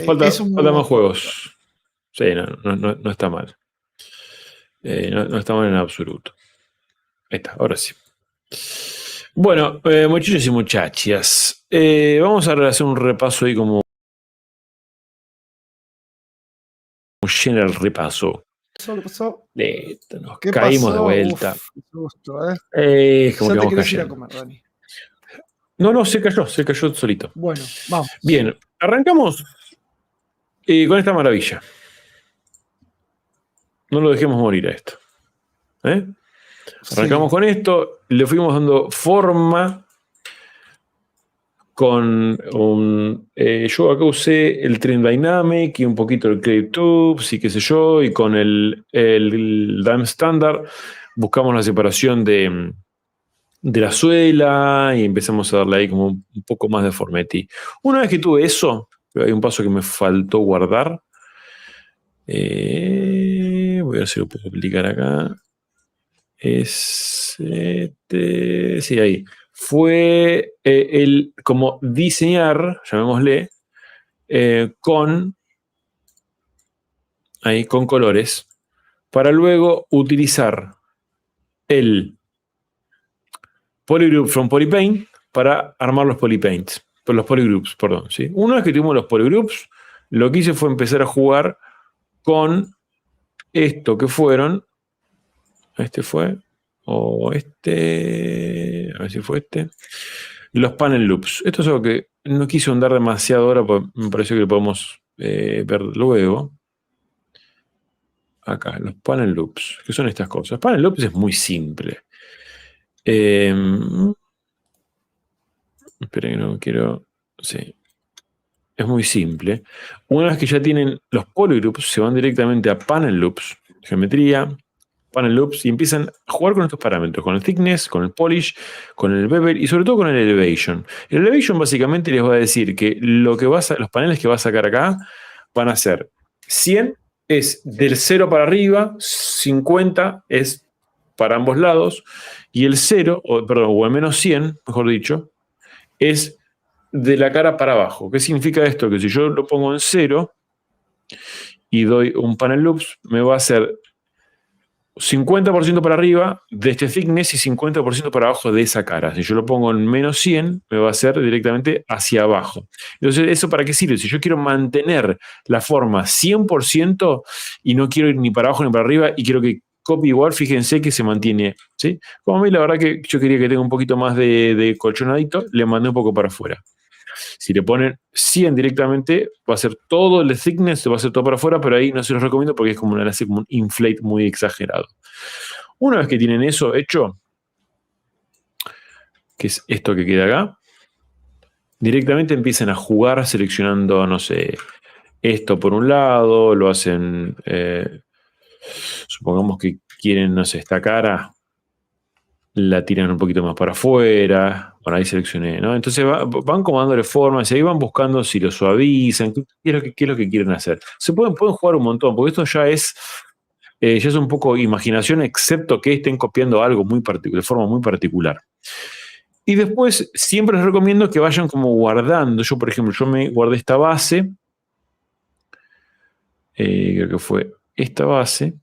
Falta más juegos. Sí, no está mal. No está mal en absoluto. Ahí está, ahora sí. Bueno, muchachos y muchachas, vamos a hacer un repaso ahí como llena el repaso. ¿Qué pasó? Listo, nos ¿Qué caímos pasó? de vuelta. Uf, qué susto, Como ya que te vamos querés ir a cayendo. comer, Dani. No, se cayó solito. Bueno, vamos. Bien, arrancamos con esta maravilla. No lo dejemos morir a esto. Arrancamos con esto, le fuimos dando forma con un... yo acá usé el Trend Dynamic y un poquito el Create Tubes y qué sé yo, y con el DAM Standard buscamos la separación de la suela y empezamos a darle ahí como un poco más de formetti. Una vez que tuve eso, hay un paso que me faltó guardar. Voy a ver si lo puedo aplicar acá. Sí, ahí. Fue el como diseñar, llamémosle, con colores, para luego utilizar el Polygroup from Polypaint para armar los Polypaints. Los Polygroups, perdón. ¿sí? Una vez que tuvimos los Polygroups, lo que hice fue empezar a jugar con esto que fueron. Este fue. O este. A ver si fue este. Los panel loops. Esto es algo que no quise andar demasiado ahora, porque me pareció que lo podemos ver luego. Acá, los panel loops. ¿Qué son estas cosas? Panel loops es muy simple. Esperen que no quiero. Sí. Es muy simple. Una vez que ya tienen los polygroups, se van directamente a panel loops, geometría, panel loops, y empiezan a jugar con estos parámetros, con el thickness, con el polish, con el bevel y sobre todo con el elevation. El elevation básicamente les va a decir que los paneles que va a sacar acá van a ser 100 es del 0 para arriba, 50 es para ambos lados, y el 0, o el menos 100, mejor dicho, es de la cara para abajo. ¿Qué significa esto? Que si yo lo pongo en 0 y doy un panel loops, me va a hacer 50% para arriba de este thickness y 50% para abajo de esa cara. Si yo lo pongo en menos 100, me va a hacer directamente hacia abajo. Entonces, ¿eso para qué sirve? Si yo quiero mantener la forma 100% y no quiero ir ni para abajo ni para arriba y quiero que copie igual, fíjense que se mantiene. ¿sí? Como a mí la verdad que yo quería que tenga un poquito más de colchonadito, le mandé un poco para afuera. Si le ponen 100 directamente, va a ser todo el thickness, va a ser todo para afuera, pero ahí no se los recomiendo porque es como un inflate muy exagerado. Una vez que tienen eso hecho, que es esto que queda acá, directamente empiezan a jugar seleccionando, no sé, esto por un lado, lo hacen, supongamos que quieren, no sé, esta cara, la tiran un poquito más para afuera, por ahí seleccioné, ¿no? Entonces van como dándole formas y ahí van buscando si lo suavizan, qué es lo que quieren hacer. Pueden jugar un montón, porque esto ya es un poco imaginación, excepto que estén copiando algo muy particular, de forma muy particular. Y después siempre les recomiendo que vayan como guardando. Yo, por ejemplo, me guardé esta base, creo que fue esta base,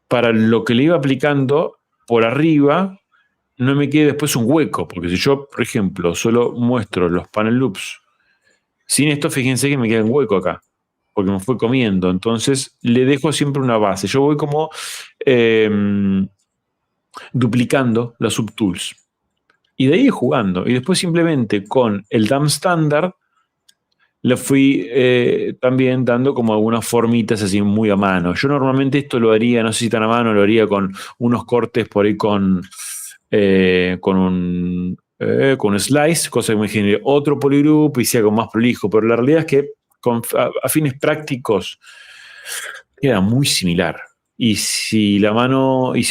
para lo que le iba aplicando por arriba, no me quede después un hueco, porque si yo, por ejemplo, solo muestro los panel loops sin esto, fíjense que me queda un hueco acá, porque me fue comiendo. Entonces, le dejo siempre una base. Yo voy como duplicando las subtools. Y de ahí jugando. Y después simplemente con el DAM Standard le fui también dando como algunas formitas así muy a mano. Yo normalmente esto lo haría, no sé si tan a mano, lo haría con unos cortes por ahí con un slice, cosa que me genere otro polygroup y sea con más prolijo. Pero la realidad es que a fines prácticos queda muy similar. Y si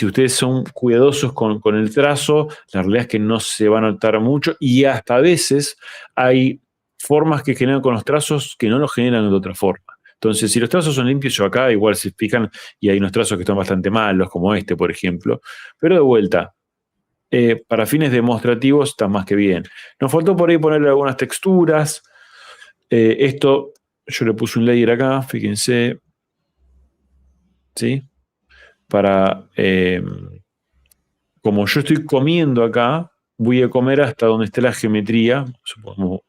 ustedes son cuidadosos con el trazo, la realidad es que no se va a notar mucho y hasta a veces hay formas que generan con los trazos que no los generan de otra forma. Entonces, si los trazos son limpios, yo acá igual se fijan y hay unos trazos que están bastante malos, como este, por ejemplo. Pero de vuelta, para fines demostrativos está más que bien. Nos faltó por ahí ponerle algunas texturas. Esto, yo le puse un layer acá, fíjense. ¿Sí? Para, como yo estoy comiendo acá, voy a comer hasta donde esté la geometría, supongamos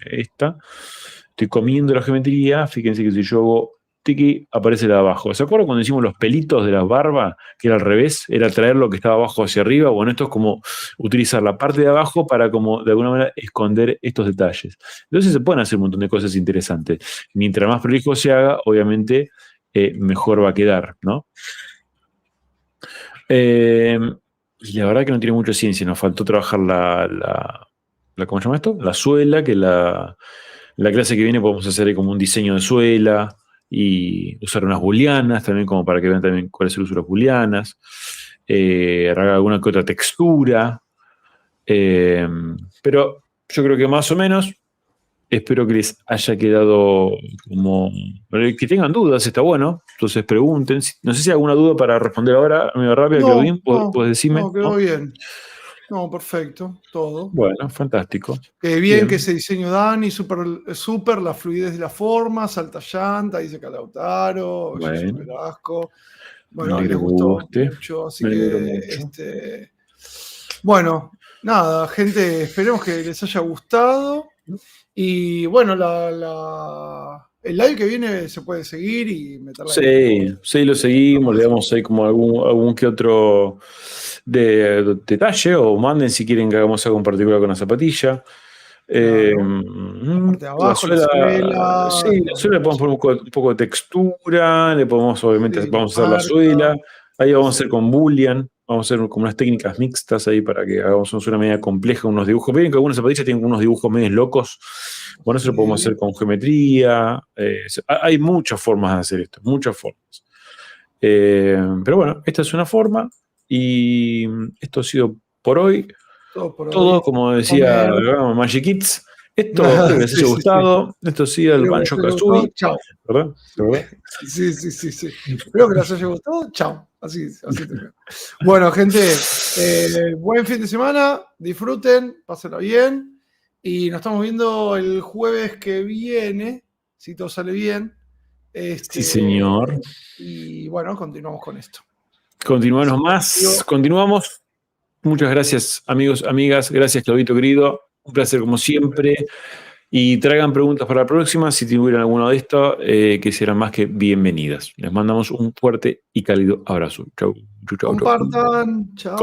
esta. Estoy comiendo la geometría, fíjense que si yo hago tiki, aparece la de abajo. ¿Se acuerdan cuando hicimos los pelitos de las barbas? Que era al revés, era traer lo que estaba abajo hacia arriba. Bueno, esto es como utilizar la parte de abajo para como de alguna manera esconder estos detalles. Entonces se pueden hacer un montón de cosas interesantes. Mientras más prolijo se haga, obviamente mejor va a quedar, ¿no? Y la verdad que no tiene mucha ciencia, nos faltó trabajar ¿cómo se llama esto? La suela, que la clase que viene podemos hacer ahí como un diseño de suela y usar unas booleanas también como para que vean también cuál es el uso de las booleanas, alguna que otra textura, pero yo creo que más o menos espero que les haya quedado como... Que tengan dudas, está bueno. Entonces pregunten. No sé si hay alguna duda para responder ahora, medio rápido, Claudín. ¿Puedes decirme? No, quedó bien. No, perfecto, todo. Bueno, fantástico. Qué bien que ese diseño Dani, súper, la fluidez de la forma, salta llanta, dice Calautaro, Bueno, Velasco. Bueno, me les alegro gustó que mucho, así me alegro que mucho. bueno, nada, gente, esperemos que les haya gustado. Y bueno, el live que viene se puede seguir y meterla Sí, sí, lo seguimos, le damos ahí como algún que otro detalle, o manden si quieren que hagamos algo en particular con la zapatilla. la parte de abajo, la suela. Sí, la suela le podemos poner un poco de textura, le podemos, obviamente, Sí, vamos a hacer la marca. suela, ahí vamos a hacer con Boolean, vamos a hacer como unas técnicas mixtas ahí para que hagamos una suela media compleja, unos dibujos. Miren que algunas zapatillas tienen unos dibujos medio locos. Bueno, eso lo podemos hacer con geometría. Hay muchas formas de hacer esto, muchas formas. Pero bueno, esta es una forma y esto ha sido por hoy. Todo, como decía Magic Kids. Esto espero que les haya gustado. Esto ha sido el Banjo Kazooie. Chao. ¿Verdad? Sí. Espero que les haya gustado. Chao. Así termina. Bueno, gente, buen fin de semana. Disfruten, pásenlo bien. Y nos estamos viendo el jueves que viene, si todo sale bien. Sí, señor. Y bueno, continuamos con esto. Continuamos. Muchas gracias, amigos, amigas. Gracias, Claudito querido. Un placer como siempre. Y traigan preguntas para la próxima. Si tuvieran alguna de estas, que serán más que bienvenidas. Les mandamos un fuerte y cálido abrazo. Chau. Compartan. Chao.